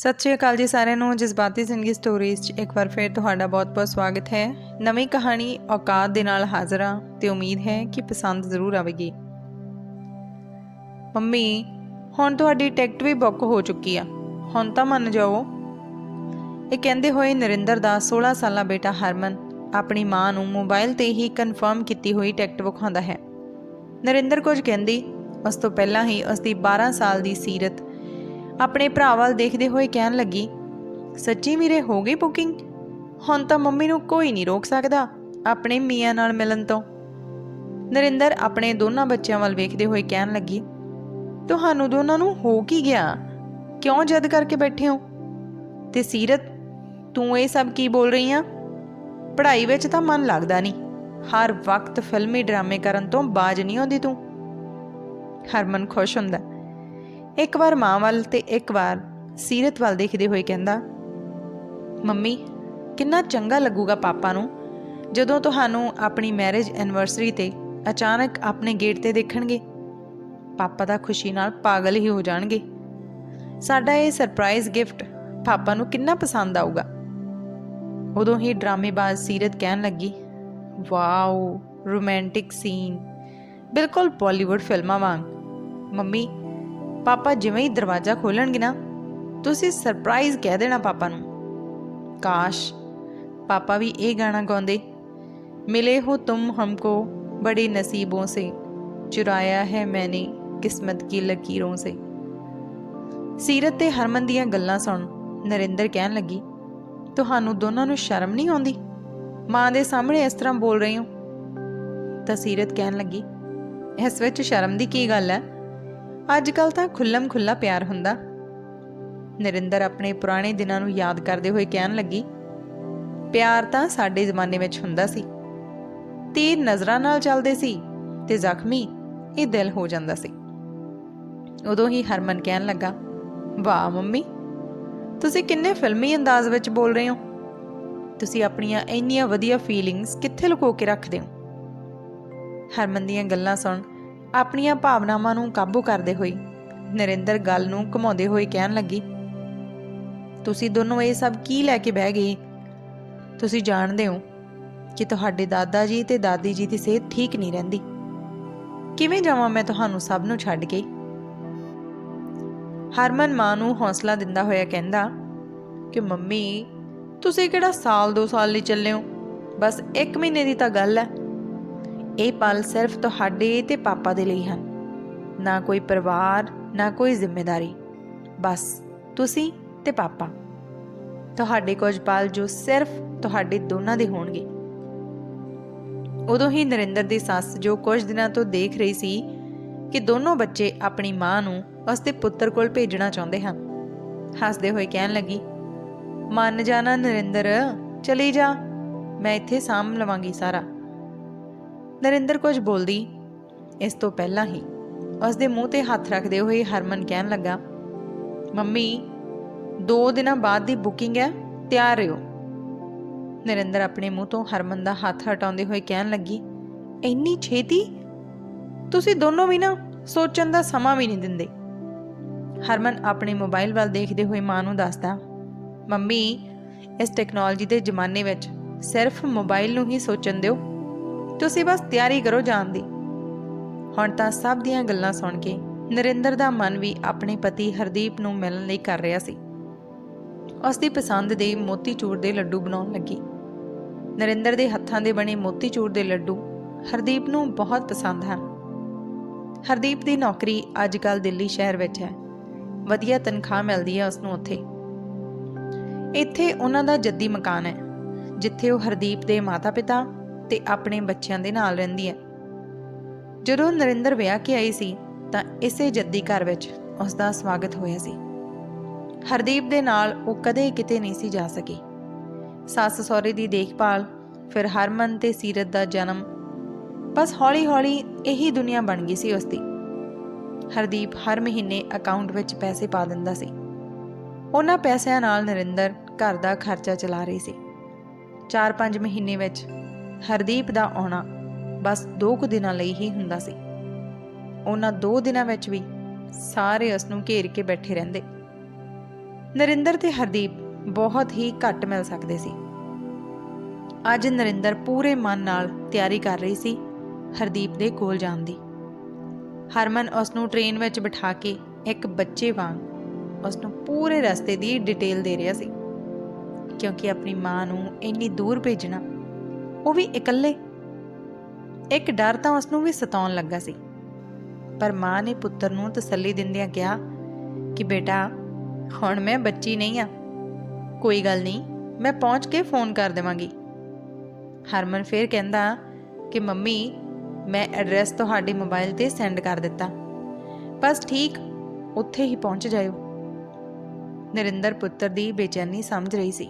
सत श्री अकाल जी सारिਆਂ ਨੂੰ जज्बाती जिंदगी स्टोरीज़ 'ਚ एक बार फिर ਤੁਹਾਡਾ बहुत-बहुत स्वागत है। नवी कहानी औकात ਦੇ ਨਾਲ ਹਾਜ਼ਰ ਹਾਂ ਤੇ ਉਮੀਦ ਹੈ ਕਿ ਪਸੰਦ ਜ਼ਰੂਰ ਆਵੇਗੀ। ਮੰਮੀ ਹੁਣ ਤੁਹਾਡੀ ਟਿਕਟ ਵੀ ਬੁੱਕ ਹੋ ਚੁੱਕੀ ਆ, ਹੁਣ ਤਾਂ ਮੰਨ ਜਾਓ। ਇਹ ਕਹਿੰਦੇ ਹੋਏ ਨਰਿੰਦਰ ਦਾ 16 ਸਾਲਾ ਬੇਟਾ ਹਰਮਨ ਆਪਣੀ ਮਾਂ ਨੂੰ ਮੋਬਾਈਲ ਤੇ ਹੀ ਕਨਫਰਮ ਕੀਤੀ ਹੋਈ ਟਿਕਟ ਵਿਖਾਉਂਦਾ ਹੈ। ਨਰਿੰਦਰ ਕੁਝ ਕਹਿੰਦੀ ਉਸ ਤੋਂ ਪਹਿਲਾਂ ਹੀ ਉਸ ਦੀ 12 ਸਾਲ ਦੀ ਸੀਰਤ ਆਪਣੇ ਭਰਾ ਵੱਲ ਦੇਖਦੇ ਹੋਏ ਕਹਿਣ ਲੱਗੀ, ਸੱਚੀ ਵੀਰੇ ਹੋ ਗਈ ਬੁਕਿੰਗ? ਹੁਣ ਤਾਂ ਮੰਮੀ ਨੂੰ ਕੋਈ ਨਹੀਂ ਰੋਕ ਸਕਦਾ ਆਪਣੇ ਮੀਆਂ ਨਾਲ ਮਿਲਣ ਤੋਂ। ਨਰਿੰਦਰ ਆਪਣੇ ਦੋਨਾਂ ਬੱਚਿਆਂ ਵੱਲ ਵੇਖਦੇ ਹੋਏ ਕਹਿਣ ਲੱਗੀ, ਤੁਹਾਨੂੰ ਦੋਨਾਂ ਨੂੰ ਹੋ ਕੀ ਗਿਆ? ਕਿਉਂ ਜਿੱਦ ਕਰਕੇ ਬੈਠੇ ਹੋ? ਤੇ ਸੀਰਤ ਤੂੰ ਇਹ ਸਭ ਕੀ ਬੋਲ ਰਹੀ ਆ? ਪੜ੍ਹਾਈ ਵਿੱਚ ਤਾਂ ਮਨ ਲੱਗਦਾ ਨਹੀਂ, ਹਰ ਵਕਤ ਫਿਲਮੀ ਡਰਾਮੇ ਕਰਨ ਤੋਂ ਬਾਜ ਨਹੀਂ ਆਉਂਦੀ ਤੂੰ। ਹਰਮਨ ਖੁਸ਼ ਹੁੰਦਾ, ਇੱਕ ਵਾਰ ਮਾਂ ਵੱਲ ਤੇ ਇੱਕ ਵਾਰ ਸੀਰਤ ਵੱਲ ਦੇਖਦੇ ਹੋਏ ਕਹਿੰਦਾ, ਮੰਮੀ ਕਿੰਨਾ ਚੰਗਾ ਲੱਗੂਗਾ ਪਾਪਾ ਨੂੰ ਜਦੋਂ ਤੁਹਾਨੂੰ ਆਪਣੀ ਮੈਰਿਜ ਐਨਵਰਸਰੀ ਤੇ ਅਚਾਨਕ ਆਪਣੇ ਗੇਟ ਤੇ ਦੇਖਣਗੇ। ਪਾਪਾ ਤਾਂ ਖੁਸ਼ੀ ਨਾਲ ਪਾਗਲ ਹੀ ਹੋ ਜਾਣਗੇ। ਸਾਡਾ ਇਹ ਸਰਪ੍ਰਾਈਜ਼ ਗਿਫਟ ਪਾਪਾ ਨੂੰ ਕਿੰਨਾ ਪਸੰਦ ਆਊਗਾ। ਉਦੋਂ ਹੀ ਡਰਾਮੇਬਾਜ਼ ਸੀਰਤ ਕਹਿਣ ਲੱਗੀ, ਵਾਓ ਰੋਮਾਂਟਿਕ ਸੀਨ, ਬਿਲਕੁਲ ਬਾਲੀਵੁੱਡ ਫਿਲਮਾਂ ਵਾਂਗ। ਮੰਮੀ ਪਾਪਾ ਜਿਵੇਂ ਹੀ ਦਰਵਾਜ਼ਾ ਖੋਲਣਗੇ ਨਾ, ਤੁਸੀਂ ਸਰਪ੍ਰਾਈਜ਼ ਕਹਿ ਦੇਣਾ ਪਾਪਾ ਨੂੰ। ਕਾਸ਼ ਪਾਪਾ ਵੀ ਇਹ ਗਾਣਾ ਗਾਉਂਦੇ, ਮਿਲੇ ਹੋ ਤੁਮ ਹਮਕੋ ਬੜੇ ਨਸੀਬੋਂ ਸੇ, ਚੁਰਾਇਆ ਹੈ ਮੈਨੇ ਕਿਸਮਤ ਕੀ ਲਕੀਰੋਂ ਸੇ। ਸੀਰਤ ਤੇ ਹਰਮਨ ਦੀਆਂ ਗੱਲਾਂ ਸੁਣ ਨਰਿੰਦਰ ਕਹਿਣ ਲੱਗੀ, ਤੁਹਾਨੂੰ ਦੋਨਾਂ ਨੂੰ ਸ਼ਰਮ ਨਹੀਂ ਆਉਂਦੀ? ਮਾਂ ਦੇ ਸਾਹਮਣੇ ਇਸ ਤਰ੍ਹਾਂ ਬੋਲ ਰਹੀ ਹੋ। ਤਾਂ ਸੀਰਤ ਕਹਿਣ ਲੱਗੀ, ਇਸ ਵਿੱਚ ਸ਼ਰਮ ਦੀ ਕੀ ਗੱਲ ਹੈ? ਅੱਜ ਕੱਲ੍ਹ ਤਾਂ ਖੁੱਲ੍ਹਮ ਖੁੱਲ੍ਹਾ ਪਿਆਰ ਹੁੰਦਾ। ਨਰਿੰਦਰ ਆਪਣੇ ਪੁਰਾਣੇ ਦਿਨਾਂ ਨੂੰ ਯਾਦ ਕਰਦੇ ਹੋਏ ਕਹਿਣ ਲੱਗੀ, ਪਿਆਰ ਤਾਂ ਸਾਡੇ ਜ਼ਮਾਨੇ ਵਿੱਚ ਹੁੰਦਾ ਸੀ, ਤੀਰ ਨਜ਼ਰਾਂ ਨਾਲ ਚੱਲਦੇ ਸੀ ਤੇ ਜ਼ਖਮੀ ਇਹ ਦਿਲ ਹੋ ਜਾਂਦਾ ਸੀ। ਉਦੋਂ ਹੀ ਹਰਮਨ ਕਹਿਣ ਲੱਗਾ, ਵਾਹ ਮੰਮੀ ਤੁਸੀਂ ਕਿੰਨੇ ਫਿਲਮੀ ਅੰਦਾਜ਼ ਵਿੱਚ ਬੋਲ ਰਹੇ ਹੋ। ਤੁਸੀਂ ਆਪਣੀਆਂ ਇੰਨੀਆਂ ਵਧੀਆ ਫੀਲਿੰਗਸ ਕਿੱਥੇ ਲੁਕੋ ਕੇ ਰੱਖਦੇ ਹੋ? ਹਰਮਨ ਦੀਆਂ ਗੱਲਾਂ ਸੁਣ ਆਪਣੀਆਂ ਭਾਵਨਾਵਾਂ ਨੂੰ ਕਾਬੂ ਕਰਦੇ ਹੋਏ ਨਰਿੰਦਰ ਗੱਲ ਨੂੰ ਘੁਮਾਉਂਦੇ ਹੋਏ ਕਹਿਣ ਲੱਗੀ, ਤੁਸੀਂ ਦੋਨੋਂ ਇਹ ਸਭ ਕੀ ਲੈ ਕੇ ਬਹਿ ਗਏ? ਤੁਸੀਂ ਜਾਣਦੇ ਹੋ ਕਿ ਤੁਹਾਡੇ ਦਾਦਾ ਜੀ ਤੇ ਦਾਦੀ ਜੀ ਦੀ ਸਿਹਤ ਠੀਕ ਨਹੀਂ ਰਹਿੰਦੀ। ਕਿਵੇਂ ਜਾਵਾਂ ਮੈਂ ਤੁਹਾਨੂੰ ਸਭ ਨੂੰ ਛੱਡ ਕੇ? ਹਰਮਨ ਮਾਂ ਨੂੰ ਹੌਸਲਾ ਦਿੰਦਾ ਹੋਇਆ ਕਹਿੰਦਾ ਕਿ ਮੰਮੀ ਤੁਸੀਂ ਕਿਹੜਾ ਸਾਲ 2 ਸਾਲ ਲਈ ਚੱਲੇ ਹੋ, ਬਸ 1 ਮਹੀਨੇ ਦੀ ਤਾਂ ਗੱਲ ਹੈ। ਇਹ ਪਲ ਸਿਰਫ ਤੁਹਾਡੇ ਤੇ ਪਾਪਾ ਦੇ ਲਈ ਹਨ, ਨਾ ਕੋਈ ਪਰਿਵਾਰ ਨਾ ਕੋਈ ਜ਼ਿੰਮੇਵਾਰੀ, ਬਸ ਤੁਸੀਂ ਤੇ ਪਾਪਾ। ਤੁਹਾਡੇ ਕੁਝ ਪਲ ਜੋ ਸਿਰਫ ਤੁਹਾਡੇ ਦੋਨਾਂ ਦੇ ਹੋਣਗੇ। ਉਦੋਂ ਹੀ ਨਰਿੰਦਰ ਦੀ ਸੱਸ, ਜੋ ਕੁਝ ਦਿਨਾਂ ਤੋਂ ਦੇਖ ਰਹੀ ਸੀ ਕਿ ਦੋਨੋਂ ਬੱਚੇ ਆਪਣੀ ਮਾਂ ਨੂੰ ਉਸਦੇ ਪੁੱਤਰ ਕੋਲ ਭੇਜਣਾ ਚਾਹੁੰਦੇ ਹਨ, ਹੱਸਦੇ ਹੋਏ ਕਹਿਣ ਲੱਗੀ, ਮੰਨ ਜਾਣਾ ਨਰਿੰਦਰ, ਚਲੀ ਜਾ, ਮੈਂ ਇੱਥੇ ਸਾਂਭ ਲਵਾਂਗੀ ਸਾਰਾ। ਨਰਿੰਦਰ ਕੁਝ ਬੋਲਦੀ ਇਸ ਤੋਂ ਪਹਿਲਾਂ ਹੀ ਉਸਦੇ ਮੂੰਹ ਤੇ ਹੱਥ ਰੱਖਦੇ ਹੋਏ ਹਰਮਨ ਕਹਿਣ ਲੱਗਾ, ਮੰਮੀ 2 ਦਿਨਾਂ ਬਾਅਦ ਦੀ ਬੁਕਿੰਗ ਹੈ, ਤਿਆਰ ਰਹੋ। ਨਰਿੰਦਰ ਆਪਣੇ ਮੂੰਹ ਤੋਂ ਹਰਮਨ ਦਾ ਹੱਥ ਹਟਾਉਂਦੇ ਹੋਏ ਕਹਿਣ ਲੱਗੀ, ਇੰਨੀ ਛੇਤੀ? ਤੁਸੀਂ ਦੋਨੋਂ ਵੀ ਨਾ ਸੋਚਣ ਦਾ ਸਮਾਂ ਵੀ ਨਹੀਂ ਦਿੰਦੇ। ਹਰਮਨ ਆਪਣੇ ਮੋਬਾਈਲ ਵੱਲ ਦੇਖਦੇ ਹੋਏ ਮਾਂ ਨੂੰ ਦੱਸਦਾ, ਮੰਮੀ ਇਸ ਟੈਕਨੋਲੋਜੀ ਦੇ ਜ਼ਮਾਨੇ ਵਿੱਚ ਸਿਰਫ ਮੋਬਾਈਲ ਨੂੰ ਹੀ ਸੋਚਣ ਦਿਓ, ਤੁਸੀਂ ਬਸ ਤਿਆਰੀ ਕਰੋ ਜਾਣ ਦੀ। ਹੁਣ ਤਾਂ ਸਭ ਦੀਆਂ ਗੱਲਾਂ ਸੁਣ ਕੇ ਨਰਿੰਦਰ ਦਾ ਮਨ ਵੀ ਆਪਣੇ ਪਤੀ ਹਰਦੀਪ ਨੂੰ ਮਿਲਣ ਲਈ ਕਰ ਰਿਹਾ ਸੀ। ਉਸ ਦੀ ਪਸੰਦ ਦੇ ਮੋਤੀਚੂਰ ਦੇ ਲੱਡੂ ਬਣਾਉਣ ਲੱਗੀ। ਨਰਿੰਦਰ ਦੇ ਹੱਥਾਂ ਦੇ ਬਣੇ ਮੋਤੀਚੂਰ ਦੇ ਲੱਡੂ ਹਰਦੀਪ ਨੂੰ ਬਹੁਤ ਪਸੰਦ ਹਨ। ਹਰਦੀਪ ਦੀ ਨੌਕਰੀ ਅੱਜ ਕੱਲ੍ਹ ਦਿੱਲੀ ਸ਼ਹਿਰ ਵਿੱਚ ਹੈ, ਵਧੀਆ ਤਨਖਾਹ ਮਿਲਦੀ ਹੈ ਉਸਨੂੰ ਉੱਥੇ। ਇੱਥੇ ਉਹਨਾਂ ਦਾ ਜੱਦੀ ਮਕਾਨ ਹੈ, ਜਿੱਥੇ ਉਹ ਹਰਦੀਪ ਦੇ ਮਾਤਾ-ਪਿਤਾ ਤੇ ਆਪਣੇ ਬੱਚਿਆਂ ਦੇ ਨਾਲ ਰਹਿੰਦੀ ਹੈ। ਜਦੋਂ ਨਰਿੰਦਰ ਵਿਆਹ ਕੇ ਆਈ ਸੀ ਤਾਂ ਇਸੇ ਜੱਦੀ ਘਰ ਵਿੱਚ ਉਸ ਦਾ ਸਵਾਗਤ ਹੋਇਆ ਸੀ। ਹਰਦੀਪ ਦੇ ਨਾਲ ਉਹ ਕਦੇ ਕਿਤੇ ਨਹੀਂ ਸੀ ਜਾ ਸਕੀ। ਸੱਸ ਸਹੁਰੇ ਦੀ ਦੇਖਭਾਲ, ਫਿਰ ਹਰਮਨ ਤੇ ਸੀਰਤ ਦਾ ਜਨਮ, ਬਸ ਹੌਲੀ-ਹੌਲੀ ਇਹੀ ਦੁਨੀਆ ਬਣ ਗਈ ਸੀ ਉਸਦੀ। ਹਰਦੀਪ ਹਰ ਮਹੀਨੇ ਅਕਾਊਂਟ ਵਿੱਚ ਪੈਸੇ ਪਾ ਦਿੰਦਾ ਸੀ। ਉਹਨਾਂ ਪੈਸਿਆਂ ਨਾਲ ਨਰਿੰਦਰ ਘਰ ਦਾ ਖਰਚਾ ਚਲਾ ਰਹੀ ਸੀ। 4-5 ਮਹੀਨੇ ਵਿੱਚ ਹਰਦੀਪ ਦਾ ਆਉਣਾ ਬਸ 2 ਕੁ ਦਿਨਾਂ ਲਈ ਹੀ ਹੁੰਦਾ ਸੀ। ਉਹਨਾਂ 2 ਦਿਨਾਂ ਵਿੱਚ ਵੀ ਸਾਰੇ ਉਸ ਨੂੰ ਘੇਰ ਕੇ ਬੈਠੇ ਰਹਿੰਦੇ। ਨਰਿੰਦਰ ਤੇ ਹਰਦੀਪ ਬਹੁਤ ਹੀ ਘੱਟ ਮਿਲ ਸਕਦੇ ਸੀ। ਅੱਜ ਨਰਿੰਦਰ ਪੂਰੇ ਮਨ ਨਾਲ ਤਿਆਰੀ ਕਰ ਰਹੀ ਸੀ ਹਰਦੀਪ ਦੇ ਕੋਲ ਜਾਣ ਦੀ। ਹਰਮਨ ਉਸ ਨੂੰ ਟ੍ਰੇਨ ਵਿੱਚ ਬਿਠਾ ਕੇ ਇੱਕ ਬੱਚੇ ਵਾਂਗ ਉਸ ਨੂੰ ਪੂਰੇ ਰਸਤੇ ਦੀ ਡਿਟੇਲ ਦੇ ਰਿਹਾ ਸੀ, ਕਿਉਂਕਿ ਆਪਣੀ ਮਾਂ ਨੂੰ ਇੰਨੀ ਦੂਰ ਭੇਜਣਾ, ਉਹ ਵੀ ਇਕੱਲੇ। ਇੱਕ ਡਰ ਤਾਂ ਉਸ ਨੂੰ ਵੀ ਸਤਾਉਣ ਲੱਗਾ ਸੀ, ਪਰ ਮਾਂ ਨੇ ਪੁੱਤਰ ਨੂੰ ਤਸੱਲੀ ਦਿੰਦਿਆਂ ਕਿਹਾ ਕਿ ਬੇਟਾ, ਹੁਣ ਮੈਂ ਬੱਚੀ ਨਹੀਂ ਆ, ਕੋਈ ਗੱਲ ਨਹੀਂ, ਮੈਂ ਪਹੁੰਚ ਕੇ ਫੋਨ ਕਰ ਦੇਵਾਂਗੀ। ਹਰਮਨ ਫਿਰ ਕਹਿੰਦਾ ਕਿ ਮੰਮੀ, ਮੈਂ ਐਡਰੈਸ ਤੁਹਾਡੇ ਮੋਬਾਈਲ ਤੇ ਸੈਂਡ ਕਰ ਦਿੱਤਾ, ਬਸ ਠੀਕ ਉੱਥੇ ਹੀ ਪਹੁੰਚ ਜਾਇਓ। ਨਰਿੰਦਰ ਪੁੱਤਰ ਦੀ ਬੇਚੈਨੀ ਸਮਝ ਰਹੀ ਸੀ।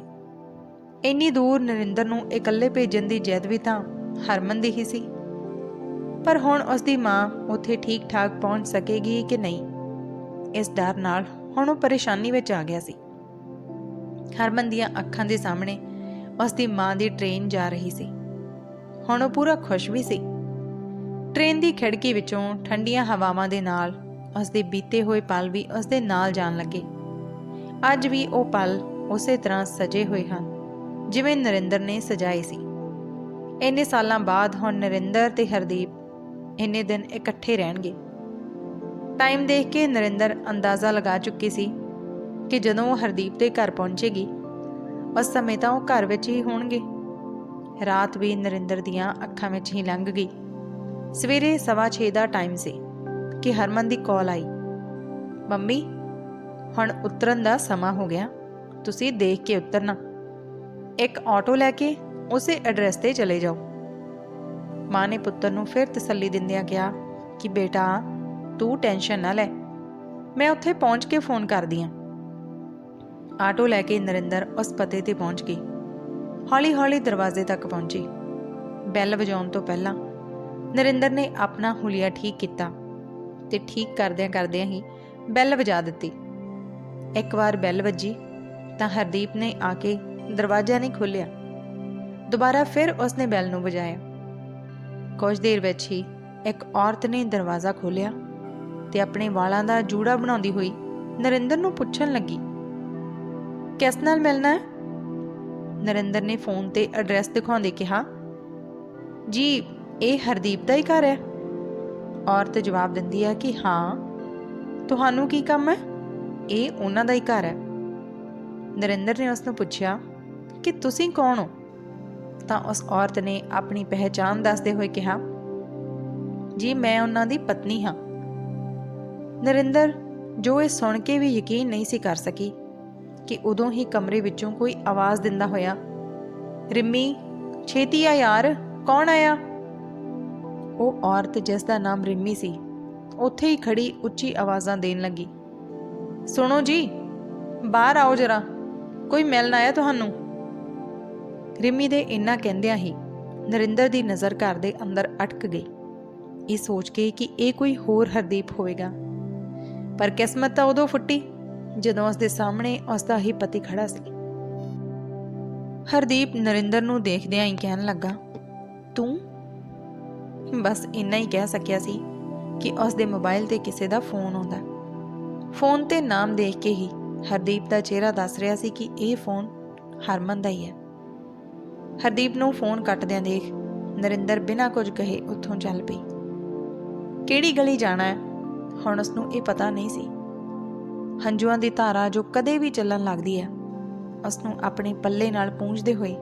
ਇੰਨੀ ਦੂਰ ਨਰਿੰਦਰ ਨੂੰ ਇਕੱਲੇ ਭੇਜਣ ਦੀ ਜਿੱਦ ਵੀ ਤਾਂ ਹਰਮਨ ਦੀ ਹੀ ਸੀ, ਪਰ ਹੁਣ ਉਸ ਦੀ ਮਾਂ ਉੱਥੇ ਠੀਕ ਠਾਕ ਪਹੁੰਚ ਸਕੇਗੀ ਕਿ ਨਹੀਂ, ਇਸ ਡਰ ਨਾਲ ਹੁਣ ਉਹ ਪਰੇਸ਼ਾਨੀ ਵਿੱਚ ਆ ਗਿਆ ਸੀ। ਹਰਮਨ ਦੀਆਂ ਅੱਖਾਂ ਦੇ ਸਾਹਮਣੇ ਉਸ ਦੀ ਮਾਂ ਦੀ ਟ੍ਰੇਨ ਜਾ ਰਹੀ ਸੀ। ਹੁਣ ਉਹ ਪੂਰਾ ਖੁਸ਼ ਵੀ ਸੀ। ਟ੍ਰੇਨ ਦੀ ਖਿੜਕੀ ਵਿੱਚੋਂ ਠੰਡੀਆਂ ਹਵਾਵਾਂ ਦੇ ਨਾਲ ਉਸ ਦੇ ਬੀਤੇ ਹੋਏ ਪਲ ਵੀ ਉਸ ਦੇ ਨਾਲ ਜਾਣ ਲੱਗੇ। ਅੱਜ ਵੀ ਉਹ ਪਲ ਉਸੇ ਤਰ੍ਹਾਂ ਸਜੇ ਹੋਏ ਹਨ ਜਿਵੇਂ ਨਰਿੰਦਰ ਨੇ ਸਜਾਏ ਸੀ। ਇੰਨੇ ਸਾਲਾਂ ਬਾਅਦ ਹੁਣ ਨਰਿੰਦਰ ਤੇ ਹਰਦੀਪ ਇੰਨੇ ਦਿਨ ਇਕੱਠੇ ਰਹਿਣਗੇ। ਟਾਈਮ ਦੇਖ ਕੇ ਨਰਿੰਦਰ ਅੰਦਾਜ਼ਾ ਲਗਾ ਚੁੱਕੀ ਸੀ ਕਿ ਜਦੋਂ ਉਹ ਹਰਦੀਪ ਦੇ ਘਰ ਪਹੁੰਚੇਗੀ, ਉਸ ਸਮੇਂ ਤਾਂ ਉਹ ਘਰ ਵਿੱਚ ਹੀ ਹੋਣਗੇ। ਰਾਤ ਵੀ ਨਰਿੰਦਰ ਦੀਆਂ ਅੱਖਾਂ ਵਿੱਚ ਹੀ ਲੰਘ ਗਈ। ਸਵੇਰੇ 6:15 ਦਾ ਟਾਈਮ ਸੀ ਕਿ ਹਰਮਨ ਦੀ ਕਾਲ ਆਈ, ਮੰਮੀ, ਹੁਣ ਉਤਰਨ ਦਾ ਸਮਾਂ ਹੋ ਗਿਆ, ਤੁਸੀਂ ਦੇਖ ਕੇ ਉਤਰਨਾ, ਇੱਕ ਆਟੋ ਲੈ ਕੇ ਉਸੇ ਐਡਰੈਸ ਤੇ ਚਲੇ ਜਾਓ। ਮਾਂ ਨੇ ਪੁੱਤਰ ਨੂੰ ਫਿਰ ਤਸੱਲੀ ਦਿੰਦਿਆਂ ਕਿਹਾ ਕਿ ਬੇਟਾ, ਤੂੰ ਟੈਨਸ਼ਨ ਨਾ ਲੈ, ਮੈਂ ਉੱਥੇ ਪਹੁੰਚ ਕੇ ਫੋਨ ਕਰਦੀ ਹਾਂ। ਆਟੋ ਲੈ ਕੇ ਨਰਿੰਦਰ ਉਸ ਪਤੇ ਤੇ ਪਹੁੰਚ ਗਈ। ਹੌਲੀ ਹੌਲੀ ਦਰਵਾਜ਼ੇ ਤੱਕ ਪਹੁੰਚੀ। ਬੈਲ ਵਜਾਉਣ ਤੋਂ ਪਹਿਲਾਂ ਨਰਿੰਦਰ ਨੇ ਆਪਣਾ ਹੁਲੀਆ ਠੀਕ ਕੀਤਾ ਤੇ ਠੀਕ ਕਰਦਿਆਂ ਕਰਦਿਆਂ ਹੀ ਬੈਲ ਵਜਾ ਦਿੱਤੀ। ਇੱਕ ਵਾਰ ਬੈਲ ਵੱਜੀ ਤਾਂ ਹਰਦੀਪ ਨੇ ਆ ਕੇ ਦਰਵਾਜ਼ਾ ਨਹੀਂ ਖੋਲ੍ਹਿਆ। ਦੁਬਾਰਾ ਫਿਰ ਉਸਨੇ ਬੈਲ ਨੂੰ ਵਜਾਇਆ। ਕੁਝ ਦੇਰ ਵਿੱਚ ਹੀ ਇੱਕ ਔਰਤ ਨੇ ਦਰਵਾਜ਼ਾ ਖੋਲ੍ਹਿਆ ਤੇ ਆਪਣੇ ਵਾਲਾਂ ਦਾ ਜੂੜਾ ਬਣਾਉਂਦੀ ਹੋਈ ਨਰਿੰਦਰ ਨੂੰ ਪੁੱਛਣ ਲੱਗੀ, ਕਿਸ ਨਾਲ ਮਿਲਣਾ ਹੈ? ਨਰਿੰਦਰ ਨੇ ਫੋਨ ਤੇ ਐਡਰੈਸ ਦਿਖਾਉਂਦੇ ਕਿਹਾ, ਜੀ ਇਹ ਹਰਦੀਪ ਦਾ ਹੀ ਘਰ ਹੈ। ਔਰਤ ਜਵਾਬ ਦਿੰਦੀ ਹੈ ਕਿ ਹਾਂ, ਤੁਹਾਨੂੰ ਕੀ ਕੰਮ ਹੈ? ਇਹ ਉਹਨਾਂ ਦਾ ਹੀ ਘਰ ਹੈ। ਨਰਿੰਦਰ ਨੇ ਉਸ ਨੂੰ ਪੁੱਛਿਆ ਕਿ ਤੁਸੀਂ ਕੌਣ ਹੋ? ਤਾਂ ਉਸ ਔਰਤ ਨੇ ਆਪਣੀ ਪਹਿਚਾਣ ਦੱਸਦੇ ਹੋਏ ਕਿਹਾ, ਜੀ ਮੈਂ ਉਹਨਾਂ ਦੀ ਪਤਨੀ ਹਾਂ। ਨਰਿੰਦਰ, ਜੋ ਇਹ ਸੁਣ ਕੇ ਵੀ ਯਕੀਨ ਨਹੀਂ ਸੀ ਕਰ ਸਕੀ ਕਿ ਉਦੋਂ ਹੀ ਕਮਰੇ ਵਿੱਚੋਂ ਕੋਈ ਆਵਾਜ਼ ਦਿੰਦਾ ਹੋਇਆ, ਰਿੰਮੀ, ਛੇਤੀ ਆ ਯਾਰ, ਕੌਣ ਆਇਆ? ਉਹ ਔਰਤ ਜਿਸ ਦਾ ਨਾਮ ਰਿੰਮੀ ਸੀ, ਉੱਥੇ ਹੀ ਖੜੀ ਉੱਚੀ ਆਵਾਜ਼ਾਂ ਦੇਣ ਲੱਗੀ, ਸੁਣੋ ਜੀ, ਬਾਹਰ ਆਓ ਜਰਾ, ਕੋਈ ਮਿਲਣ ਆਇਆ ਤੁਹਾਨੂੰ। ਰਿੰਮੀ ਦੇ ਇੰਨਾ ਕਹਿੰਦਿਆਂ ਹੀ ਨਰਿੰਦਰ ਦੀ ਨਜ਼ਰ ਘਰ ਦੇ ਅੰਦਰ ਅਟਕ ਗਈ, ਇਹ ਸੋਚ ਕੇ ਕਿ ਇਹ ਕੋਈ ਹੋਰ ਹਰਦੀਪ ਹੋਵੇਗਾ। ਪਰ ਕਿਸਮਤ ਤਾਂ ਉਦੋਂ ਫੁੱਟੀ ਜਦੋਂ ਉਸ ਦੇ ਸਾਹਮਣੇ ਉਸ ਦਾ ਹੀ ਪਤੀ ਖੜਾ ਸੀ। ਹਰਦੀਪ ਨਰਿੰਦਰ ਨੂੰ ਦੇਖਦਿਆਂ ਹੀ ਕਹਿਣ ਲੱਗਾ, ਤੂੰ? ਬਸ ਇੰਨਾ ਹੀ ਕਹਿ ਸਕਿਆ ਸੀ ਕਿ ਉਸ ਦੇ ਮੋਬਾਈਲ ਤੇ ਕਿਸੇ ਦਾ ਫੋਨ ਆਉਂਦਾ। ਫੋਨ ਤੇ ਨਾਮ ਦੇਖ ਕੇ ਹੀ ਹਰਦੀਪ ਦਾ ਚਿਹਰਾ ਦੱਸ ਰਿਹਾ ਸੀ ਕਿ ਇਹ ਫੋਨ ਹਰਮਨ ਦਾ ਹੀ ਹੈ। ਹਰਦੀਪ ਨੂੰ ਫੋਨ ਕੱਟਦਿਆਂ ਦੇਖ ਨਰਿੰਦਰ ਬਿਨਾਂ ਕੁਝ ਕਹੇ ਉੱਥੋਂ ਚੱਲ ਪਈ। ਕਿਹੜੀ ਗਲੀ ਜਾਣਾ ਹੈ ਹੁਣ ਉਸ ਨੂੰ ਇਹ ਪਤਾ ਨਹੀਂ ਸੀ। ਹੰਝੂਆਂ ਦੀ ਧਾਰਾ ਜੋ ਕਦੇ ਵੀ ਚੱਲਣ ਲੱਗਦੀ ਹੈ, ਉਸ ਨੂੰ ਆਪਣੇ ਪੱਲੇ ਨਾਲ ਪੂੰਝਦੇ ਹੋਏ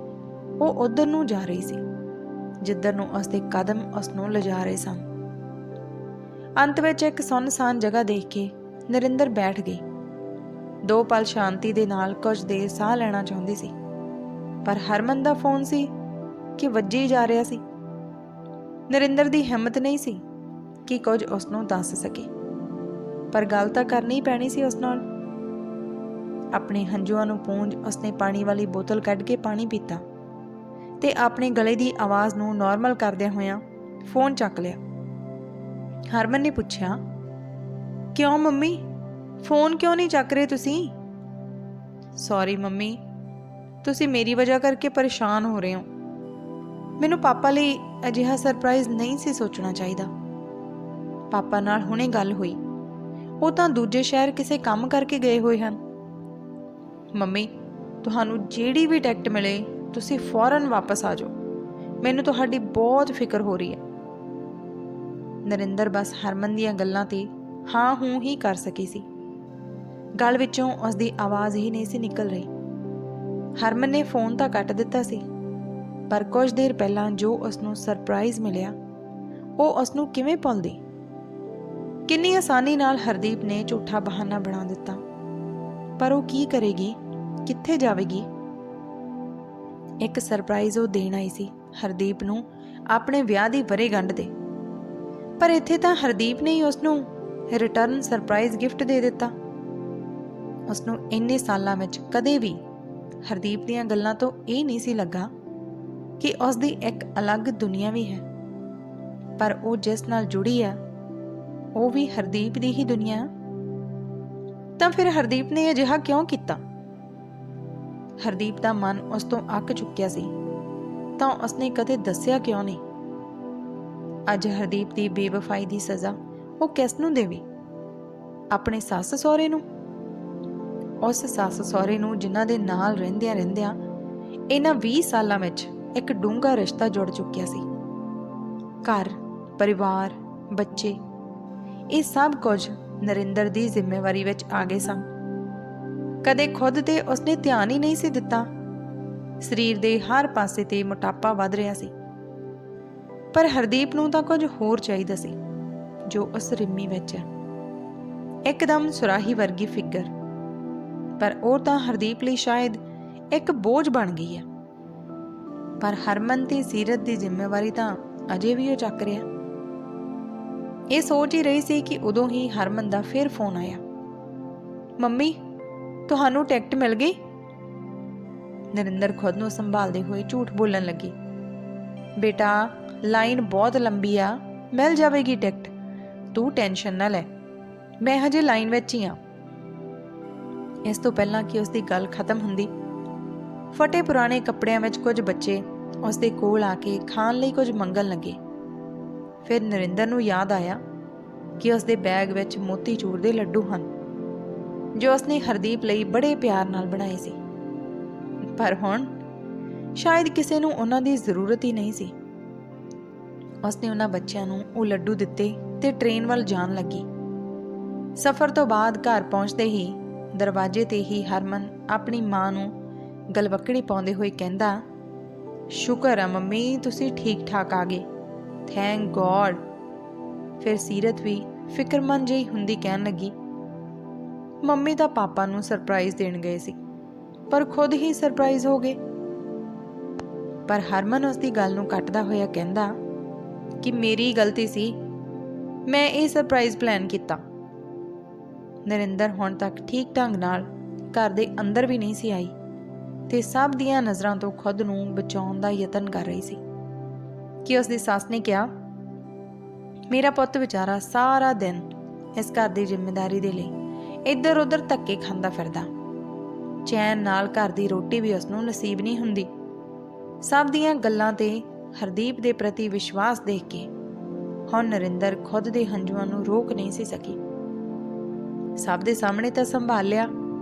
ਉਹ ਉਧਰ ਨੂੰ ਜਾ ਰਹੀ ਸੀ ਜਿੱਧਰ ਨੂੰ ਉਸ ਦੇ ਕਦਮ ਉਸ ਨੂੰ ਲਿਜਾ ਰਹੇ ਸਨ। ਅੰਤ ਵਿੱਚ ਇੱਕ ਸੁੰਨਸਾਨ ਜਗ੍ਹਾ ਦੇਖ ਕੇ ਨਰਿੰਦਰ ਬੈਠ ਗਈ। 2 ਪਲ ਸ਼ਾਂਤੀ ਦੇ ਨਾਲ ਕੁਝ ਦੇਰ ਸਾਹ ਲੈਣਾ ਚਾਹੁੰਦੀ ਸੀ, ਪਰ ਹਰਮਨ ਦਾ ਫੋਨ ਸੀ ਕਿ ਵੱਜੇ ਹੀ ਜਾ ਰਿਹਾ ਸੀ। ਨਰਿੰਦਰ ਦੀ ਹਿੰਮਤ ਨਹੀਂ ਸੀ ਕਿ ਕੁਝ ਉਸ ਨੂੰ ਦੱਸ ਸਕੇ, ਪਰ ਗੱਲ ਤਾਂ ਕਰਨੀ ਪੈਣੀ ਸੀ ਉਸ ਨਾਲ। ਆਪਣੇ ਹੰਝੂਆਂ ਨੂੰ ਪੂੰਝ ਉਸਨੇ ਪਾਣੀ ਵਾਲੀ ਬੋਤਲ ਕੱਢ ਕੇ ਪਾਣੀ ਪੀਤਾ ਤੇ ਆਪਣੇ ਗਲੇ ਦੀ ਆਵਾਜ਼ ਨੂੰ ਨਾਰਮਲ ਕਰਦਿਆਂ ਹੋਇਆਂ ਫੋਨ ਚੱਕ ਲਿਆ। ਹਰਮਨ ਨੇ ਪੁੱਛਿਆ, ਕਿਉਂ ਮੰਮੀ, ਫੋਨ ਕਿਉਂ ਨਹੀਂ ਚੱਕ ਰਹੇ ਤੁਸੀਂ? ਸੌਰੀ ਮੰਮੀ, ਤੁਸੀਂ ਮੇਰੀ ਵਜ੍ਹਾ ਕਰਕੇ ਪਰੇਸ਼ਾਨ ਹੋ ਰਹੇ ਹੋ। ਮੈਨੂੰ ਪਾਪਾ ਲਈ ਅਜਿਹਾ ਸਰਪ੍ਰਾਈਜ਼ ਨਹੀਂ ਸੀ ਸੋਚਣਾ ਚਾਹੀਦਾ। ਪਾਪਾ ਨਾਲ ਹੁਣੇ ਗੱਲ ਹੋਈ, ਉਹ ਤਾਂ ਦੂਜੇ ਸ਼ਹਿਰ ਕਿਸੇ ਕੰਮ ਕਰਕੇ ਗਏ ਹੋਏ ਹਨ। ਮੰਮੀ, ਤੁਹਾਨੂੰ ਜਿਹੜੀ ਵੀ ਟਿਕਟ ਮਿਲੇ ਤੁਸੀਂ ਫੌਰਨ ਵਾਪਸ ਆ ਜਾਓ, ਮੈਨੂੰ ਤੁਹਾਡੀ ਬਹੁਤ ਫਿਕਰ ਹੋ ਰਹੀ ਹੈ। ਨਰਿੰਦਰ ਬਸ ਹਰਮਨ ਦੀਆਂ ਗੱਲਾਂ ਤੇ ਹਾਂ ਹੂੰ ਹੀ ਕਰ ਸਕੀ ਸੀ। ਗਲ ਵਿੱਚੋਂ ਉਸਦੀ ਆਵਾਜ਼ ਹੀ ਨਹੀਂ ਸੀ ਨਿਕਲ ਰਹੀ। ਹਰਮਨ ਨੇ ਫੋਨ ਤਾਂ ਕੱਟ ਦਿੱਤਾ ਸੀ, ਪਰ ਕੁਝ ਦੇਰ ਪਹਿਲਾਂ ਜੋ ਉਸਨੂੰ ਸਰਪ੍ਰਾਈਜ਼ ਮਿਲਿਆ ਉਹ ਉਸਨੂੰ ਕਿਵੇਂ ਭੁੱਲਦੀ। ਕਿੰਨੀ ਆਸਾਨੀ ਨਾਲ ਹਰਦੀਪ ਨੇ ਝੂਠਾ ਬਹਾਨਾ ਬਣਾ ਦਿੱਤਾ, ਪਰ ਉਹ ਕੀ ਕਰੇਗੀ, ਕਿੱਥੇ ਜਾਵੇਗੀ। ਇੱਕ ਸਰਪ੍ਰਾਈਜ਼ ਉਹ ਦੇਣ ਆਈ ਸੀ ਹਰਦੀਪ ਨੂੰ ਆਪਣੇ ਵਿਆਹ ਦੀ ਵਰ੍ਹੇਗੰਢ ਤੇ, ਪਰ ਇੱਥੇ ਤਾਂ ਹਰਦੀਪ ਨੇ ਹੀ ਉਸਨੂੰ ਰਿਟਰਨ ਸਰਪ੍ਰਾਈਜ਼ ਗਿਫਟ ਦੇ ਦਿੱਤਾ। ਉਸਨੂੰ ਇੰਨੇ ਸਾਲਾਂ ਵਿੱਚ ਕਦੇ ਵੀ ਹਰਦੀਪ ਦੀਆਂ ਗੱਲਾਂ ਤੋਂ ਇਹ ਨਹੀਂ ਸੀ ਲੱਗਾ ਕਿ ਉਸਦੀ ਇੱਕ ਅਲੱਗ ਦੁਨੀਆ ਵੀ ਹੈ, ਪਰ ਉਹ ਜਿਸ ਨਾਲ ਜੁੜੀ ਆ ਉਹ ਵੀ ਹਰਦੀਪ ਦੀ ਹੀ ਦੁਨੀਆ। ਤਾਂ ਫਿਰ ਹਰਦੀਪ ਨੇ ਅਜਿਹਾ ਕਿਉਂ ਕੀਤਾ? ਹਰਦੀਪ ਦਾ ਮਨ ਉਸ ਤੋਂ ਅੱਕ ਚੁੱਕਿਆ ਸੀ, ਤਾਂ ਉਸਨੇ ਕਦੇ ਦੱਸਿਆ ਕਿਉਂ ਨਹੀਂ? ਅੱਜ ਹਰਦੀਪ ਦੀ ਬੇਵਫਾਈ ਦੀ ਸਜ਼ਾ ਉਹ ਕਿਸ ਨੂੰ ਦੇਵੇ? ਆਪਣੇ ਸੱਸ ਸਹੁਰੇ ਨੂੰ? ਉਸ ਸੱਸ ਸਹੁਰੇ ਨੂੰ ਜਿਨ੍ਹਾਂ ਦੇ ਨਾਲ ਰਹਿੰਦਿਆਂ ਰਹਿੰਦਿਆਂ ਇਹਨਾਂ 20 ਸਾਲਾਂ ਵਿੱਚ ਇੱਕ ਡੂੰਘਾ ਰਿਸ਼ਤਾ ਜੁੜ ਚੁੱਕਿਆ ਸੀ। ਘਰ, ਪਰਿਵਾਰ, ਬੱਚੇ, ਇਹ ਸਭ ਕੁਝ ਨਰਿੰਦਰ ਦੀ ਜ਼ਿੰਮੇਵਾਰੀ ਵਿੱਚ ਆ ਗਏ ਸਨ। ਕਦੇ ਖੁਦ ਤੇ ਉਸਨੇ ਧਿਆਨ ਹੀ ਨਹੀਂ ਸੀ ਦਿੱਤਾ। ਸਰੀਰ ਦੇ ਹਰ ਪਾਸੇ ਤੇ ਮੋਟਾਪਾ ਵੱਧ ਰਿਹਾ ਸੀ, ਪਰ ਹਰਦੀਪ ਨੂੰ ਤਾਂ ਕੁਝ ਹੋਰ ਚਾਹੀਦਾ ਸੀ ਜੋ ਉਸ ਰਿੰਮੀ ਵਿੱਚ ਹੈ। ਇੱਕਦਮ ਸੁਰਾਹੀ ਵਰਗੀ ਫਿਗਰ, ਪਰ ਉਹ ਤਾਂ ਹਰਦੀਪ ਲਈ ਸ਼ਾਇਦ ਇੱਕ ਬੋਝ ਬਣ ਗਈ ਹੈ। ਪਰ ਹਰਮਨ ਤੇ ਸੀਰਤ ਦੀ ਜ਼ਿੰਮੇਵਾਰੀ ਤਾਂ ਅਜੇ ਵੀ ਉਹ ਚੱਕ ਰਿਹਾ। ਇਹ ਸੋਚ ਹੀ ਰਹੀ ਸੀ ਕਿ ਉਦੋਂ ਹੀ ਹਰਮਨ ਦਾ ਫਿਰ ਫੋਨ ਆਇਆ। ਮੰਮੀ, ਤੁਹਾਨੂੰ ਟਿਕਟ ਮਿਲ ਗਈ? ਨਰਿੰਦਰ ਖੁਦ ਨੂੰ ਸੰਭਾਲਦੇ ਹੋਏ ਝੂਠ ਬੋਲਣ ਲੱਗੀ। ਬੇਟਾ, ਲਾਈਨ ਬਹੁਤ ਲੰਬੀ ਆ, ਮਿਲ ਜਾਵੇਗੀ ਟਿਕਟ, ਤੂੰ ਟੈਨਸ਼ਨ ਨਾ ਲੈ, ਮੈਂ ਹਜੇ ਲਾਈਨ ਵਿੱਚ ਹੀ ਆ। ਇਸ ਤੋਂ ਪਹਿਲਾਂ ਕਿ ਉਸਦੀ ਗੱਲ ਖਤਮ ਹੁੰਦੀ, ਫਟੇ ਪੁਰਾਣੇ ਕੱਪੜਿਆਂ ਵਿੱਚ ਕੁਝ ਬੱਚੇ ਉਸਦੇ ਕੋਲ ਆ ਕੇ ਖਾਣ ਲਈ ਕੁਝ ਮੰਗਣ ਲੱਗੇ। ਫਿਰ ਨਰਿੰਦਰ ਨੂੰ ਯਾਦ ਆਇਆ ਕਿ ਉਸਦੇ ਬੈਗ ਵਿੱਚ ਮੋਤੀਚੂਰ ਦੇ ਲੱਡੂ ਹਨ, ਜੋ ਉਸਨੇ ਹਰਦੀਪ ਲਈ ਬੜੇ ਪਿਆਰ ਨਾਲ ਬਣਾਏ ਸੀ। ਪਰ ਹੁਣ ਸ਼ਾਇਦ ਕਿਸੇ ਨੂੰ ਉਹਨਾਂ ਦੀ ਜ਼ਰੂਰਤ ਹੀ ਨਹੀਂ ਸੀ। ਉਸਨੇ ਉਹਨਾਂ ਬੱਚਿਆਂ ਨੂੰ ਉਹ ਲੱਡੂ ਦਿੱਤੇ ਤੇ ਟ੍ਰੇਨ ਵੱਲ ਜਾਣ ਲੱਗੀ। ਸਫ਼ਰ ਤੋਂ ਬਾਅਦ ਘਰ ਪਹੁੰਚਦੇ ਹੀ ਦਰਵਾਜ਼ੇ ਤੇ ਹੀ ਹਰਮਨ ਆਪਣੀ ਮਾਂ ਨੂੰ ਗਲਵੱਕੜੀ ਪਾਉਂਦੇ ਹੋਏ ਕਹਿੰਦਾ, ਸ਼ੁਕਰ ਆ ਮੰਮੀ, ਤੁਸੀਂ ਠੀਕ ਠਾਕ ਆ ਗਏ, ਥੈਂਕ ਗੋਡ। ਫਿਰ ਸੀਰਤ ਵੀ ਫਿਕਰਮੰਦ ਜਿਹੀ ਹੁੰਦੀ ਕਹਿਣ ਲੱਗੀ, ਮੰਮੀ ਤਾਂ ਪਾਪਾ ਨੂੰ ਸਰਪ੍ਰਾਈਜ਼ ਦੇਣ ਗਏ ਸੀ, ਪਰ ਖੁਦ ਹੀ ਸਰਪ੍ਰਾਈਜ਼ ਹੋ ਗਏ। ਪਰ ਹਰਮਨ ਉਸਦੀ ਗੱਲ ਨੂੰ ਕੱਟਦਾ ਹੋਇਆ ਕਹਿੰਦਾ ਕਿ ਮੇਰੀ ਗਲਤੀ ਸੀ, ਮੈਂ ਇਹ ਸਰਪ੍ਰਾਈਜ਼ ਪਲਾਨ ਕੀਤਾ। ਨਰਿੰਦਰ ਹੁਣ ਤੱਕ ਠੀਕ ਢੰਗ ਨਾਲ ਘਰ ਦੇ ਅੰਦਰ ਵੀ ਨਹੀਂ ਸੀ ਆਈ ਤੇ ਸਭ ਦੀਆਂ ਨਜ਼ਰਾਂ ਤੋਂ ਖੁਦ ਨੂੰ ਬਚਾਉਣ ਦਾ ਯਤਨ ਕਰ ਰਹੀ ਸੀ ਕਿ ਉਸਦੀ ਸੱਸ ਨੇ ਕਿਹਾ, ਮੇਰਾ ਪੁੱਤ ਵਿਚਾਰਾ ਸਾਰਾ ਦਿਨ ਇਸ ਘਰ ਦੀ ਜ਼ਿੰਮੇਵਾਰੀ ਦੇ ਲਈ ਇੱਧਰ ਉੱਧਰ ਧੱਕੇ ਖਾਂਦਾ ਫਿਰਦਾ, ਚੈਨ ਨਾਲ ਘਰ ਦੀ ਰੋਟੀ ਵੀ ਉਸਨੂੰ ਨਸੀਬ ਨਹੀਂ ਹੁੰਦੀ। ਸਭ ਦੀਆਂ ਗੱਲਾਂ ਤੇ ਹਰਦੀਪ ਦੇ ਪ੍ਰਤੀ ਵਿਸ਼ਵਾਸ ਦੇਖ ਕੇ ਹੁਣ ਨਰਿੰਦਰ ਖੁਦ ਦੇ ਹੰਝੂਆਂ ਨੂੰ ਰੋਕ ਨਹੀਂ ਸੀ ਸਕੀ। ਸਭ ਦੇ ਸਾਹਮਣੇ ਤਾਂ ਸੰਭਾਲ ਲਿਆ,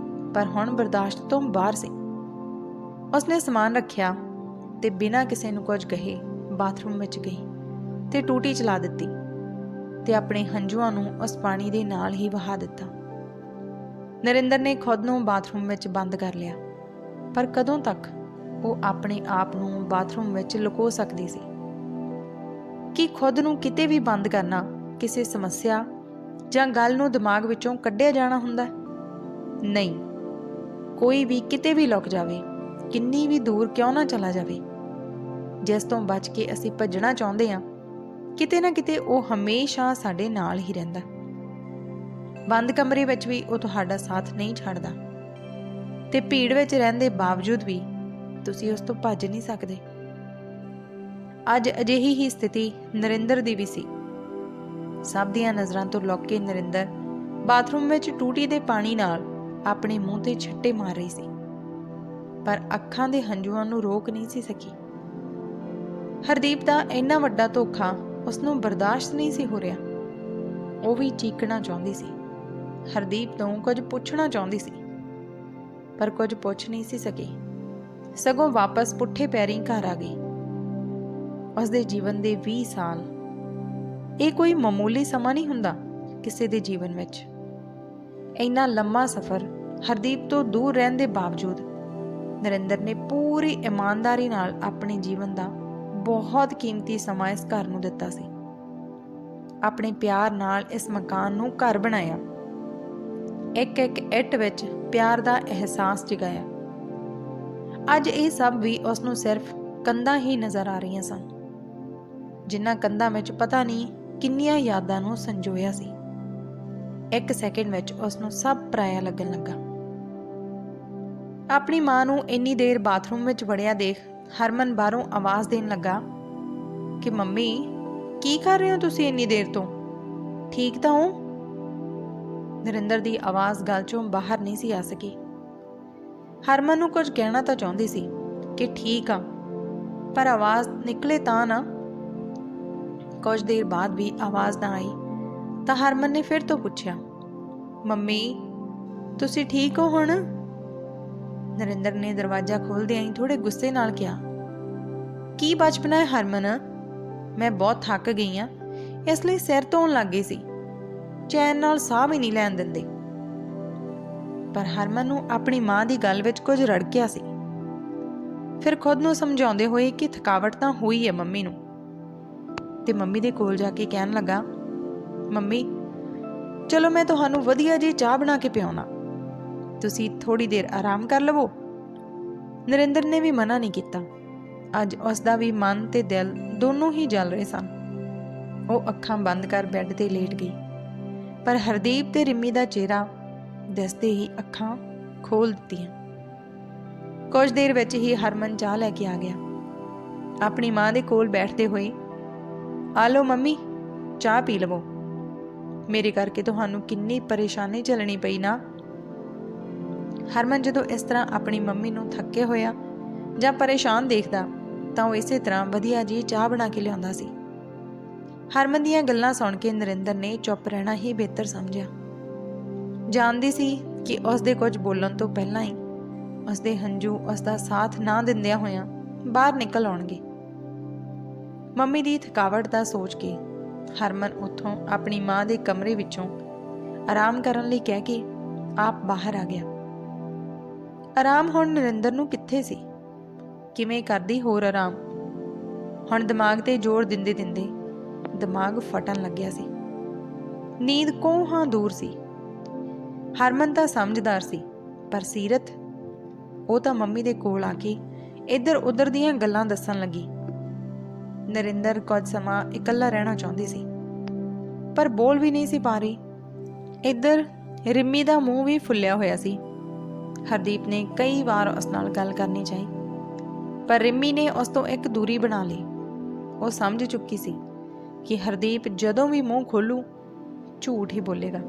ਪਰ ਹੁਣ ਬਰਦਾਸ਼ਤ ਤੋਂ ਬਾਹਰ ਸੀ। ਉਸਨੇ ਸਮਾਨ ਰੱਖਿਆ ਤੇ ਬਿਨਾਂ ਕਿਸੇ ਨੂੰ ਕੁਝ ਕਹੇ ਬਾਥਰੂਮ ਵਿੱਚ ਗਈ ਤੇ ਟੂਟੀ ਚਲਾ ਦਿੱਤੀ ਤੇ ਆਪਣੇ ਹੰਝੂਆਂ ਨੂੰ ਉਸ ਪਾਣੀ ਦੇ ਨਾਲ ਹੀ ਵਹਾ ਦਿੱਤਾ। ਨਰਿੰਦਰ ਨੇ ਖੁਦ ਨੂੰ ਬਾਥਰੂਮ ਵਿੱਚ ਬੰਦ ਕਰ ਲਿਆ, ਪਰ ਕਦੋਂ ਤੱਕ ਉਹ ਆਪਣੇ ਆਪ ਨੂੰ ਬਾਥਰੂਮ ਵਿੱਚ ਲੁਕੋ ਸਕਦੀ ਸੀ? ਕਿ ਖੁਦ ਨੂੰ ਕਿਤੇ ਵੀ ਬੰਦ ਕਰਨਾ ਕਿਸੇ ਸਮੱਸਿਆ ਜਾਂ ਗੱਲ ਨੂੰ ਦਿਮਾਗ ਵਿੱਚੋਂ ਕੱਢਿਆ ਜਾਣਾ ਹੁੰਦਾ? ਨਹੀਂ, ਕੋਈ ਵੀ ਕਿਤੇ ਵੀ ਲੁਕ ਜਾਵੇ, ਕਿੰਨੀ ਵੀ ਦੂਰ ਕਿਉਂ ਨਾ ਚਲਾ ਜਾਵੇ, ਜਿਸ ਤੋਂ ਬਚ ਕੇ ਅਸੀਂ ਭੱਜਣਾ ਚਾਹੁੰਦੇ ਹਾਂ, ਕਿਤੇ ਨਾ ਕਿਤੇ ਉਹ ਹਮੇਸ਼ਾ ਸਾਡੇ ਨਾਲ ਹੀ ਰਹਿੰਦਾ। ਬੰਦ ਕਮਰੇ ਵਿੱਚ ਵੀ ਉਹ ਤੁਹਾਡਾ ਸਾਥ ਨਹੀਂ ਛੱਡਦਾ ਤੇ ਭੀੜ ਵਿੱਚ ਰਹਿਣ ਦੇ ਬਾਵਜੂਦ ਵੀ ਤੁਸੀਂ ਉਸ ਤੋਂ ਭੱਜ ਨਹੀਂ ਸਕਦੇ। ਅੱਜ ਅਜਿਹੀ ਹੀ ਸਥਿਤੀ ਨਰਿੰਦਰ ਦੀ ਵੀ ਸੀ। ਸਭ ਦੀਆਂ ਨਜ਼ਰਾਂ ਤੋਂ ਲੁਕ ਕੇ ਨਰਿੰਦਰ ਬਾਥਰੂਮ ਵਿੱਚ ਟੂਟੀ ਦੇ ਪਾਣੀ ਨਾਲ ਆਪਣੇ ਮੂੰਹ ਤੇ ਛਿੱਟੇ ਮਾਰ ਰਹੀ ਸੀ, ਪਰ ਅੱਖਾਂ ਦੇ ਹੰਝੂਆਂ ਨੂੰ ਰੋਕ ਨਹੀਂ ਸੀ ਸਕੀ। ਹਰਦੀਪ ਦਾ ਇੰਨਾ ਵੱਡਾ ਧੋਖਾ ਉਸਨੂੰ ਬਰਦਾਸ਼ਤ ਨਹੀਂ ਸੀ ਹੋ ਰਿਹਾ। ਉਹ ਵੀ ਚੀਕਣਾ ਚਾਹੁੰਦੀ ਸੀ, ਹਰਦੀਪ ਤੋਂ ਕੁਝ ਪੁੱਛਣਾ ਚਾਹੁੰਦੀ ਸੀ, ਪਰ ਕੁਝ ਪੁੱਛ ਨਹੀਂ ਸੀ ਸਕੀ। ਸਗੋਂ ਵਾਪਸ ਪੁੱਠੇ ਪੈਰੀਂ ਘਰ ਆ ਗਈ। ਉਸਦੇ ਜੀਵਨ ਦੇ 20 ਸਾਲ, ਇਹ ਕੋਈ ਮਾਮੂਲੀ ਸਮਾਂ ਨਹੀਂ ਹੁੰਦਾ ਕਿਸੇ ਦੇ ਜੀਵਨ ਵਿੱਚ। ਇੰਨਾ ਲੰਮਾ ਸਫ਼ਰ ਹਰਦੀਪ ਤੋਂ ਦੂਰ ਰਹਿਣ ਦੇ ਬਾਵਜੂਦ ਨਰਿੰਦਰ ਨੇ ਪੂਰੀ ਇਮਾਨਦਾਰੀ ਨਾਲ ਆਪਣੇ ਜੀਵਨ ਦਾ ਬਹੁਤ ਕੀਮਤੀ ਸਮਾਂ ਇਸ ਘਰ ਨੂੰ ਦਿੱਤਾ ਸੀ। ਆਪਣੇ ਪਿਆਰ ਨਾਲ ਇਸ ਮਕਾਨ ਨੂੰ ਘਰ ਬਣਾਇਆ, ਇੱਕ ਇੱਕ ਇੱਟ ਵਿੱਚ ਪਿਆਰ ਦਾ ਅਹਿਸਾਸ ਜਗਾਇਆ। ਅੱਜ ਇਹ ਸਭ ਵੀ ਉਸ ਨੂੰ ਸਿਰਫ ਕੰਧਾਂ ਹੀ ਨਜ਼ਰ ਆ ਰਹੀਆਂ ਸਨ, ਜਿਨ੍ਹਾਂ ਕੰਧਾਂ ਵਿੱਚ ਪਤਾ ਨਹੀਂ ਕਿੰਨੀਆਂ ਯਾਦਾਂ ਨੂੰ ਸੰਜੋਇਆ ਸੀ। ਇੱਕ ਸੈਕਿੰਡ ਵਿੱਚ ਉਸ ਨੂੰ ਸਭ ਪਰਾਇਆ ਲੱਗਣ ਲੱਗਾ। ਆਪਣੀ ਮਾਂ ਨੂੰ ਇੰਨੀ ਦੇਰ ਬਾਥਰੂਮ ਵਿੱਚ ਵੜਿਆ ਦੇਖ ਹਰਮਨ ਬਾਹਰੋਂ ਆਵਾਜ਼ ਦੇਣ ਲੱਗਾ ਕਿ ਮੰਮੀ, ਕੀ ਕਰ ਰਹੇ ਹੋ ਤੁਸੀਂ ਇੰਨੀ ਦੇਰ ਤੋਂ? ਠੀਕ ਤਾਂ ਹੋ? ਨਰਿੰਦਰ ਦੀ ਆਵਾਜ਼ ਗਲ ਚੋਂ ਬਾਹਰ ਨਹੀਂ ਸੀ ਆ ਸਕੀ। ਹਰਮਨ ਨੂੰ ਕੁਝ ਕਹਿਣਾ ਤਾਂ ਚਾਹੁੰਦੀ ਸੀ ਕਿ ਠੀਕ ਆ, ਪਰ ਆਵਾਜ਼ ਨਿਕਲੇ ਤਾਂ ਨਾ। ਕੁਝ ਦੇਰ ਬਾਅਦ ਵੀ ਆਵਾਜ਼ ਨਾ ਆਈ ਤਾਂ ਹਰਮਨ ਨੇ ਫਿਰ ਤੋਂ ਪੁੱਛਿਆ, ਮੰਮੀ ਤੁਸੀਂ ਠੀਕ ਹੋ ਹੁਣ? ਨਰਿੰਦਰ ਨੇ ਦਰਵਾਜ਼ਾ ਖੋਲ੍ਹਦਿਆਂ ਹੀ ਥੋੜੇ ਗੁੱਸੇ ਨਾਲ ਕਿਹਾ, ਕੀ ਬਚਪਨਾ ਹੈ ਹਰਮਨ, ਮੈਂ ਬਹੁਤ ਥੱਕ ਗਈ ਹਾਂ, ਇਸ ਲਈ ਸਿਰ ਧੋਣ ਲੱਗ ਗਈ ਸੀ, ਚੈਨ ਨਾਲ ਸਾਹ ਵੀ ਨਹੀਂ ਲੈਣ ਦਿੰਦੇ। ਪਰ ਹਰਮਨ ਨੂੰ ਆਪਣੀ ਮਾਂ ਦੀ ਗੱਲ ਵਿੱਚ ਕੁਝ ਰੜਕਿਆ ਸੀ। ਫਿਰ ਖੁਦ ਨੂੰ ਸਮਝਾਉਂਦੇ ਹੋਏ ਕਿ ਥਕਾਵਟ ਤਾਂ ਹੋਈ ਹੈ ਮੰਮੀ ਨੂੰ, ਤੇ ਮੰਮੀ ਦੇ ਕੋਲ ਜਾ ਕੇ ਕਹਿਣ ਲੱਗਾ, ਮੰਮੀ ਚਲੋ ਮੈਂ ਤੁਹਾਨੂੰ ਵਧੀਆ ਜਿਹੀ ਚਾਹ ਬਣਾ ਕੇ ਪਿਆਉਣਾ, ਤੁਸੀਂ ਥੋੜੀ ਦੇਰ ਆਰਾਮ ਕਰ ਲਵੋ। ਨਰਿੰਦਰ ਨੇ ਵੀ ਮਨਾ ਨਹੀਂ ਕੀਤਾ। ਅੱਜ ਉਸ ਦਾ ਵੀ ਮਨ ਤੇ ਦਿਲ ਦੋਨੋਂ ਹੀ ਜਲ ਰਹੇ ਸਨ। ਉਹ ਅੱਖਾਂ ਬੰਦ ਕਰ ਬੈੱਡ ਤੇ ਲੇਟ ਗਈ, ਪਰ ਹਰਦੀਪ ਤੇ ਰਿੰਮੀ ਦਾ ਚਿਹਰਾ ਦਿਸਦੇ ਹੀ ਅੱਖਾਂ ਖੋਲ ਦਿੱਤੀਆਂ। ਕੁਝ ਦੇਰ ਵਿੱਚ ਹੀ ਹਰਮਨ ਚਾਹ ਲੈ ਕੇ ਆ ਗਿਆ। ਆਪਣੀ ਮਾਂ ਦੇ ਕੋਲ ਬੈਠਦੇ ਹੋਏ, ਆ ਲਓ ਮੰਮੀ ਚਾਹ ਪੀ ਲਵੋ, ਮੇਰੇ ਕਰਕੇ ਤੁਹਾਨੂੰ ਕਿੰਨੀ ਪਰੇਸ਼ਾਨੀ ਝੱਲਣੀ ਪਈ ਨਾ। ਹਰਮਨ ਜਦੋਂ ਇਸ ਤਰ੍ਹਾਂ ਆਪਣੀ ਮੰਮੀ ਨੂੰ ਥੱਕੇ ਹੋਇਆ ਜਾਂ ਪਰੇਸ਼ਾਨ ਦੇਖਦਾ ਤਾਂ ਉਹ ਇਸੇ ਤਰ੍ਹਾਂ ਵਧੀਆ ਜੀ ਚਾਹ ਬਣਾ ਕੇ ਲਿਆਉਂਦਾ ਸੀ। ਹਰਮਨ ਦੀਆਂ ਗੱਲਾਂ ਸੁਣ ਕੇ ਨਰਿੰਦਰ ਨੇ ਚੁੱਪ ਰਹਿਣਾ ਹੀ ਬਿਹਤਰ ਸਮਝਿਆ। ਜਾਣਦੀ ਸੀ ਕਿ ਉਸ ਦੇ ਕੁਝ ਬੋਲਣ ਤੋਂ ਪਹਿਲਾਂ ਹੀ ਉਸ ਦੇ ਹੰਝੂ ਉਸ ਦਾ ਸਾਥ ਨਾ ਦਿੰਦਿਆਂ ਹੋਇਆਂ ਬਾਹਰ ਨਿਕਲ ਆਉਣਗੇ। ਮੰਮੀ ਦੀ ਥਕਾਵਟ ਦਾ ਸੋਚ ਕੇ ਹਰਮਨ ਉੱਥੋਂ ਆਪਣੀ ਮਾਂ ਦੇ ਕਮਰੇ ਵਿੱਚੋਂ ਆਰਾਮ ਕਰਨ ਲਈ ਕਹਿ ਕੇ ਆਪ ਬਾਹਰ ਆ ਗਿਆ। ਆਰਾਮ ਹੁਣ ਨਰਿੰਦਰ ਨੂੰ ਕਿੱਥੇ ਸੀ? ਕਿਵੇਂ ਕਰਦੀ ਹੋਰ ਆਰਾਮ? ਹੁਣ ਦਿਮਾਗ ਤੇ ਜ਼ੋਰ ਦਿੰਦੇ ਦਿੰਦੇ ਦਿਮਾਗ ਫਟਣ ਲੱਗਿਆ ਸੀ। ਨੀਂਦ ਕੋਹਾਂ ਦੂਰ ਸੀ। ਹਰਮਨ ਤਾਂ ਸਮਝਦਾਰ ਸੀ, ਪਰ ਸੀਰਤ, ਉਹ ਤਾਂ ਮੰਮੀ ਦੇ ਕੋਲ ਆ ਕੇ ਇੱਧਰ ਉੱਧਰ ਦੀਆਂ ਗੱਲਾਂ ਦੱਸਣ ਲੱਗੀ। ਨਰਿੰਦਰ ਕੁਝ ਸਮਾਂ ਇਕੱਲਾ ਰਹਿਣਾ ਚਾਹੁੰਦੀ ਸੀ, ਪਰ ਬੋਲ ਵੀ ਨਹੀਂ ਸੀ ਪਾ ਰਹੀ। ਇੱਧਰ ਰਿੰਮੀ ਦਾ ਮੂੰਹ ਵੀ ਫੁੱਲਿਆ ਹੋਇਆ ਸੀ। ਹਰਦੀਪ ਨੇ ਕਈ ਵਾਰ ਉਸ ਨਾਲ ਗੱਲ ਕਰਨੀ ਚਾਹੀ, ਪਰ ਰਿੰਮੀ ਨੇ ਉਸ ਤੋਂ ਇੱਕ ਦੂਰੀ ਬਣਾ ਲਈ। ਉਹ ਸਮਝ ਚੁੱਕੀ ਸੀ ਕਿ ਹਰਦੀਪ ਜਦੋਂ ਵੀ ਮੂੰਹ ਖੋਲੂ ਝੂਠ ਹੀ ਬੋਲੇਗਾ।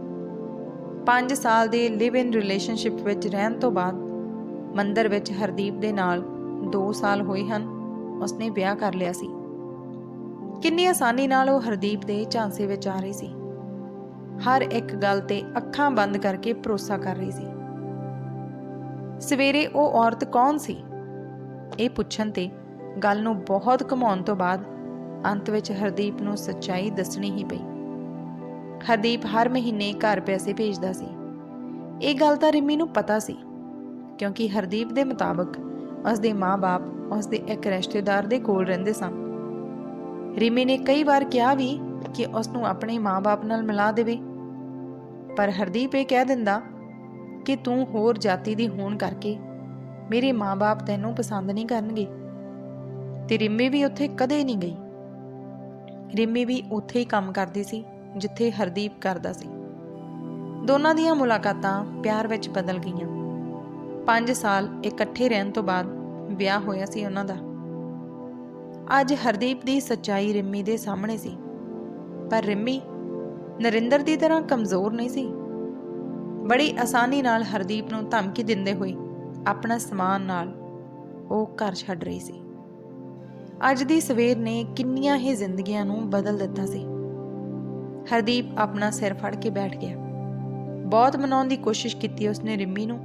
5 ਸਾਲ ਦੇ ਲਿਵ ਇਨ ਰਿਲੇਸ਼ਨਸ਼ਿਪ ਵਿੱਚ ਰਹਿਣ ਤੋਂ ਬਾਅਦ ਮੰਦਰ ਵਿੱਚ ਹਰਦੀਪ ਦੇ ਨਾਲ 2 ਸਾਲ ਹੋਏ ਹਨ। ਉਸਨੇ ਵਿਆਹ ਕਰ ਲਿਆ ਸੀ। ਕਿੰਨੀ ਆਸਾਨੀ ਨਾਲ ਉਹ ਹਰਦੀਪ ਦੇ ਝਾਂਸੇ ਵਿੱਚ ਆ ਰਹੀ ਸੀ। ਹਰ ਇੱਕ ਗੱਲ ਤੇ ਅੱਖਾਂ ਬੰਦ ਕਰਕੇ ਭਰੋਸਾ ਕਰ ਰਹੀ ਸੀ। ਸਵੇਰੇ ਉਹ ਔਰਤ ਕੌਣ ਸੀ? ਇਹ ਪੁੱਛਣ ਤੇ ਗੱਲ ਨੂੰ ਬਹੁਤ ਘੁਮਾਉਣ ਤੋਂ ਬਾਅਦ ਅੰਤ ਵਿੱਚ ਹਰਦੀਪ ਨੂੰ ਸੱਚਾਈ ਦੱਸਣੀ ਹੀ ਪਈ। ਹਰਦੀਪ ਹਰ ਮਹੀਨੇ ਘਰ ਪੈਸੇ ਭੇਜਦਾ ਸੀ। ਇਹ ਗੱਲ ਤਾਂ ਰਿੰਮੀ ਨੂੰ ਪਤਾ ਸੀ, ਕਿਉਂਕਿ ਹਰਦੀਪ ਦੇ ਮੁਤਾਬਕ ਉਸਦੇ ਮਾਂ-ਬਾਪ ਉਸਦੇ ਇੱਕ ਰਿਸ਼ਤੇਦਾਰ ਦੇ ਕੋਲ ਰਹਿੰਦੇ ਸਨ। ਰਿੰਮੀ ਨੇ ਕਈ ਵਾਰ ਕਿਹਾ ਵੀ ਕਿ ਉਸ ਨੂੰ ਆਪਣੇ ਮਾਂ-ਬਾਪ ਨਾਲ ਮਿਲਾ ਦੇਵੇ, ਪਰ ਹਰਦੀਪ ਇਹ ਕਹਿ ਦਿੰਦਾ ਕਿ ਤੂੰ ਹੋਰ ਜਾਤੀ ਦੀ ਹੋਣ ਕਰਕੇ ਮੇਰੇ ਮਾਂ-ਬਾਪ ਤੈਨੂੰ ਪਸੰਦ ਨਹੀਂ ਕਰਨਗੇ। ਤੇ ਰਿੰਮੀ ਵੀ ਉੱਥੇ ਕਦੇ ਨਹੀਂ ਗਈ। ਰਿੰਮੀ ਵੀ ਉੱਥੇ ਹੀ ਕੰਮ ਕਰਦੀ ਸੀ ਜਿੱਥੇ ਹਰਦੀਪ ਕਰਦਾ ਸੀ। ਦੋਨਾਂ ਦੀਆਂ ਮੁਲਾਕਾਤਾਂ ਪਿਆਰ ਵਿੱਚ ਬਦਲ ਗਈਆਂ। 5 ਸਾਲ ਇਕੱਠੇ ਰਹਿਣ ਤੋਂ ਬਾਅਦ ਵਿਆਹ ਹੋਇਆ ਸੀ ਉਹਨਾਂ ਦਾ। ਅੱਜ ਹਰਦੀਪ ਦੀ ਸੱਚਾਈ ਰਿੰਮੀ ਦੇ ਸਾਹਮਣੇ ਸੀ, ਪਰ ਰਿੰਮੀ ਨਰਿੰਦਰ ਦੀ ਤਰ੍ਹਾਂ ਕਮਜ਼ੋਰ ਨਹੀਂ ਸੀ। ਬੜੀ ਆਸਾਨੀ ਨਾਲ ਹਰਦੀਪ ਨੂੰ ਧਮਕੀ ਦਿੰਦੇ ਹੋਏ ਆਪਣਾ ਸਮਾਨ ਨਾਲ ਉਹ ਘਰ ਛੱਡ ਰਹੀ ਸੀ। ਅੱਜ ਦੀ ਸਵੇਰ ਨੇ ਕਿੰਨੀਆਂ ਹੀ ਜ਼ਿੰਦਗੀਆਂ ਨੂੰ ਬਦਲ ਦਿੱਤਾ ਸੀ। ਹਰਦੀਪ ਆਪਣਾ ਸਿਰ ਫੜ ਕੇ ਬੈਠ ਗਿਆ। ਬਹੁਤ ਮਨਾਉਣ ਦੀ ਕੋਸ਼ਿਸ਼ ਕੀਤੀ ਉਸਨੇ ਰਿੰਮੀ ਨੂੰ,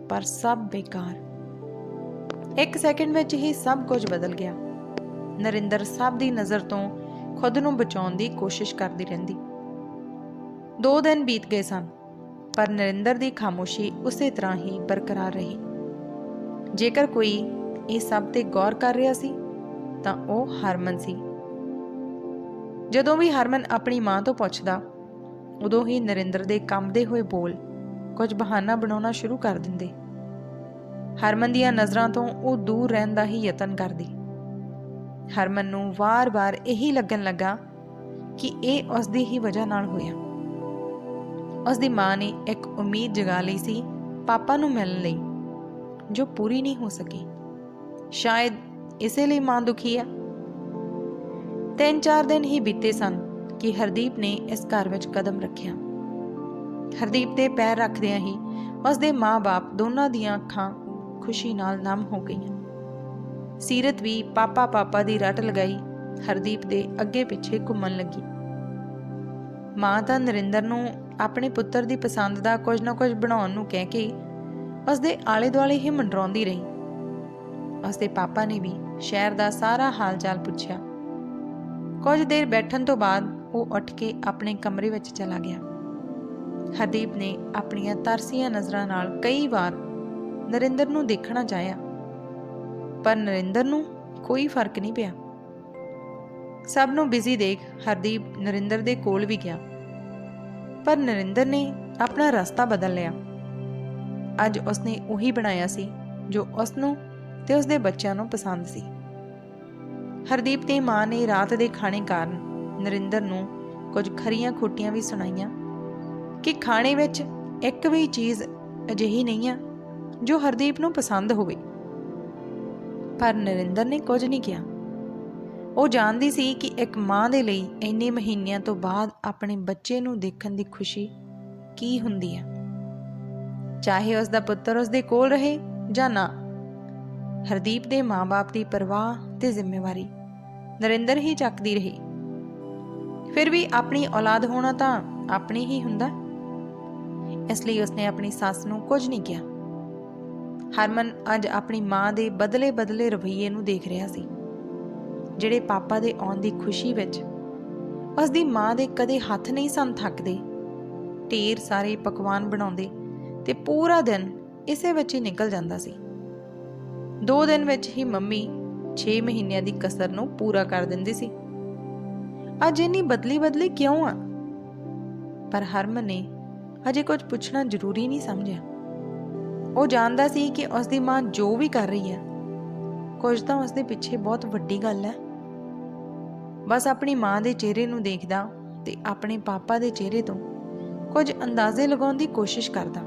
ਪਰ ਸਭ ਬੇਕਾਰ। 1 ਸੈਕਿੰਡ ਵਿੱਚ ਹੀ ਸਭ ਕੁਝ ਬਦਲ ਗਿਆ। ਨਰਿੰਦਰ ਸਭ ਦੀ ਨਜ਼ਰ ਤੋਂ ਖੁਦ ਨੂੰ ਬਚਾਉਣ ਦੀ ਕੋਸ਼ਿਸ਼ ਕਰਦੀ ਰਹਿੰਦੀ। 2 ਦਿਨ ਬੀਤ ਗਏ ਸਨ, ਪਰ ਨਰਿੰਦਰ ਦੀ ਖਾਮੋਸ਼ੀ ਉਸੇ ਤਰ੍ਹਾਂ ਹੀ ਬਰਕਰਾਰ ਰਹੀ। ਜੇਕਰ ਕੋਈ ਇਹ ਸਭ ਤੇ ਗੌਰ ਕਰ ਰਿਹਾ ਸੀ ਤਾਂ ਉਹ ਹਰਮਨ ਸੀ। ਜਦੋਂ ਵੀ ਹਰਮਨ ਆਪਣੀ ਮਾਂ ਤੋਂ ਪੁੱਛਦਾ, ਉਦੋਂ ਹੀ ਨਰਿੰਦਰ ਦੇ ਕੰਬਦੇ ਹੋਏ ਬੋਲ ਕੁਝ ਬਹਾਨਾ ਬਣਾਉਣਾ ਸ਼ੁਰੂ ਕਰ ਦਿੰਦੇ। ਹਰਮਨ ਦੀਆਂ ਨਜ਼ਰਾਂ ਤੋਂ ਉਹ ਦੂਰ ਰਹਿਣ ਦਾ ਹੀ ਯਤਨ ਕਰਦੀ। ਹਰਮਨ ਨੂੰ ਵਾਰ-ਵਾਰ ਇਹੀ ਲੱਗਣ ਲੱਗਾ ਕਿ ਇਹ ਉਸਦੀ ਹੀ ਵਜ੍ਹਾ ਨਾਲ ਹੋਇਆ। ਉਸਦੀ ਮਾਂ ਨੇ ਇੱਕ ਉਮੀਦ ਜਗਾ ਲਈ ਸੀ ਪਾਪਾ ਨੂੰ ਮਿਲਣ ਲਈ, ਜੋ ਪੂਰੀ ਨਹੀਂ ਹੋ ਸਕੀ। ਸ਼ਾਇਦ ਇਸੇ ਲਈ ਮਾਂ ਦੁਖੀ ਆ। 3-4 ਦਿਨ ਹੀ ਬੀਤੇ ਸਨ ਕਿ ਹਰਦੀਪ ਨੇ ਇਸ ਘਰ ਵਿੱਚ ਕਦਮ ਰੱਖਿਆ। ਹਰਦੀਪ ਦੇ ਪੈਰ ਰੱਖਦਿਆਂ ਹੀ ਉਸਦੇ ਮਾਂ-ਬਾਪ ਦੋਨਾਂ ਦੀਆਂ ਅੱਖਾਂ ਖੁਸ਼ੀ ਨਾਲ ਨਮ ਹੋ ਗਈਆਂ। ਸੀਰਤ ਵੀ ਪਾਪਾ ਦੀ ਰੱਟ ਲਗਾਈ ਹਰਦੀਪ ਦੇ ਅੱਗੇ ਪਿੱਛੇ ਘੁੰਮਣ ਲੱਗੀ। ਮਾਂ ਤਾਂ ਨਰਿੰਦਰ ਨੂੰ ਆਪਣੇ ਪੁੱਤਰ ਦੀ ਪਸੰਦ ਦਾ ਕੁਝ ਨਾ ਕੁਝ ਬਣਾਉਣ ਨੂੰ ਕਹਿ ਕੇ ਉਸਦੇ ਆਲੇ ਦੁਆਲੇ ਹੀ ਮੰਡਰਾਉਂਦੀ ਰਹੀ। ਉਸਦੇ ਪਾਪਾ ਨੇ ਵੀ ਸ਼ਹਿਰ ਦਾ ਸਾਰਾ ਹਾਲ ਚਾਲ ਪੁੱਛਿਆ। ਕੁਝ ਦੇਰ ਬੈਠਣ ਤੋਂ ਬਾਅਦ ਉਹ ਉੱਠ ਕੇ ਆਪਣੇ ਕਮਰੇ ਵਿੱਚ ਚਲਾ ਗਿਆ। ਹਰਦੀਪ ਨੇ ਆਪਣੀਆਂ ਤਰਸੀਆਂ ਨਜ਼ਰਾਂ ਨਾਲ ਕਈ ਵਾਰ ਨਰਿੰਦਰ ਨੂੰ ਦੇਖਣਾ ਚਾਹਿਆ, ਪਰ ਨਰਿੰਦਰ ਨੂੰ ਕੋਈ ਫਰਕ ਨਹੀਂ ਪਿਆ। ਸਭ ਨੂੰ ਬਿਜ਼ੀ ਦੇਖ ਹਰਦੀਪ ਨਰਿੰਦਰ ਦੇ ਕੋਲ ਵੀ ਗਿਆ, ਪਰ ਨਰਿੰਦਰ ਨੇ ਆਪਣਾ ਰਸਤਾ ਬਦਲ ਲਿਆ। ਅੱਜ ਉਸਨੇ ਉਹੀ ਬਣਾਇਆ ਸੀ ਜੋ ਉਸਨੂੰ ਤੇ ਉਸਦੇ ਬੱਚਿਆਂ ਨੂੰ ਪਸੰਦ ਸੀ। ਹਰਦੀਪ ਦੀ ਮਾਂ ਨੇ ਰਾਤ ਦੇ ਖਾਣੇ ਕਾਰਨ ਨਰਿੰਦਰ ਨੂੰ ਕੁਝ ਖਰੀਆਂ ਖੋਟੀਆਂ ਵੀ ਸੁਣਾਈਆਂ ਕਿ ਖਾਣੇ ਵਿੱਚ ਇੱਕ ਵੀ ਚੀਜ਼ ਅਜਿਹੀ ਨਹੀਂ ਆ ਜੋ ਹਰਦੀਪ ਨੂੰ ਪਸੰਦ ਹੋਵੇ। ਪਰ ਨਰਿੰਦਰ ਨੇ ਕੁਝ ਨਹੀਂ ਕਿਹਾ। ਉਹ ਜਾਣਦੀ ਸੀ ਕਿ ਇੱਕ ਮਾਂ ਦੇ ਲਈ ਇੰਨੇ ਮਹੀਨਿਆਂ ਤੋਂ ਬਾਅਦ ਆਪਣੇ ਬੱਚੇ ਨੂੰ ਦੇਖਣ ਦੀ ਖੁਸ਼ੀ ਕੀ ਹੁੰਦੀ ਹੈ, ਚਾਹੇ ਉਸ ਦਾ ਪੁੱਤਰ ਉਸ ਦੇ ਕੋਲ ਰਹੇ ਜਾਂ ਨਾ। ਹਰਦੀਪ ਦੇ ਮਾਂ-ਬਾਪ ਦੀ ਪਰਵਾਹ ਤੇ ਜ਼ਿੰਮੇਵਾਰੀ ਨਰਿੰਦਰ ਹੀ ਚੱਕਦੀ ਰਹੀ। ਫਿਰ ਵੀ ਆਪਣੀ ਔਲਾਦ ਹੋਣਾ ਤਾਂ ਆਪਣੀ ਹੀ ਹੁੰਦਾ, ਇਸ ਲਈ ਉਸਨੇ ਆਪਣੀ ਸੱਸ ਨੂੰ ਕੁਝ ਨਹੀਂ ਕਿਹਾ। ਹਰਮਨ ਅੱਜ ਆਪਣੀ ਮਾਂ ਦੇ ਬਦਲੇ ਰਵੱਈਏ ਨੂੰ ਦੇਖ ਰਿਹਾ ਸੀ, ਜਿਹੜੇ ਪਾਪਾ ਦੇ ਆਉਣ ਦੀ ਖੁਸ਼ੀ ਵਿੱਚ ਉਸਦੀ ਮਾਂ ਦੇ ਕਦੇ ਹੱਥ ਨਹੀਂ ਸਨ ਥੱਕਦੇ। ਢੇਰ ਸਾਰੇ ਪਕਵਾਨ ਬਣਾਉਂਦੇ ਤੇ ਪੂਰਾ ਦਿਨ ਇਸੇ ਵਿੱਚ ਹੀ ਨਿਕਲ ਜਾਂਦਾ ਸੀ। 2 ਦਿਨ ਵਿੱਚ ਹੀ ਮੰਮੀ 6 ਮਹੀਨਿਆਂ ਦੀ ਕਸਰ ਨੂੰ ਪੂਰਾ ਕਰ ਦਿੰਦੀ ਸੀ। ਅੱਜ ਇੰਨੀ ਬਦਲੀ ਕਿਉਂ ਆ? ਪਰ ਹਰਮਨ ਨੇ ਅਜੇ ਕੁਝ ਪੁੱਛਣਾ ਜ਼ਰੂਰੀ ਨਹੀਂ ਸਮਝਿਆ। ਉਹ ਜਾਣਦਾ ਸੀ ਕਿ ਉਸਦੀ ਮਾਂ ਜੋ ਵੀ ਕਰ ਰਹੀ ਹੈ, ਕੁਝ ਤਾਂ ਉਸਦੇ ਪਿੱਛੇ ਬਹੁਤ ਵੱਡੀ ਗੱਲ ਹੈ। ਬਸ ਆਪਣੀ ਮਾਂ ਦੇ ਚਿਹਰੇ ਨੂੰ ਦੇਖਦਾ ਤੇ ਆਪਣੇ ਪਾਪਾ ਦੇ ਚਿਹਰੇ ਤੋਂ ਕੁਝ ਅੰਦਾਜ਼ੇ ਲਗਾਉਣ ਦੀ ਕੋਸ਼ਿਸ਼ ਕਰਦਾ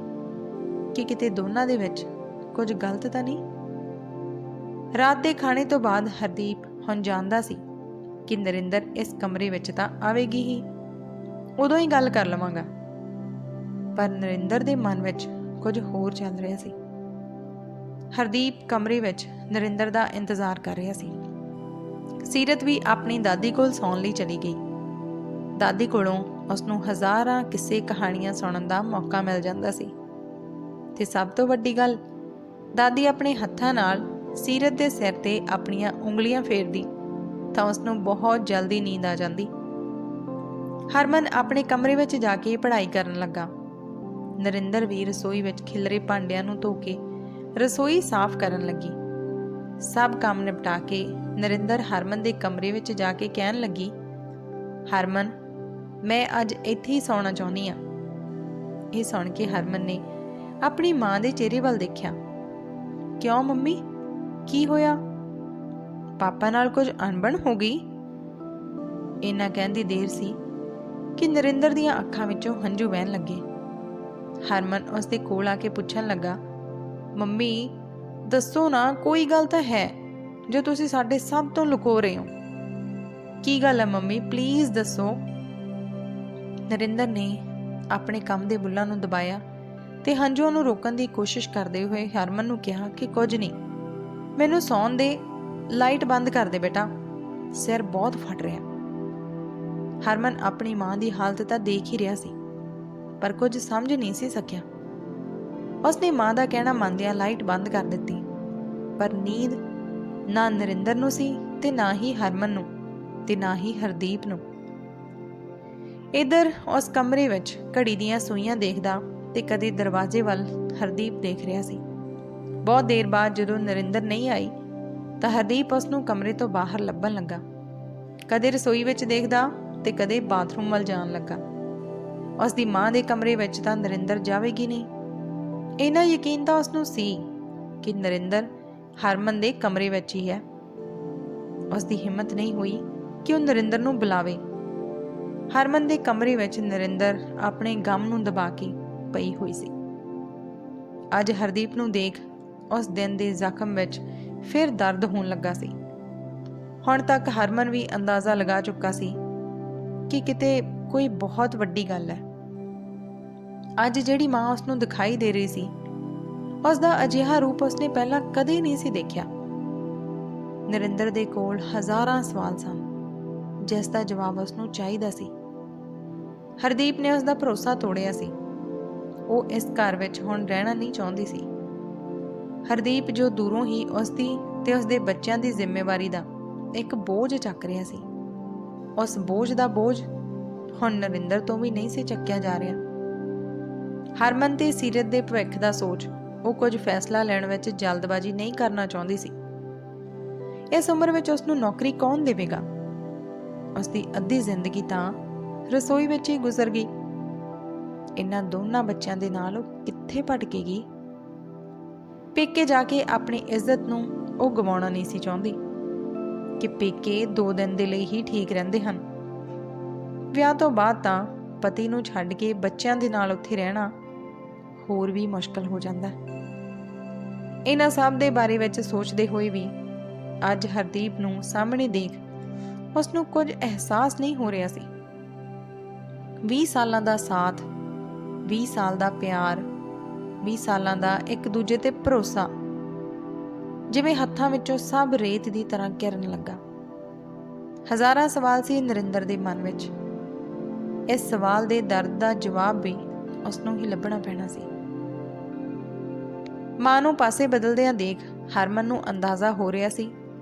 ਕਿ ਕਿਤੇ ਦੋਨਾਂ ਦੇ ਵਿੱਚ ਕੁਝ ਗਲਤ ਤਾਂ ਨਹੀਂ। ਰਾਤ ਦੇ ਖਾਣੇ ਤੋਂ ਬਾਅਦ ਹਰਦੀਪ ਹੁਣ ਜਾਣਦਾ ਸੀ ਕਿ ਨਰਿੰਦਰ ਇਸ ਕਮਰੇ ਵਿੱਚ ਤਾਂ ਆਵੇਗੀ ਹੀ, ਉਦੋਂ ਹੀ ਗੱਲ ਕਰ ਲਵਾਂਗਾ। ਪਰ ਨਰਿੰਦਰ ਦੇ ਮਨ ਵਿੱਚ ਕੁਝ ਹੋਰ ਚੱਲ ਰਿਹਾ ਸੀ। ਹਰਦੀਪ ਕਮਰੇ ਵਿੱਚ ਨਰਿੰਦਰ ਦਾ ਇੰਤਜ਼ਾਰ ਕਰ ਰਿਹਾ ਸੀ। ਸੀਰਤ ਵੀ ਆਪਣੀ ਦਾਦੀ ਕੋਲ ਸੌਣ ਲਈ ਚਲੀ ਗਈ। ਦਾਦੀ ਕੋਲੋਂ ਉਸਨੂੰ ਹਜ਼ਾਰਾਂ ਕਿੱਸੇ ਕਹਾਣੀਆਂ ਸੁਣਨ ਦਾ ਮੌਕਾ ਮਿਲ ਜਾਂਦਾ ਸੀ, ਤੇ ਸਭ ਤੋਂ ਵੱਡੀ ਗੱਲ, ਦਾਦੀ ਆਪਣੇ ਹੱਥਾਂ ਨਾਲ ਸੀਰਤ ਦੇ ਸਿਰ ਤੇ ਆਪਣੀਆਂ ਉਂਗਲੀਆਂ ਫੇਰਦੀ ਤਾਂ ਉਸਨੂੰ ਬਹੁਤ ਜਲਦੀ ਨੀਂਦ ਆ ਜਾਂਦੀ। ਹਰਮਨ ਆਪਣੇ ਕਮਰੇ ਵਿੱਚ ਜਾ ਕੇ ਪੜ੍ਹਾਈ ਕਰਨ ਲੱਗਾ। ਨਰਿੰਦਰ ਵੀ ਰਸੋਈ ਵਿੱਚ ਖਿਲਰੇ ਭਾਂਡਿਆਂ ਨੂੰ ਧੋ ਕੇ ਰਸੋਈ ਸਾਫ਼ ਕਰਨ ਲੱਗੀ। ਸਭ ਕੰਮ ਨਿਪਟਾ ਕੇ ਨਰਿੰਦਰ ਹਰਮਨ ਦੇ ਕਮਰੇ ਵਿੱਚ ਜਾ ਕੇ ਕਹਿਣ ਲੱਗੀ, ਹਰਮਨ, ਮੈਂ ਅੱਜ ਇੱਥੇ ਹੀ ਸੌਣਾ ਚਾਹੁੰਦੀ ਹਾਂ। ਇਹ ਸੁਣ ਕੇ ਹਰਮਨ ਨੇ ਆਪਣੀ ਮਾਂ ਦੇ ਚਿਹਰੇ ਵੱਲ ਦੇਖਿਆ। ਕਿਉਂ ਮੰਮੀ, ਕੀ ਹੋਇਆ? ਪਾਪਾ ਨਾਲ ਕੁਝ ਅਣਬਣ ਹੋ ਗਈ? ਇੰਨਾ ਕਹਿੰਦੀ ਦੇਰ ਸੀ ਕਿ ਨਰਿੰਦਰ ਦੀਆਂ ਅੱਖਾਂ ਵਿੱਚੋਂ ਹੰਝੂ ਵਹਿਣ ਲੱਗੇ। ਹਰਮਨ ਉਸ ਦੇ ਕੋਲ ਆ ਕੇ ਪੁੱਛਣ ਲੱਗਾ, ਮੰਮੀ ਦੱਸੋ ਨਾ, ਕੋਈ ਗੱਲ ਤਾਂ ਹੈ ਜੋ ਤੁਸੀਂ ਸਾਡੇ ਸਭ ਤੋਂ ਲੁਕੋ ਰਹੇ ਹੋ। ਕੀ ਗੱਲ ਹੈ ਮੰਮੀ, ਪਲੀਜ਼ ਦੱਸੋ। ਨਰਿੰਦਰ ਨੇ ਆਪਣੇ ਕੰਮ ਦੇ ਬੁੱਲਾਂ ਨੂੰ ਦਬਾਇਆ ਤੇ ਹੰਝੂਆਂ ਨੂੰ ਰੋਕਣ ਦੀ ਕੋਸ਼ਿਸ਼ ਕਰਦੇ ਹੋਏ ਹਰਮਨ ਨੂੰ ਕਿਹਾ ਕਿ ਕੁਝ ਨਹੀਂ, ਮੈਨੂੰ ਸੌਣ ਦੇ, ਲਾਈਟ ਬੰਦ ਕਰ ਦੇ ਬੇਟਾ, ਸਿਰ ਬਹੁਤ ਫਟ ਰਿਹਾ। ਹਰਮਨ ਆਪਣੀ ਮਾਂ ਦੀ ਹਾਲਤ ਤਾਂ ਦੇਖ ਹੀ ਰਿਹਾ ਸੀ, ਪਰ ਕੁਝ ਸਮਝ ਨਹੀਂ ਸੀ ਸਕਿਆ। ਉਸਨੇ ਮਾਂ ਦਾ ਕਹਿਣਾ ਮੰਨਦਿਆਂ ਲਾਈਟ ਬੰਦ ਕਰ ਦਿੱਤੀ। ਪਰ ਨੀਂਦ ਨਾ ਨਰਿੰਦਰ ਨੂੰ ਸੀ ਤੇ ਨਾ ਹੀ ਹਰਮਨ ਨੂੰ ਤੇ ਨਾ ਹੀ ਹਰਦੀਪ ਨੂੰ। ਇੱਧਰ ਉਸ ਕਮਰੇ ਵਿੱਚ ਘੜੀ ਦੀਆਂ ਸੂਈਆਂ ਦੇਖਦਾ ਤੇ ਕਦੇ ਦਰਵਾਜ਼ੇ ਵੱਲ ਹਰਦੀਪ ਦੇਖ ਰਿਹਾ ਸੀ। ਬਹੁਤ ਦੇਰ ਬਾਅਦ ਜਦੋਂ ਨਰਿੰਦਰ ਨਹੀਂ ਆਈ ਤਾਂ ਹਰਦੀਪ ਉਸ ਨੂੰ ਕਮਰੇ ਤੋਂ ਬਾਹਰ ਲੱਭਣ ਲੱਗਾ। ਕਦੇ ਰਸੋਈ ਵਿੱਚ ਦੇਖਦਾ ਤੇ ਕਦੇ ਬਾਥਰੂਮ ਵੱਲ ਜਾਣ ਲੱਗਾ। ਉਸ ਦੀ ਮਾਂ ਦੇ ਕਮਰੇ ਵਿੱਚ ਤਾਂ ਨਰਿੰਦਰ ਜਾਵੇਗੀ ਨਹੀਂ। ਇੰਨਾ ਯਕੀਨ ਤਾਂ ਉਸ ਨੂੰ ਸੀ ਕਿ ਨਰਿੰਦਰ ਹਰਮਨ ਦੇ ਕਮਰੇ ਵਿੱਚ ਹੀ ਹੈ। ਉਸ ਦੀ ਹਿੰਮਤ ਨਹੀਂ ਹੋਈ ਕਿ ਉਹ ਨਰਿੰਦਰ ਨੂੰ ਬੁਲਾਵੇ। ਹਰਮਨ ਦੇ ਕਮਰੇ ਵਿੱਚ ਨਰਿੰਦਰ ਆਪਣੇ ਗਮ ਨੂੰ ਦਬਾ ਕੇ ਪਈ ਹੋਈ ਸੀ। ਅੱਜ ਹਰਦੀਪ ਨੂੰ ਦੇਖ ਉਸ ਦਿਨ ਦੇ ਜ਼ਖਮ ਵਿੱਚ ਫਿਰ ਦਰਦ ਹੋਣ ਲੱਗਾ ਸੀ। ਹੁਣ ਤੱਕ ਹਰਮਨ ਵੀ ਅੰਦਾਜ਼ਾ ਲਗਾ ਚੁੱਕਾ ਸੀ ਕਿ ਕਿਤੇ ਕੋਈ ਬਹੁਤ ਵੱਡੀ ਗੱਲ ਹੈ। ਅੱਜ ਜਿਹੜੀ ਮਾਂ ਉਸ ਨੂੰ ਦਿਖਾਈ ਦੇ ਰਹੀ ਸੀ, ਉਸ ਦਾ ਅਜਿਹਾ ਰੂਪ ਉਸਨੇ ਪਹਿਲਾਂ ਕਦੇ ਨਹੀਂ ਸੀ ਦੇਖਿਆ। ਨਰਿੰਦਰ ਦੇ ਕੋਲ ਹਜ਼ਾਰਾਂ ਸਵਾਲ ਸਨ ਜਿਸ ਦਾ ਜਵਾਬ ਉਸ ਨੂੰ ਚਾਹੀਦਾ ਸੀ। ਹਰਦੀਪ ਨੇ ਉਸ ਦਾ ਭਰੋਸਾ ਤੋੜਿਆ ਸੀ। ਉਹ ਇਸ ਘਰ ਵਿੱਚ ਹੁਣ ਰਹਿਣਾ ਨਹੀਂ ਚਾਹੁੰਦੀ ਸੀ। ਹਰਦੀਪ ਜੋ ਦੂਰੋਂ ਹੀ ਉਸਦੀ ਤੇ ਉਸਦੇ ਬੱਚਿਆਂ ਦੀ ਜ਼ਿੰਮੇਵਾਰੀ ਦਾ ਇੱਕ ਬੋਝ ਚੱਕ ਰਿਹਾ ਸੀ, ਉਸ ਬੋਝ ਦਾ ਬੋਝ ਹੁਣ ਨਰਿੰਦਰ ਤੋਂ ਵੀ ਨਹੀਂ ਸੀ ਚੱਕਿਆ ਜਾ ਰਿਹਾ। ਹਰਮਨ ਤੇ ਸੀਰਤ ਦੇ ਭਵਿੱਖ ਦਾ ਸੋਚ ਉਹ ਕੁਝ ਫੈਸਲਾ ਲੈਣ ਵਿੱਚ ਜਲਦਬਾਜ਼ੀ ਨਹੀਂ ਕਰਨਾ ਚਾਹੁੰਦੀ ਸੀ। ਇਸ ਉਮਰ ਵਿੱਚ ਉਸ ਨੂੰ ਨੌਕਰੀ ਕੌਣ ਦੇਵੇਗਾ? ਉਸ ਦੀ ਅੱਧੀ ਜ਼ਿੰਦਗੀ ਤਾਂ ਰਸੋਈ ਵਿੱਚ ਹੀ ਗੁਜ਼ਰ ਗਈ। ਇਹਨਾਂ ਦੋਨਾਂ ਬੱਚਿਆਂ ਦੇ ਨਾਲ ਉਹ ਕਿੱਥੇ ਭਟਕੇਗੀ? ਪੇਕੇ ਜਾ ਕੇ ਆਪਣੀ ਇੱਜ਼ਤ ਨੂੰ ਉਹ ਗਵਾਉਣਾ ਨਹੀਂ ਸੀ ਚਾਹੁੰਦੀ ਕਿ ਪੇਕੇ 2 ਦਿਨ ਦੇ ਲਈ ਹੀ ਠੀਕ ਰਹਿੰਦੇ ਹਨ। ਵਿਆਹ ਤੋਂ ਬਾਅਦ ਤਾਂ ਪਤੀ ਨੂੰ ਛੱਡ ਕੇ ਬੱਚਿਆਂ ਦੇ ਨਾਲ ਉੱਥੇ ਰਹਿਣਾ ਹੋਰ ਵੀ ਮੁਸ਼ਕਲ ਹੋ ਜਾਂਦਾ। ਇਹਨਾਂ ਸਭ ਦੇ ਬਾਰੇ ਵਿੱਚ ਸੋਚਦੇ ਹੋਏ ਵੀ ਅੱਜ ਹਰਦੀਪ ਨੂੰ ਸਾਹਮਣੇ ਦੇਖ ਉਸ ਨੂੰ ਕੁਝ ਅਹਿਸਾਸ ਨਹੀਂ ਹੋ ਰਿਹਾ ਸੀ। 20 ਸਾਲਾਂ ਦਾ ਸਾਥ, 20 ਸਾਲ ਦਾ ਪਿਆਰ, 20 ਸਾਲਾਂ ਦਾ ਇੱਕ ਦੂਜੇ ਤੇ ਭਰੋਸਾ ਜਿਵੇਂ ਹੱਥਾਂ ਵਿੱਚੋਂ ਸਭ ਰੇਤ ਦੀ ਤਰ੍ਹਾਂ ਗਿਰਨ ਲੱਗਾ। ਹਜ਼ਾਰਾਂ ਸਵਾਲ ਸੀ ਨਰਿੰਦਰ ਦੇ ਮਨ ਵਿੱਚ। ਇਸ ਸਵਾਲ ਦੇ ਦਰਦ ਦਾ ਜਵਾਬ ਵੀ ਉਸ ਨੂੰ ਹੀ ਲੱਭਣਾ ਪੈਣਾ ਸੀ। ਮਾਂ ਨੂੰ ਪਾਸੇ ਬਦਲਦਿਆਂ ਦੇਖ ਹਰਮਨ ਨੂੰ ਅੰਦਾਜ਼ਾ ਹੋ ਰਿਹਾ ਸੀ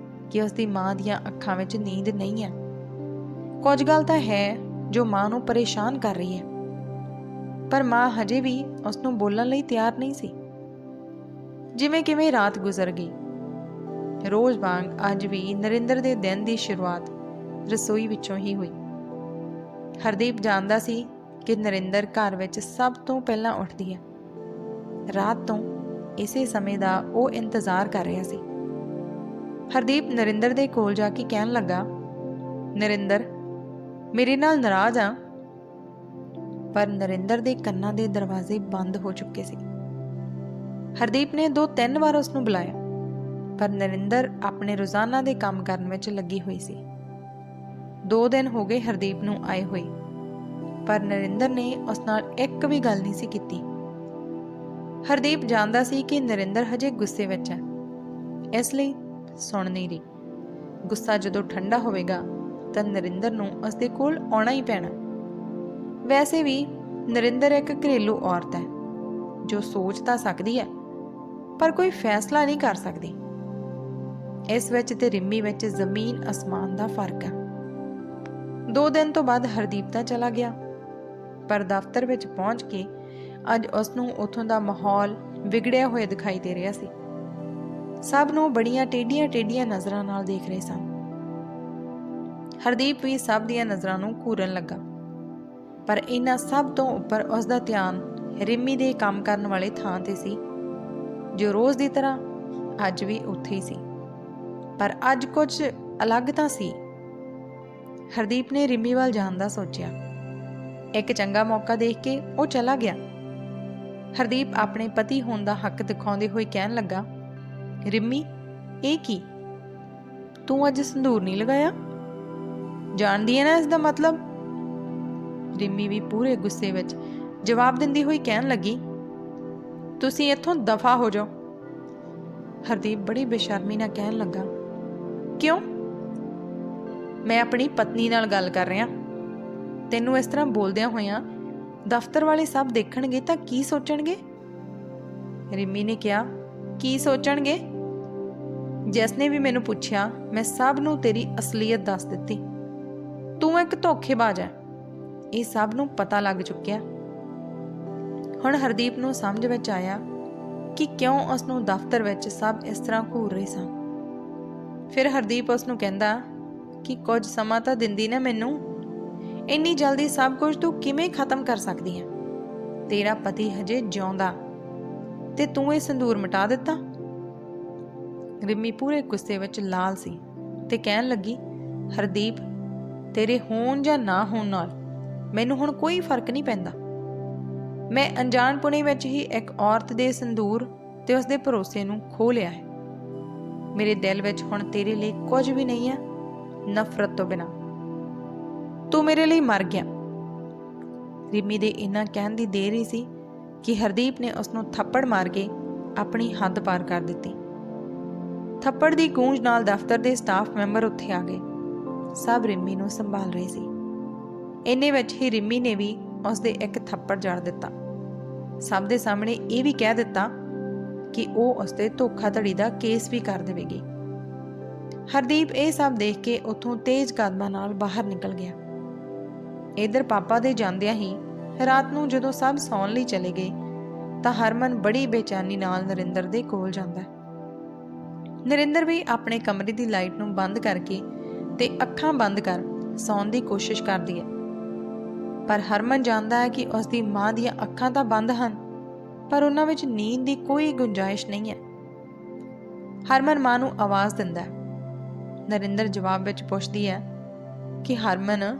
ਕਿ ਉਸ ਦੀ ਮਾਂ ਦੀਆਂ ਅੱਖਾਂ ਵਿੱਚ ਨੀਂਦ ਨਹੀਂ ਹੈ। ਕੁਝ ਗੱਲ ਤਾਂ ਹੈ ਜੋ ਮਾਂ ਨੂੰ ਪਰੇਸ਼ਾਨ ਕਰ ਰਹੀ ਹੈ, ਪਰ ਮਾਂ ਹਜੇ ਵੀ ਉਸ ਨੂੰ ਬੋਲਣ ਲਈ ਤਿਆਰ ਨਹੀਂ ਸੀ। ਜਿਵੇਂ ਕਿਵੇਂ ਰਾਤ ਗੁਜ਼ਰ ਗਈ। ਰੋਜ਼ ਵਾਂਗ ਅੱਜ ਵੀ ਨਰਿੰਦਰ ਦੇ ਦਿਨ ਦੀ ਸ਼ੁਰੂਆਤ ਰਸੋਈ ਵਿੱਚੋਂ ਹੀ ਹੋਈ। ਹਰਦੀਪ ਜਾਣਦਾ ਸੀ ਕਿ ਨਰਿੰਦਰ ਘਰ ਵਿੱਚ ਸਭ ਤੋਂ ਪਹਿਲਾਂ ਉੱਠਦੀ ਹੈ। ਰਾਤ ਤੋਂ ਇਸੇ ਸਮੇਂ ਦਾ ਉਹ ਇੰਤਜ਼ਾਰ ਕਰ ਰਿਹਾ ਸੀ। ਹਰਦੀਪ ਨਰਿੰਦਰ ਦੇ ਕੋਲ ਜਾ ਕੇ ਕਹਿਣ ਲੱਗਾ, ਨਰਿੰਦਰ, ਮੇਰੇ ਨਾਲ ਨਾਰਾਜ਼ ਆ? ਪਰ ਨਰਿੰਦਰ ਦੇ ਕੰਨਾਂ ਦੇ ਦਰਵਾਜ਼ੇ ਬੰਦ ਹੋ ਚੁੱਕੇ ਸੀ। ਹਰਦੀਪ ਨੇ 2-3 ਵਾਰ ਉਸ ਨੂੰ ਬੁਲਾਇਆ, ਪਰ ਨਰਿੰਦਰ ਆਪਣੇ ਰੋਜ਼ਾਨਾ ਦੇ ਕੰਮ ਕਰਨ ਵਿੱਚ ਲੱਗੀ ਹੋਈ ਸੀ। 2 ਦਿਨ ਹੋ ਗਏ ਹਰਦੀਪ ਨੂੰ ਆਏ ਹੋਏ, ਪਰ ਨਰਿੰਦਰ ਨੇ ਉਸ ਨਾਲ ਇੱਕ ਵੀ ਗੱਲ ਨਹੀਂ ਸੀ ਕੀਤੀ। ਹਰਦੀਪ ਜਾਣਦਾ ਸੀ ਕਿ ਨਰਿੰਦਰ ਹਜੇ ਗੁੱਸੇ ਵਿੱਚ ਹੈ, ਇਸ ਲਈ ਸੁਣ ਨਹੀਂ ਰਹੀ। ਗੁੱਸਾ ਜਦੋਂ ਠੰਡਾ ਹੋਵੇਗਾ ਤਾਂ ਨਰਿੰਦਰ ਨੂੰ ਉਸ ਦੇ ਕੋਲ ਆਉਣਾ ਹੀ ਪੈਣਾ। ਵੈਸੇ ਵੀ ਨਰਿੰਦਰ ਇੱਕ ਘਰੇਲੂ ਔਰਤ ਹੈ ਜੋ ਸੋਚ ਤਾਂ ਸਕਦੀ ਹੈ ਪਰ ਕੋਈ ਫੈਸਲਾ ਨਹੀਂ ਕਰ ਸਕਦੀ। ਇਸ ਵਿੱਚ ਤੇ ਰਿੰਮੀ ਵਿੱਚ ਜ਼ਮੀਨ ਅਸਮਾਨ ਦਾ ਫਰਕ ਹੈ। 2 ਦਿਨ ਤੋਂ ਬਾਅਦ ਹਰਦੀਪ ਤਾਂ ਚਲਾ ਗਿਆ, ਪਰ ਦਫ਼ਤਰ ਵਿੱਚ ਪਹੁੰਚ ਕੇ ਅੱਜ ਉਸ ਨੂੰ ਉੱਥੋਂ ਦਾ ਮਾਹੌਲ ਵਿਗੜਿਆ ਹੋਇਆ ਦਿਖਾਈ ਦੇ ਰਿਹਾ ਸੀ। ਸਭ ਨੂੰ ਬੜੀਆਂ ਟੇਢੀਆਂ ਨਜ਼ਰਾਂ ਨਾਲ ਦੇਖ ਰਹੇ ਸਨ। ਹਰਦੀਪ ਵੀ ਸਭ ਦੀਆਂ ਨਜ਼ਰਾਂ ਨੂੰ ਘੂਰਨ ਲੱਗਾ, ਪਰ ਇਹਨਾਂ ਸਭ ਤੋਂ ਉੱਪਰ ਉਸ ਦਾ ਧਿਆਨ ਰਿੰਮੀ ਦੇ ਕੰਮ ਕਰਨ ਵਾਲੇ ਥਾਂ ਤੇ ਸੀ, ਜੋ ਰੋਜ਼ ਦੀ ਤਰ੍ਹਾਂ ਅੱਜ ਵੀ ਉੱਥੇ ਹੀ ਸੀ। ਪਰ ਅੱਜ ਕੁਝ ਅਲੱਗ ਤਾਂ ਸੀ। ਹਰਦੀਪ ਨੇ ਰਿੰਮੀ ਵੱਲ ਜਾਣ ਦਾ ਸੋਚਿਆ। ਇੱਕ ਚੰਗਾ ਮੌਕਾ ਦੇਖ ਕੇ ਉਹ ਚਲਾ ਗਿਆ। ਹਰਦੀਪ ਆਪਣੇ ਪਤੀ ਹੋਣ ਦਾ ਹੱਕ ਦਿਖਾਉਂਦੇ ਹੋਏ ਕਹਿਣ ਲੱਗਾ, ਰਿੰਮੀ, ਇਹ ਕੀ? ਤੂੰ ਅੱਜ ਸੰਧੂਰ ਨਹੀਂ ਲਗਾਇਆ? ਜਾਣਦੀ ਹੈ ਨਾ ਇਸ ਦਾ ਮਤਲਬ? ਰਿੰਮੀ ਵੀ ਪੂਰੇ ਗੁੱਸੇ ਵਿੱਚ ਜਵਾਬ ਦਿੰਦੀ ਹੋਈ ਕਹਿਣ ਲੱਗੀ, ਤੁਸੀਂ ਇੱਥੋਂ ਦਫਾ ਹੋ ਜਾਓ। ਹਰਦੀਪ ਬੜੀ ਬੇਸ਼ਰਮੀ ਨਾਲ ਕਹਿਣ ਲੱਗਾ, ਕਿਉਂ? ਮੈਂ ਆਪਣੀ ਪਤਨੀ ਨਾਲ ਗੱਲ ਕਰ ਰਿਹਾ। ਤੈਨੂੰ ਇਸ ਤਰ੍ਹਾਂ ਬੋਲਦਿਆਂ ਹੋਇਆਂ ਦਫ਼ਤਰ ਵਾਲੇ ਸਭ ਦੇਖਣਗੇ ਤਾਂ ਕੀ ਸੋਚਣਗੇ? ਰਿੰਮੀ ਨੇ ਕਿਹਾ, ਕੀ ਸੋਚਣਗੇ? ਜਿਸ ਨੇ ਵੀ ਮੈਨੂੰ ਪੁੱਛਿਆ ਮੈਂ ਸਭ ਨੂੰ ਤੇਰੀ ਅਸਲੀਅਤ ਦੱਸ ਦਿੱਤੀ। ਤੂੰ ਇੱਕ ਧੋਖੇਬਾਜ਼ ਹੈ, ਇਹ ਸਭ ਨੂੰ ਪਤਾ ਲੱਗ ਚੁੱਕਿਆ। ਹੁਣ ਹਰਦੀਪ ਨੂੰ ਸਮਝ ਵਿੱਚ ਆਇਆ ਕਿ ਕਿਉਂ ਉਸ ਨੂੰ ਦਫ਼ਤਰ ਵਿੱਚ ਸਭ ਇਸ ਤਰ੍ਹਾਂ ਘੂਰ ਰਹੇ ਸਨ। ਫਿਰ ਹਰਦੀਪ ਉਸ ਨੂੰ ਕਹਿੰਦਾ ਕਿ ਕੁਝ ਸਮਾਂ ਤਾਂ ਦਿੰਦੀ ਨਾ ਮੈਨੂੰ, ਇੰਨੀ ਜਲਦੀ ਸਭ ਕੁਝ ਤੂੰ ਕਿਵੇਂ ਖਤਮ ਕਰ ਸਕਦੀ ਹੈ? ਤੇਰਾ ਪਤੀ ਹਜੇ ਜਿਉਂਦਾ ਤੇ ਤੂੰ ਇਹ ਸੰਦੂਰ ਮਿਟਾ ਦਿੱਤਾ। ਰਿੰਮੀ ਪੂਰੇ ਗੁੱਸੇ ਵਿੱਚ ਲਾਲ ਸੀ ਤੇ ਕਹਿਣ ਲੱਗੀ, ਹਰਦੀਪ, ਤੇਰੇ ਹੋਣ ਜਾਂ ਨਾ ਹੋਣ ਨਾਲ ਮੈਨੂੰ ਹੁਣ ਕੋਈ ਫਰਕ ਨਹੀਂ ਪੈਂਦਾ। ਮੈਂ ਅਣਜਾਣਪੁਣੇ ਵਿੱਚ ਹੀ ਇੱਕ ਔਰਤ ਦੇ ਸੰਦੂਰ ਤੇ ਉਸਦੇ ਭਰੋਸੇ ਨੂੰ ਖੋਹ ਲਿਆ ਹੈ। ਮੇਰੇ ਦਿਲ ਵਿੱਚ ਹੁਣ ਤੇਰੇ ਲਈ ਕੁਝ ਵੀ ਨਹੀਂ ਹੈ, ਨਫ਼ਰਤ ਤੋਂ ਬਿਨਾਂ। ਤੂੰ ਮੇਰੇ ਲਈ ਮਰ ਗਿਆ। ਰਿੰਮੀ ਦੇ ਇੰਨਾ ਕਹਿਣ ਦੀ ਦੇਰ ਹੀ ਸੀ ਕਿ ਹਰਦੀਪ ਨੇ ਉਸ ਨੂੰ ਥੱਪੜ ਮਾਰ ਕੇ ਆਪਣੀ ਹੱਦ ਪਾਰ ਕਰ ਦਿੱਤੀ। ਥੱਪੜ ਦੀ ਗੂੰਜ ਨਾਲ ਦਫ਼ਤਰ ਦੇ ਸਟਾਫ ਮੈਂਬਰ ਉੱਥੇ ਆ ਗਏ। ਸਭ ਰਿੰਮੀ ਨੂੰ ਸੰਭਾਲ ਰਹੇ ਸੀ। ਇੰਨੇ ਵਿੱਚ ਹੀ ਰਿੰਮੀ ਨੇ ਵੀ ਉਸਦੇ ਇੱਕ ਥੱਪੜ ਜੜ ਦਿੱਤਾ। ਸਭ ਦੇ ਸਾਹਮਣੇ ਇਹ ਵੀ ਕਹਿ ਦਿੱਤਾ ਕਿ ਉਹ ਉਸਦੇ ਧੋਖਾਧੜੀ ਦਾ ਕੇਸ ਵੀ ਕਰ ਦੇਵੇਗੀ। ਹਰਦੀਪ ਇਹ ਸਭ ਦੇਖ ਕੇ ਉੱਥੋਂ ਤੇਜ਼ ਕਦਮਾਂ ਨਾਲ ਬਾਹਰ ਨਿਕਲ ਗਿਆ। ਇਧਰ ਪਾਪਾ ਦੇ ਜਾਂਦਿਆਂ ਹੀ ਰਾਤ ਨੂੰ ਜਦੋਂ ਸਭ ਸੌਣ ਲਈ ਚਲੇ ਗਏ ਤਾਂ ਹਰਮਨ ਬੜੀ ਬੇਚੈਨੀ ਨਾਲ ਨਰਿੰਦਰ ਦੇ ਕੋਲ ਜਾਂਦਾ ਹੈ। ਨਰਿੰਦਰ ਵੀ ਆਪਣੇ ਕਮਰੇ ਦੀ ਲਾਈਟ ਨੂੰ ਬੰਦ ਕਰਕੇ ਤੇ ਅੱਖਾਂ ਬੰਦ ਕਰ ਸੌਣ ਦੀ ਕੋਸ਼ਿਸ਼ ਕਰਦੀ ਹੈ, ਪਰ ਹਰਮਨ ਜਾਣਦਾ ਹੈ ਕਿ ਉਸ ਦੀ ਮਾਂ ਦੀਆਂ ਅੱਖਾਂ ਤਾਂ ਬੰਦ ਹਨ ਪਰ ਉਹਨਾਂ ਵਿੱਚ ਨੀਂਦ ਦੀ ਕੋਈ ਗੁੰਜਾਇਸ਼ ਨਹੀਂ ਹੈ। ਹਰਮਨ ਮਾਂ ਨੂੰ ਆਵਾਜ਼ ਦਿੰਦਾ ਹੈ। ਨਰਿੰਦਰ ਜਵਾਬ ਵਿੱਚ ਪੁੱਛਦੀ ਹੈ ਕਿ ਹਰਮਨ,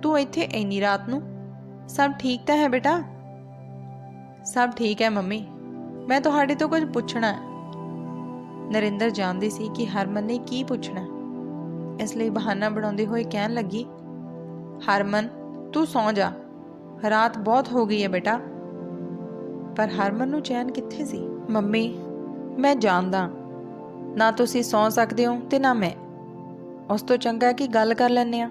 ਤੂੰ ਇੱਥੇ ਇੰਨੀ ਰਾਤ ਨੂੰ? ਸਭ ਠੀਕ ਤਾਂ ਹੈ ਬੇਟਾ? ਸਭ ਠੀਕ ਹੈ ਮੰਮੀ, ਮੈਂ ਤੁਹਾਡੇ ਤੋਂ ਕੁਝ ਪੁੱਛਣਾ ਹੈ। ਨਰਿੰਦਰ ਜਾਣਦੀ ਸੀ ਕਿ ਹਰਮਨ ਨੇ ਕੀ ਪੁੱਛਣਾ, ਇਸ ਲਈ ਬਹਾਨਾ ਬਣਾਉਂਦੇ ਹੋਏ ਕਹਿਣ ਲੱਗੀ, ਹਰਮਨ, ਤੂੰ ਸੌਂ ਜਾ, ਰਾਤ ਬਹੁਤ ਹੋ ਗਈ ਹੈ ਬੇਟਾ। ਪਰ ਹਰਮਨ ਨੂੰ ਚੈਨ ਕਿੱਥੇ ਸੀ। ਮੰਮੀ, ਮੈਂ ਜਾਣਦਾ, ਨਾ ਤੁਸੀਂ ਸੌਂ ਸਕਦੇ ਹੋ ਤੇ ਨਾ ਮੈਂ। ਉਸ ਤੋਂ ਚੰਗਾ ਕਿ ਗੱਲ ਕਰ ਲੈਂਦੇ ਹਾਂ।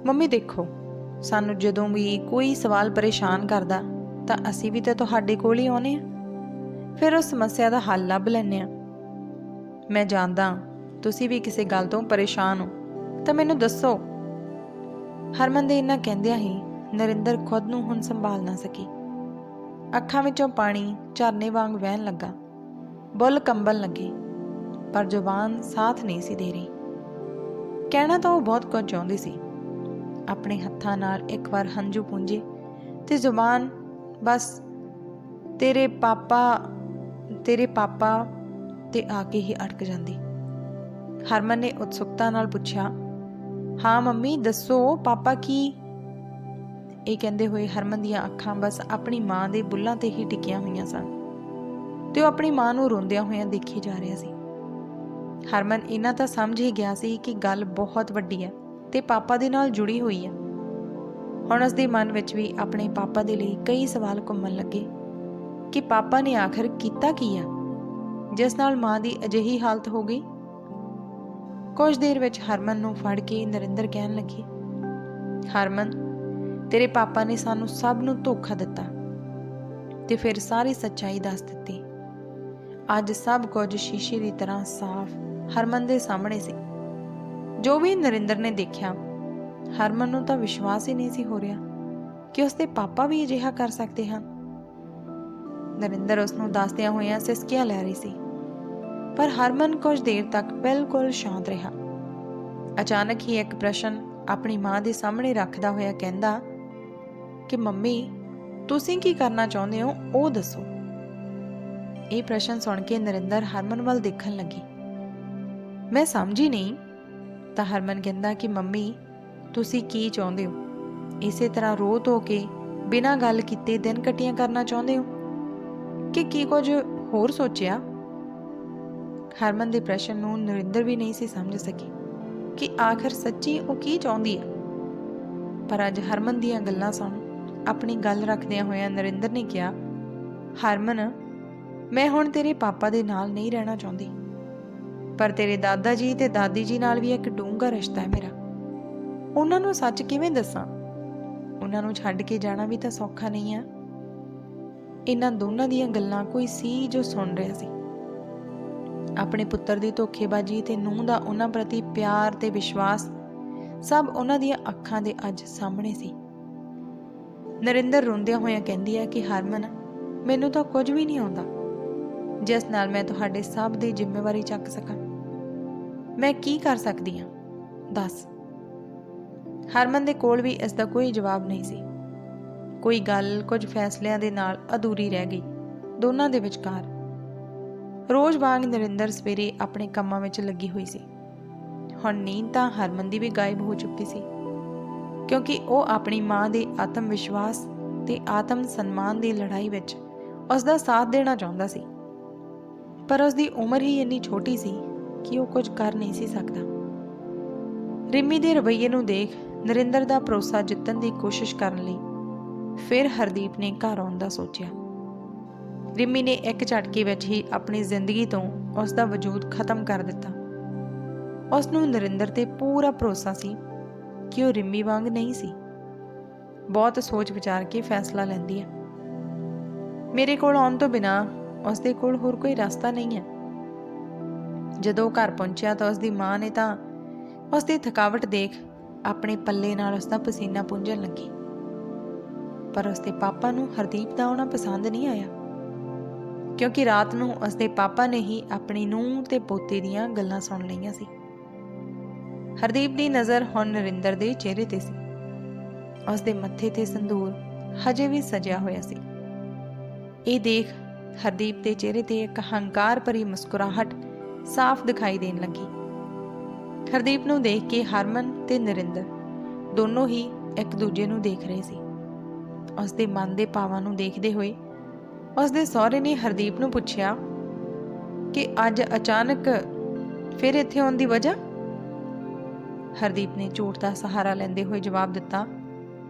ਮੰਮੀ ਦੇਖੋ, ਸਾਨੂੰ ਜਦੋਂ ਵੀ ਕੋਈ ਸਵਾਲ ਪਰੇਸ਼ਾਨ ਕਰਦਾ ਤਾਂ ਅਸੀਂ ਵੀ ਤਾਂ ਤੁਹਾਡੇ ਕੋਲ ਹੀ ਆਉਂਦੇ ਹਾਂ, ਫਿਰ ਉਸ ਸਮੱਸਿਆ ਦਾ ਹੱਲ ਲੱਭ ਲੈਂਦੇ ਹਾਂ। ਮੈਂ ਜਾਣਦਾ ਤੁਸੀਂ ਵੀ ਕਿਸੇ ਗੱਲ ਤੋਂ ਪਰੇਸ਼ਾਨ ਹੋ ਤਾਂ ਮੈਨੂੰ ਦੱਸੋ। ਹਰਮਨ ਦੇ ਇੰਨਾ ਕਹਿੰਦਿਆਂ ਹੀ ਨਰਿੰਦਰ ਖੁਦ ਨੂੰ ਹੁਣ ਸੰਭਾਲ ਨਾ ਸਕੀ। ਅੱਖਾਂ ਵਿੱਚੋਂ ਪਾਣੀ ਝਰਨੇ ਵਾਂਗ ਵਹਿਣ ਲੱਗਾ। ਬੁੱਲ ਕੰਬਣ ਲੱਗੇ ਪਰ ਜ਼ੁਬਾਨ ਸਾਥ ਨਹੀਂ ਸੀ ਦੇ ਰਹੀ। ਕਹਿਣਾ ਤਾਂ ਉਹ ਬਹੁਤ ਕੁਝ ਚਾਹੁੰਦੀ ਸੀ। ਆਪਣੇ ਹੱਥਾਂ ਨਾਲ ਇੱਕ ਵਾਰ ਹੰਝੂ ਪੂੰਝੇ ਤੇ ਜ਼ੁਬਾਨ ਬਸ ਤੇਰੇ ਪਾਪਾ ਤੇ ਆ ਕੇ ਹੀ ਅਟਕ ਜਾਂਦੀ। ਹਰਮਨ ਨੇ ਉਤਸੁਕਤਾ ਨਾਲ ਪੁੱਛਿਆ, ਹਾਂ ਮੰਮੀ ਦੱਸੋ, ਪਾਪਾ ਕੀ? ਇਹ ਕਹਿੰਦੇ ਹੋਏ ਹਰਮਨ ਦੀਆਂ ਅੱਖਾਂ ਬਸ ਆਪਣੀ ਮਾਂ ਦੇ ਬੁੱਲਾਂ ਤੇ ਹੀ ਟਿਕੀਆਂ ਹੋਈਆਂ ਸਨ ਤੇ ਉਹ ਆਪਣੀ ਮਾਂ ਨੂੰ ਰੋਂਦਿਆਂ ਹੋਇਆਂ ਦੇਖੀ ਜਾ ਰਿਹਾ ਸੀ। ਹਰਮਨ ਇਹਨਾਂ ਤਾਂ ਸਮਝ ਹੀ ਗਿਆ ਸੀ ਕਿ ਗੱਲ ਬਹੁਤ ਵੱਡੀ ਹੈ ਤੇ ਪਾਪਾ ਦੇ ਨਾਲ ਜੁੜੀ ਹੋਈ ਹੈ। ਹੁਣ ਉਸ ਦੇ ਮਨ ਵਿੱਚ ਵੀ ਆਪਣੇ ਪਾਪਾ ਦੇ ਲਈ ਕਈ ਸਵਾਲ ਘੁੰਮਣ ਲੱਗੇ ਕਿ ਪਾਪਾ ਨੇ ਆਖਰ ਕੀਤਾ ਕੀ ਆ ਜਿਸ ਨਾਲ ਮਾਂ ਦੀ ਅਜਿਹੀ ਹਾਲਤ ਹੋ ਗਈ। ਕੁਝ ਦੇਰ ਵਿੱਚ ਹਰਮਨ ਨੂੰ ਫੜ ਕੇ ਨਰਿੰਦਰ ਕਹਿਣ ਲੱਗੀ, ਹਰਮਨ, ਤੇਰੇ ਪਾਪਾ ਨੇ ਸਾਨੂੰ ਸਭ ਨੂੰ ਧੋਖਾ ਦਿੱਤਾ ਤੇ ਫਿਰ ਸਾਰੀ ਸੱਚਾਈ ਦੱਸ ਦਿੱਤੀ। ਅੱਜ ਸਭ ਕੁਝ ਸ਼ੀਸ਼ੇ ਦੀ ਤਰ੍ਹਾਂ ਸਾਫ਼ ਹਰਮਨ ਦੇ ਸਾਹਮਣੇ ਸੀ। ਜੋ ਵੀ ਨਰਿੰਦਰ ਨੇ ਦੇਖਿਆ, ਹਰਮਨ ਨੂੰ ਤਾਂ ਵਿਸ਼ਵਾਸ ਹੀ ਨਹੀਂ ਸੀ ਹੋ ਰਿਹਾ ਕਿ ਉਸਦੇ ਪਾਪਾ ਵੀ ਅਜਿਹਾ ਕਰ ਸਕਦੇ ਹਨ। ਨਰਿੰਦਰ ਉਸ ਨੂੰ ਦੱਸਦਿਆਂ ਹੋਇਆਂ ਸਿਸਕੀਆਂ ਲੈ ਰਹੀ ਸੀ ਪਰ ਹਰਮਨ ਕੁਝ ਦੇਰ ਤੱਕ ਬਿਲਕੁਲ ਸ਼ਾਂਤ ਰਿਹਾ। ਅਚਾਨਕ ਹੀ ਇੱਕ ਪ੍ਰਸ਼ਨ ਆਪਣੀ ਮਾਂ ਦੇ ਸਾਹਮਣੇ ਰੱਖਦਾ ਹੋਇਆ ਕਹਿੰਦਾ ਕਿ ਮੰਮੀ, ਤੁਸੀਂ ਕੀ ਕਰਨਾ ਚਾਹੁੰਦੇ ਹੋ ਉਹ ਦੱਸੋ। ਇਹ ਪ੍ਰਸ਼ਨ ਸੁਣ ਕੇ ਨਰਿੰਦਰ ਹਰਮਨ ਵੱਲ ਦੇਖਣ ਲੱਗੀ। ਮੈਂ ਸਮਝੀ ਨਹੀਂ। ਤਾਂ ਹਰਮਨ ਕਹਿੰਦਾ ਕਿ ਮੰਮੀ, ਤੁਸੀਂ ਕੀ ਚਾਹੁੰਦੇ ਹੋ? ਇਸੇ ਤਰ੍ਹਾਂ ਰੋ ਧੋ ਕੇ ਬਿਨਾਂ ਗੱਲ ਕੀਤੇ ਦਿਨ ਕੱਟੀਆਂ ਕਰਨਾ ਚਾਹੁੰਦੇ ਹੋ ਕਿ ਕੀ ਕੁਝ ਹੋਰ ਸੋਚਿਆ? ਹਰਮਨ ਦੇ ਪ੍ਰਸ਼ਨ ਨੂੰ ਨਰਿੰਦਰ ਵੀ ਨਹੀਂ ਸੀ ਸਮਝ ਸਕੀ ਕਿ ਆਖਰ ਸੱਚੀ ਉਹ ਕੀ ਚਾਹੁੰਦੀ ਹੈ। ਪਰ ਅੱਜ ਹਰਮਨ ਦੀਆਂ ਗੱਲਾਂ ਸੁਣ ਆਪਣੀ ਗੱਲ ਰੱਖਦਿਆਂ ਹੋਇਆਂ ਨਰਿੰਦਰ ਨੇ ਕਿਹਾ, ਹਰਮਨ, ਮੈਂ ਹੁਣ ਤੇਰੇ ਪਾਪਾ ਦੇ ਨਾਲ ਨਹੀਂ ਰਹਿਣਾ ਚਾਹੁੰਦੀ, ਪਰ ਤੇਰੇ ਦਾਦਾ ਜੀ ਤੇ ਦਾਦੀ ਜੀ ਨਾਲ ਵੀ ਇੱਕ ਡੂੰਘਾ ਰਿਸ਼ਤਾ ਹੈ ਮੇਰਾ। ਉਹਨਾਂ ਨੂੰ ਸੱਚ ਕਿਵੇਂ ਦੱਸਾਂ? ਉਹਨਾਂ ਨੂੰ ਛੱਡ ਕੇ ਜਾਣਾ ਵੀ ਤਾਂ ਸੌਖਾ ਨਹੀਂ ਹੈ। ਇਹਨਾਂ ਦੋਨਾਂ ਦੀਆਂ ਗੱਲਾਂ ਕੋਈ ਸੀ ਜੋ ਸੁਣ ਰਿਹਾ ਸੀ। ਆਪਣੇ ਪੁੱਤਰ ਦੀ ਧੋਖੇਬਾਜ਼ੀ ਤੇ ਨੂੰਹ ਦਾ ਉਹਨਾਂ ਪ੍ਰਤੀ ਪਿਆਰ ਤੇ ਵਿਸ਼ਵਾਸ ਸਭ ਉਹਨਾਂ ਦੀਆਂ ਅੱਖਾਂ ਦੇ ਅੱਜ ਸਾਹਮਣੇ ਸੀ। ਨਰਿੰਦਰ ਰੋਂਦਿਆਂ ਹੋਇਆਂ ਕਹਿੰਦੀ ਹੈ ਕਿ ਹਰਮਨ, ਮੈਨੂੰ ਤਾਂ ਕੁਝ ਵੀ ਨਹੀਂ ਆਉਂਦਾ ਜਿਸ ਨਾਲ ਮੈਂ ਤੁਹਾਡੇ ਸਭ ਦੀ ਜ਼ਿੰਮੇਵਾਰੀ ਚੱਕ ਸਕਾਂ। ਮੈਂ ਕੀ ਕਰ ਸਕਦੀ ਹਾਂ, ਦੱਸ। ਹਰਮਨ ਦੇ ਕੋਲ ਵੀ ਇਸ ਦਾ ਕੋਈ ਜਵਾਬ ਨਹੀਂ ਸੀ। ਕੋਈ ਗੱਲ ਕੁਝ ਫੈਸਲਿਆਂ ਦੇ ਨਾਲ ਅਧੂਰੀ ਰਹਿ ਗਈ ਦੋਨਾਂ ਦੇ ਵਿਚਕਾਰ। ਰੋਜ਼ ਵਾਂਗ ਨਰਿੰਦਰ ਸਵੇਰੇ ਆਪਣੇ ਕੰਮਾਂ ਵਿੱਚ ਲੱਗੀ ਹੋਈ ਸੀ। ਹੁਣ ਨੀਂਦ ਤਾਂ ਹਰਮਨ ਦੀ ਵੀ ਗਾਇਬ ਹੋ ਚੁੱਕੀ ਸੀ, ਕਿਉਂਕਿ ਉਹ ਆਪਣੀ ਮਾਂ ਦੇ ਆਤਮ ਵਿਸ਼ਵਾਸ ਤੇ ਆਤਮ ਸਨਮਾਨ ਦੀ ਲੜਾਈ ਵਿੱਚ ਉਸ ਦਾ ਸਾਥ ਦੇਣਾ ਚਾਹੁੰਦਾ ਸੀ। ਪਰ ਉਸ ਦੀ ਉਮਰ ਹੀ ਇੰਨੀ ਛੋਟੀ ਸੀ ਕਿ ਉਹ ਕੁਝ ਕਰ ਨਹੀਂ ਸੀ ਸਕਦਾ। ਰਿੰਮੀ ਦੇ ਰਵੱਈਏ ਨੂੰ ਦੇਖ ਨਰਿੰਦਰ ਦਾ ਭਰੋਸਾ ਜਿੱਤਣ ਦੀ ਕੋਸ਼ਿਸ਼ ਕਰਨ ਲਈ ਫਿਰ ਹਰਦੀਪ ਨੇ ਘਰ ਆਉਣ ਦਾ ਸੋਚਿਆ। ਰਿੰਮੀ ਨੇ ਇੱਕ ਝਟਕੇ ਵਿੱਚ ਹੀ ਆਪਣੀ ਜ਼ਿੰਦਗੀ ਤੋਂ ਉਸ ਦਾ ਵਜੂਦ ਖਤਮ ਕਰ ਦਿੱਤਾ। ਉਸ ਨੂੰ ਨਰਿੰਦਰ ਤੇ ਪੂਰਾ ਭਰੋਸਾ ਸੀ ਕਿ ਉਹ ਰਿੰਮੀ ਵਾਂਗ ਨਹੀਂ ਸੀ। ਬਹੁਤ ਸੋਚ ਵਿਚਾਰ ਕੇ ਫੈਸਲਾ ਲੈਂਦੀ ਹੈ। ਮੇਰੇ ਕੋਲ ਆਉਣ ਤੋਂ ਬਿਨਾਂ ਉਸ ਦੇ ਕੋਲ ਹੋਰ ਕੋਈ ਰਸਤਾ ਨਹੀਂ ਹੈ। ਜਦੋਂ ਘਰ ਪਹੁੰਚਿਆ ਤਾਂ ਉਸ ਦੀ ਮਾਂ ਨੇ ਤਾਂ ਉਸ ਦੀ ਥਕਾਵਟ ਦੇਖ ਆਪਣੇ ਪੱਲੇ ਨਾਲ ਉਸ ਦਾ ਪਸੀਨਾ ਪੂੰਝਣ ਲੱਗੀ। ਪਰ ਉਸ ਦੇ ਪਾਪਾ ਨੂੰ ਹਰਦੀਪ ਦਾ ਆਉਣਾ ਪਸੰਦ ਨਹੀਂ ਆਇਆ, ਕਿਉਂਕਿ ਰਾਤ ਨੂੰ ਉਸ ਦੇ ਪਾਪਾ ਨੇ ਹੀ ਆਪਣੀ ਨੂੰਹ ਤੇ ਪੋਤੇ ਦੀਆਂ ਗੱਲਾਂ ਸੁਣ ਲਈਆਂ ਸੀ। ਹਰਦੀਪ ਦੀ ਨਜ਼ਰ ਹੁਣ ਨਰਿੰਦਰ ਦੇ ਚਿਹਰੇ ਤੇ ਸੀ। ਉਸ ਦੇ ਮੱਥੇ ਤੇ ਸੰਦੂਰ ਹਜੇ ਵੀ ਸਜਿਆ ਹੋਇਆ ਸੀ। ਇਹ ਦੇਖ ਹਰਦੀਪ ਦੇ ਚਿਹਰੇ ਤੇ ਇੱਕ ਹੰਕਾਰ ਭਰੀ ਮੁਸਕਰਾਹਟ ਸਾਫ਼ ਦਿਖਾਈ ਦੇਣ ਲੱਗੀ। ਹਰਦੀਪ ਨੂੰ ਦੇਖ ਕੇ ਹਰਮਨ ਤੇ ਨਰਿੰਦਰ ਦੋਨੋਂ ਹੀ ਇੱਕ ਦੂਜੇ ਨੂੰ ਦੇਖ ਰਹੇ ਸੀ। ਉਸ ਦੇ ਮਨ ਦੇ ਭਾਵਾਂ ਨੂੰ ਦੇਖਦੇ ਹੋਏ ਉਸ ਦੇ ਸਹੁਰੇ ਨੇ ਹਰਦੀਪ ਨੂੰ ਪੁੱਛਿਆ ਕਿ ਅੱਜ ਅਚਾਨਕ ਫਿਰ ਇੱਥੇ ਆਉਣ ਦੀ ਵਜ੍ਹਾ। ਹਰਦੀਪ ਨੇ ਝੂਠ ਦਾ ਸਹਾਰਾ ਲੈਂਦੇ ਹੋਏ ਜਵਾਬ ਦਿੱਤਾ,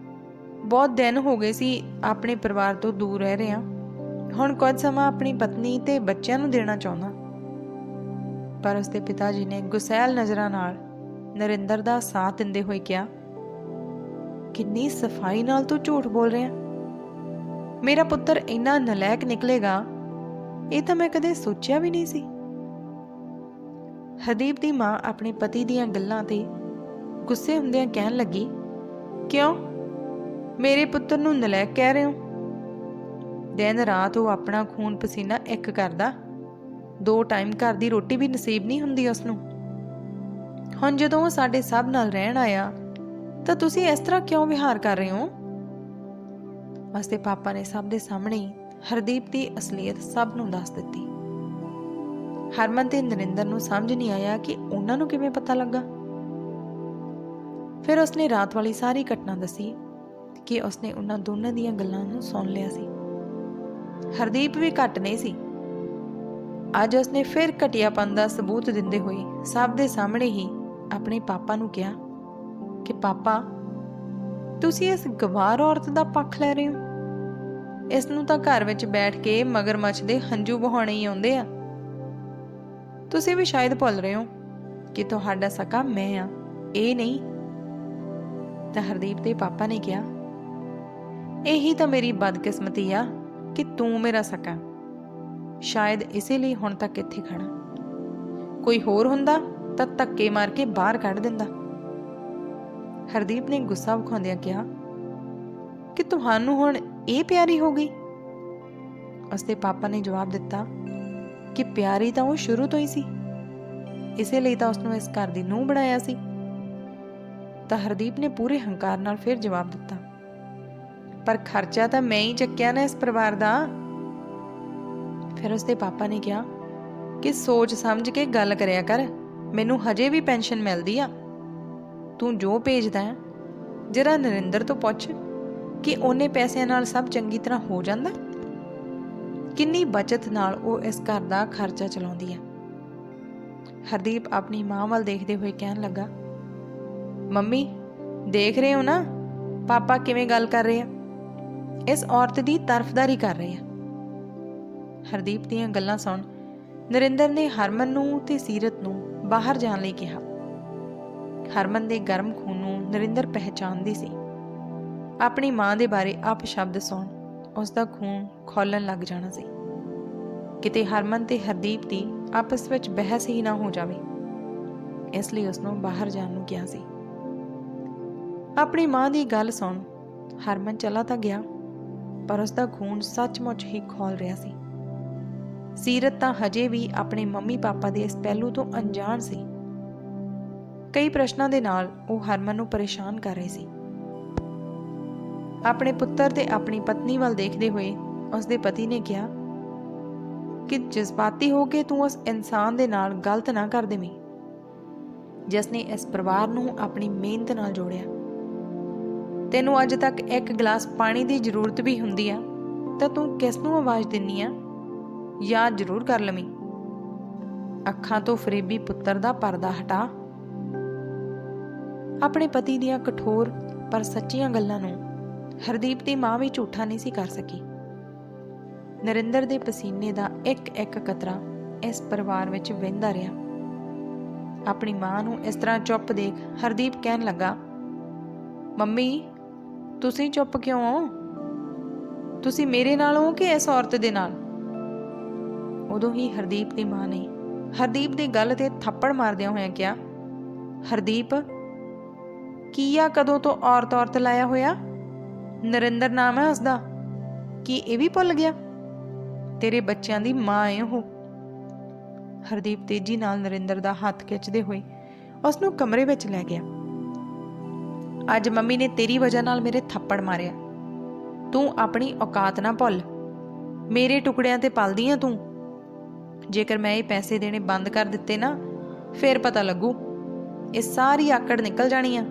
ਬਹੁਤ ਦਿਨ ਹੋ ਗਏ ਸੀ ਆਪਣੇ ਪਰਿਵਾਰ ਤੋਂ ਦੂਰ ਰਹਿ ਰਿਹਾ, ਹੁਣ ਕੁਝ ਸਮਾਂ ਆਪਣੀ ਪਤਨੀ ਤੇ ਬੱਚਿਆਂ ਨੂੰ ਦੇਣਾ ਚਾਹੁੰਦਾ। ਪਰ ਉਸ ਦੇ ਪਿਤਾ ਜੀ ਨੇ ਗੁਸੈਲ ਨਜ਼ਰਾਂ ਨਾਲ ਨਰਿੰਦਰ ਦਾ ਸਾਥ ਦਿੰਦੇ ਹੋਏ ਕਿਹਾ, ਕਿੰਨੀ ਸਫਾਈ ਨਾਲ ਤੂੰ ਝੂਠ ਬੋਲ ਰਿਹਾ। ਮੇਰਾ ਪੁੱਤਰ ਇੰਨਾ ਨਲਾਇਕ ਨਿਕਲੇਗਾ ਇਹ ਤਾਂ ਮੈਂ ਕਦੇ ਸੋਚਿਆ ਵੀ ਨਹੀਂ ਸੀ। ਹਰਦੀਪ ਦੀ ਮਾਂ ਆਪਣੇ ਪਤੀ ਦੀਆਂ ਗੱਲਾਂ ਤੇ ਗੁੱਸੇ ਹੁੰਦਿਆਂ ਕਹਿਣ ਲੱਗੀ, ਕਿਉਂ ਮੇਰੇ ਪੁੱਤਰ ਨੂੰ ਨਲਾਇਕ ਕਹਿ ਰਹੇ ਹੋ? ਦਿਨ ਰਾਤ ਉਹ ਆਪਣਾ ਖੂਨ ਪਸੀਨਾ ਇੱਕ ਕਰਦਾ, 2 ਟਾਈਮ ਘਰ ਦੀ ਰੋਟੀ ਵੀ ਨਸੀਬ ਨਹੀਂ ਹੁੰਦੀ ਉਸਨੂੰ। ਹੁਣ ਜਦੋਂ ਉਹ ਸਾਡੇ ਸਭ ਨਾਲ ਰਹਿਣ ਆਇਆ ਤਾਂ ਤੁਸੀਂ ਇਸ ਤਰ੍ਹਾਂ ਕਿਉਂ ਵਿਹਾਰ ਕਰ ਰਹੇ ਹੋ? ਉਸ ਦੇ ਪਾਪਾ ਨੇ ਸਭ ਦੇ ਸਾਹਮਣੇ ਹਰਦੀਪ ਦੀ ਅਸਲੀਅਤ ਸਭ ਨੂੰ ਦੱਸ ਦਿੱਤੀ। ਹਰਮਨ ਤੇ ਨਰਿੰਦਰ ਨੂੰ ਸਮਝ ਨਹੀਂ ਆਇਆ ਕਿ ਉਹਨਾਂ ਨੂੰ ਕਿਵੇਂ ਪਤਾ ਲੱਗਾ। ਫਿਰ ਉਸਨੇ ਰਾਤ ਵਾਲੀ ਸਾਰੀ ਘਟਨਾ ਦੱਸੀ ਕਿ ਉਸਨੇ ਉਹਨਾਂ ਦੋਨਾਂ ਦੀਆਂ ਗੱਲਾਂ ਨੂੰ ਸੁਣ ਲਿਆ ਸੀ। ਹਰਦੀਪ ਵੀ ਘੱਟ ਨਹੀਂ ਸੀ। ਅੱਜ ਉਸਨੇ ਫਿਰ ਘਟੀਆਪਨ ਦਾ ਸਬੂਤ ਦਿੰਦੇ ਹੋਏ ਸਭ ਦੇ ਸਾਹਮਣੇ ਹੀ ਆਪਣੇ ਪਾਪਾ ਨੂੰ ਕਿਹਾ ਕਿ ਪਾਪਾ, ਤੁਸੀਂ ਇਸ ਗਵਾਰ ਔਰਤ ਦਾ ਪੱਖ ਲੈ ਰਹੇ ਹੋ। ਇਸ ਨੂੰ ਤਾਂ ਘਰ ਵਿੱਚ ਬੈਠ ਕੇ ਮਗਰਮੱਛ ਦੇ ਹੰਝੂ ਵਹਾਉਣੇ ਹੀ ਆਉਂਦੇ ਆ। ਤੁਸੀਂ ਵੀ ਸ਼ਾਇਦ ਭੁੱਲ ਰਹੇ ਹੋ ਕਿ ਤੁਹਾਡਾ ਸਕਾ ਮੈਂ ਆ, ਇਹ ਨਹੀਂ। ਤਾਂ ਹਰਦੀਪ ਦੇ ਪਾਪਾ ਨੇ ਕਿਹਾ, ਇਹੀ ਤਾਂ ਮੇਰੀ ਬਦਕਿਸਮਤੀ ਆ ਕਿ ਤੂੰ ਮੇਰਾ ਸਕਾ। ਸ਼ਾਇਦ ਇਸੇ ਲਈ ਹੁਣ ਤੱਕ ਇੱਥੇ ਖੜਾ। ਕੋਈ ਹੋਰ ਹੁੰਦਾ ਤਾਂ ਧੱਕੇ ਮਾਰ ਕੇ ਬਾਹਰ ਕੱਢ ਦਿੰਦਾ। ਹਰਦੀਪ ਨੇ ਗੁੱਸਾ ਵਿਖਾਉਂਦਿਆਂ ਕਿਹਾ ਕਿ ਤੁਹਾਨੂੰ ਹੁਣ ਇਹ ਪਿਆਰੀ ਹੋ ਗਈ। ਉਸਦੇ ਪਾਪਾ ਨੇ ਜਵਾਬ ਦਿੱਤਾ ਕਿ ਪਿਆਰੀ ਤਾਂ ਉਹ ਸ਼ੁਰੂ ਤੋਂ ਹੀ ਸੀ, ਇਸੇ ਲਈ ਤਾਂ ਉਸਨੂੰ ਇਸ ਘਰ ਦੀ ਨੂੰਹ ਬਣਾਇਆ ਸੀ। ਤਾਂ ਹਰਦੀਪ ਨੇ ਪੂਰੇ ਹੰਕਾਰ ਨਾਲ ਫਿਰ ਜਵਾਬ ਦਿੱਤਾ, ਪਰ ਖਰਚਾ ਤਾਂ ਮੈਂ ਹੀ ਚੱਕਿਆ ਨਾ ਇਸ ਪਰਿਵਾਰ ਦਾ। ਫਿਰ ਉਸਦੇ ਪਾਪਾ ਨੇ ਕਿਹਾ ਕਿ ਸੋਚ ਸਮਝ ਕੇ ਗੱਲ ਕਰਿਆ ਕਰ, ਮੈਨੂੰ ਹਜੇ ਵੀ ਪੈਨਸ਼ਨ ਮਿਲਦੀ ਆ। ਤੂੰ ਜੋ ਭੇਜਦਾ ਹੈ ਜਰਾ ਨਰਿੰਦਰ ਤੋਂ ਪੁੱਛ ਕਿ ਉਹਨੇ ਪੈਸਿਆਂ ਨਾਲ ਸਭ ਚੰਗੀ ਤਰ੍ਹਾਂ ਹੋ ਜਾਂਦਾ। ਕਿੰਨੀ ਬਚਤ ਨਾਲ ਉਹ ਇਸ ਘਰ ਦਾ ਖਰਚਾ ਚਲਾਉਂਦੀ ਹੈ। ਹਰਦੀਪ ਆਪਣੀ ਮਾਂ ਵੱਲ ਦੇਖਦੇ ਹੋਏ ਕਹਿਣ ਲੱਗਾ, ਮੰਮੀ ਦੇਖ ਰਹੇ ਹੋ ਨਾ ਪਾਪਾ ਕਿਵੇਂ ਗੱਲ ਕਰ ਰਹੇ ਆ, ਇਸ ਔਰਤ ਦੀ ਤਰਫਦਾਰੀ ਕਰ ਰਹੇ ਆ। ਹਰਦੀਪ ਦੀਆਂ ਗੱਲਾਂ ਸੁਣ ਨਰਿੰਦਰ ਨੇ ਹਰਮਨ ਨੂੰ ਤੇ ਸੀਰਤ ਨੂੰ ਬਾਹਰ ਜਾਣ ਲਈ ਕਿਹਾ। ਹਰਮਨ ਦੇ ਗਰਮ ਖੂਨ ਨੂੰ ਨਰਿੰਦਰ ਪਹਿਚਾਨਦੀ ਸੀ। ਆਪਣੀ ਮਾਂ ਦੇ ਬਾਰੇ ਅਪਸ਼ਬਦ ਸੁਣ ਉਸ ਦਾ ਖੂਨ ਖੌਲਣ ਲੱਗ ਜਾਣਾ ਸੀ। ਕਿਤੇ ਹਰਮਨ ਤੇ ਹਰਦੀਪ ਦੀ ਆਪਸ ਵਿੱਚ ਬਹਿਸ ਹੀ ਨਾ ਹੋ ਜਾਵੇ, ਇਸ ਲਈ ਉਸਨੂੰ ਬਾਹਰ ਜਾਣ ਨੂੰ ਕਿਹਾ ਸੀ। ਆਪਣੀ ਮਾਂ ਦੀ ਗੱਲ ਸੁਣ ਹਰਮਨ ਚਲਾ ਤਾਂ ਗਿਆ, ਪਰ ਉਸਦਾ ਖੂਨ ਸੱਚਮੁੱਚ ਹੀ ਖੌਲ ਰਿਹਾ ਸੀ। ਸੀਰਤ ਤਾਂ ਹਜੇ ਵੀ ਆਪਣੇ ਮੰਮੀ ਪਾਪਾ ਦੇ ਇਸ ਪਹਿਲੂ ਤੋਂ ਅਣਜਾਣ ਸੀ। ਕਈ ਪ੍ਰਸ਼ਨਾਂ ਦੇ ਨਾਲ ਉਹ ਹਰਮਨ ਨੂੰ ਪਰੇਸ਼ਾਨ ਕਰ ਰਹੀ ਸੀ। ਆਪਣੇ ਪੁੱਤਰ ਤੇ ਆਪਣੀ ਪਤਨੀ ਵੱਲ ਦੇਖਦੇ ਹੋਏ ਉਸਦੇ ਪਤੀ ਨੇ ਕਿਹਾ ਕਿ ਜਜ਼ਬਾਤੀ ਹੋ ਕੇ ਤੂੰ ਉਸ ਇਨਸਾਨ ਦੇ ਨਾਲ ਗਲਤ ਨਾ ਕਰ ਦੇਵੀਂ, ਜਿਸ ਨੇ ਇਸ ਪਰਿਵਾਰ ਨੂੰ ਆਪਣੀ ਮਿਹਨਤ ਨਾਲ ਜੋੜਿਆ। ਤੈਨੂੰ ਅੱਜ ਤੱਕ ਇੱਕ ਗਲਾਸ ਪਾਣੀ ਦੀ ਜ਼ਰੂਰਤ ਵੀ ਹੁੰਦੀ ਆ ਤਾਂ ਤੂੰ ਕਿਸ ਨੂੰ ਆਵਾਜ਼ ਦਿੰਨੀ ਆ? ਯਾਦ ਜ਼ਰੂਰ ਕਰ ਲਵੀਂ। ਅੱਖਾਂ ਤੋਂ ਫਰੇਬੀ ਪੁੱਤਰ ਦਾ ਪਰਦਾ ਹਟਾ। ਆਪਣੇ ਪਤੀ ਦੀਆਂ ਕਠੋਰ ਪਰ ਸੱਚੀਆਂ ਗੱਲਾਂ ਨੂੰ ਹਰਦੀਪ ਦੀ ਮਾਂ ਵੀ ਝੂਠਾ ਨਹੀਂ ਸੀ ਕਰ ਸਕੀ। ਨਰਿੰਦਰ ਦੇ ਪਸੀਨੇ ਦਾ ਇੱਕ ਇੱਕ ਕਤਰਾ ਇਸ ਪਰਿਵਾਰ ਵਿੱਚ ਵਹਿੰਦਾ ਰਿਹਾ। ਆਪਣੀ ਮਾਂ ਨੂੰ ਇਸ ਤਰ੍ਹਾਂ ਚੁੱਪ ਦੇਖ ਹਰਦੀਪ ਕਹਿਣ ਲੱਗਾ, ਮੰਮੀ ਤੁਸੀਂ ਚੁੱਪ ਕਿਉਂ ਹੋ? ਤੁਸੀਂ ਮੇਰੇ ਨਾਲ ਹੋ ਕਿ ਇਸ ਔਰਤ ਦੇ ਨਾਲ? ਉਦੋਂ ਹੀ ਹਰਦੀਪ ਦੀ ਮਾਂ ਨੇ ਹਰਦੀਪ ਦੀ ਗੱਲ ਤੇ ਥੱਪੜ ਮਾਰਦਿਆਂ ਹੋਇਆਂ ਕਿਹਾ, ਹਰਦੀਪ ਕੀ ਆ ਕਦੋਂ ਤੋਂ ਔਰਤ ਲਾਇਆ ਹੋਇਆ? ਨਰਿੰਦਰ ਨਾਮ ਹੈ ਉਸਦਾ, ਕੀ ਇਹ ਵੀ ਭੁੱਲ ਗਿਆ? ਤੇਰੇ ਬੱਚਿਆਂ ਦੀ ਮਾਂ ਏ ਉਹ। ਹਰਦੀਪ ਤੇਜ਼ੀ ਨਾਲ ਨਰਿੰਦਰ ਦਾ ਹੱਥ ਖਿੱਚਦੇ ਹੋਏ ਉਸ ਨੂੰ ਕਮਰੇ ਵਿੱਚ ਲੈ ਗਿਆ। ਅੱਜ ਮੰਮੀ ਨੇ ਤੇਰੀ ਵਜ੍ਹਾ ਨਾਲ ਮੇਰੇ ਥੱਪੜ ਮਾਰਿਆ। ਤੂੰ ਆਪਣੀ ਔਕਾਤ ਨਾ ਭੁੱਲ। ਮੇਰੇ ਟੁਕੜਿਆਂ ਤੇ ਪਲਦੀ ਆ ਤੂੰ। ਜੇਕਰ ਮੈਂ ਇਹ ਪੈਸੇ ਦੇਣੇ ਬੰਦ ਕਰ ਦਿੱਤੇ ਨਾ, ਫਿਰ ਪਤਾ ਲੱਗੂ, ਇਹ ਸਾਰੀ ਆਕੜ ਨਿਕਲ ਜਾਣੀ ਆ।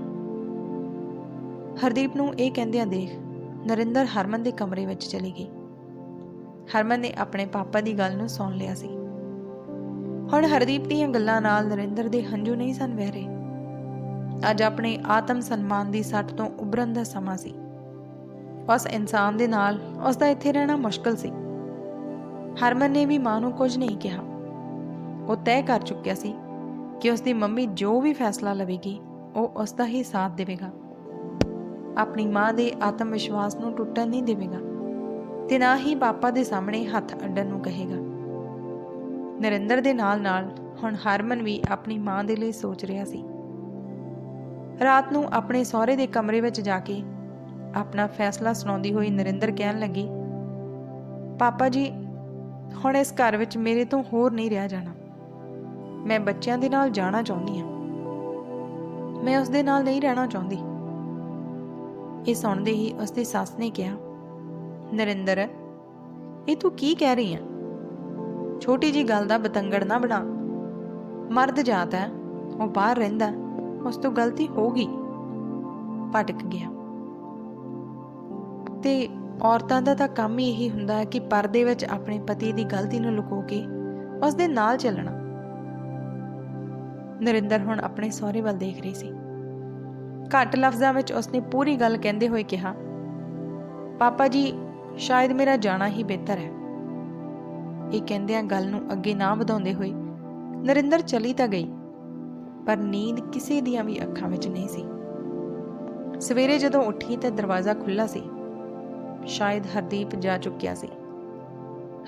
ਹਰਦੀਪ ਨੂੰ ਇਹ ਕਹਿੰਦਿਆਂ ਦੇਖ ਨਰਿੰਦਰ ਹਰਮਨ ਦੇ ਕਮਰੇ ਵਿੱਚ ਚਲੀ ਗਈ। ਹਰਮਨ ਨੇ ਆਪਣੇ ਪਾਪਾ ਦੀ ਗੱਲ ਨੂੰ ਸੁਣ ਲਿਆ ਸੀ। ਹੁਣ ਹਰਦੀਪ ਦੀਆਂ ਗੱਲਾਂ ਨਾਲ ਨਰਿੰਦਰ ਦੇ ਹੰਝੂ ਨਹੀਂ ਸਨ ਵਹਿ ਰਹੇ। ਅੱਜ ਆਪਣੇ ਆਤਮ ਸਨਮਾਨ ਦੀ ਸੱਟ ਤੋਂ ਉਭਰਨ ਦਾ ਸਮਾਂ ਸੀ। ਉਸ ਇਨਸਾਨ ਦੇ ਨਾਲ ਉਸ ਦਾ ਇੱਥੇ ਰਹਿਣਾ ਮੁਸ਼ਕਲ ਸੀ। ਹਰਮਨ ਨੇ ਵੀ ਮਾਂ ਨੂੰ ਕੁਝ ਨਹੀਂ ਕਿਹਾ। ਉਹ ਤੈਅ ਕਰ ਚੁੱਕਿਆ ਸੀ ਕਿ ਉਸ ਦੀ ਮੰਮੀ ਜੋ ਵੀ ਫੈਸਲਾ ਲਵੇਗੀ ਉਹ ਉਸ ਦਾ ਹੀ ਸਾਥ ਦੇਵੇਗਾ। ਆਪਣੀ ਮਾਂ ਦੇ ਆਤਮ ਵਿਸ਼ਵਾਸ ਨੂੰ ਟੁੱਟਣ ਨਹੀਂ ਦੇਵੇਗਾ ਤੇ ਨਾ ਹੀ ਪਾਪਾ ਦੇ ਸਾਹਮਣੇ ਹੱਥ ਅੱਡਣ ਨੂੰ ਕਹੇਗਾ। ਨਰਿੰਦਰ ਦੇ ਨਾਲ ਹੁਣ ਹਰਮਨ ਵੀ ਆਪਣੀ ਮਾਂ ਦੇ ਲਈ ਸੋਚ ਰਿਹਾ ਸੀ। ਰਾਤ ਨੂੰ ਆਪਣੇ ਸਹੁਰੇ ਦੇ ਕਮਰੇ ਵਿੱਚ ਜਾ ਕੇ ਆਪਣਾ ਫੈਸਲਾ ਸੁਣਾਉਂਦੀ ਹੋਈ ਨਰਿੰਦਰ ਕਹਿਣ ਲੱਗੀ, ਪਾਪਾ ਜੀ ਹੁਣ ਇਸ ਘਰ ਵਿੱਚ ਮੇਰੇ ਤੋਂ ਹੋਰ ਨਹੀਂ ਰਿਹਾ ਜਾਣਾ। ਮੈਂ ਬੱਚਿਆਂ ਦੇ ਨਾਲ ਜਾਣਾ ਚਾਹੁੰਦੀ ਹਾਂ। ਮੈਂ ਉਸ ਦੇ ਨਾਲ ਨਹੀਂ ਰਹਿਣਾ ਚਾਹੁੰਦੀ। ਇਹ ਸੁਣਦੇ ਹੀ ਉਸਦੀ ਸੱਸ ਨੇ ਕਿਹਾ, ਨਰਿੰਦਰ ਇਹ ਤੂੰ ਕੀ ਕਹਿ ਰਹੀ ਆ? ਛੋਟੀ ਜੀ ਗੱਲ ਦਾ ਬਤੰਗੜ ਨਾ ਬਣਾ। ਮਰਦ ਜਾਤ ਹੈ, ਉਹ ਬਾਹਰ ਰਹਿੰਦਾ, ਉਸ ਤੋਂ ਗਲਤੀ ਹੋ ਗਈ। ਭਟਕ ਗਿਆ। ਤੇ ਔਰਤਾਂ ਦਾ ਤਾਂ ਕੰਮ ਹੀ ਇਹੀ ਹੁੰਦਾ ਹੈ ਕਿ ਪਰਦੇ ਵਿੱਚ ਆਪਣੇ ਪਤੀ ਦੀ ਗਲਤੀ ਨੂੰ ਲੁਕੋ ਕੇ ਉਸ ਦੇ ਨਾਲ ਚੱਲਣਾ। ਨਰਿੰਦਰ ਹੁਣ ਆਪਣੇ ਸਹੁਰੇ ਵੱਲ ਦੇਖ ਰਹੀ ਸੀ। ਘੱਟ ਲਫ਼ਜ਼ਾਂ ਵਿੱਚ ਉਸਨੇ ਪੂਰੀ ਗੱਲ ਕਹਿੰਦੇ ਹੋਏ ਕਿਹਾ, ਪਾਪਾ ਜੀ ਸ਼ਾਇਦ ਮੇਰਾ ਜਾਣਾ ਹੀ ਬਿਹਤਰ ਹੈ। ਇਹ ਕਹਿੰਦਿਆਂ ਗੱਲ ਨੂੰ ਅੱਗੇ ਨਾ ਵਧਾਉਂਦੇ ਹੋਏ ਨਰਿੰਦਰ ਚਲੀ ਤਾਂ ਗਈ, ਪਰ ਨੀਂਦ ਕਿਸੇ ਦੀਆਂ ਵੀ ਅੱਖਾਂ ਵਿੱਚ ਨਹੀਂ ਸੀ। ਸਵੇਰੇ ਜਦੋਂ ਉੱਠੀ ਤਾਂ ਦਰਵਾਜ਼ਾ ਖੁੱਲ੍ਹਾ ਸੀ। ਸ਼ਾਇਦ ਹਰਦੀਪ ਜਾ ਚੁੱਕਿਆ ਸੀ।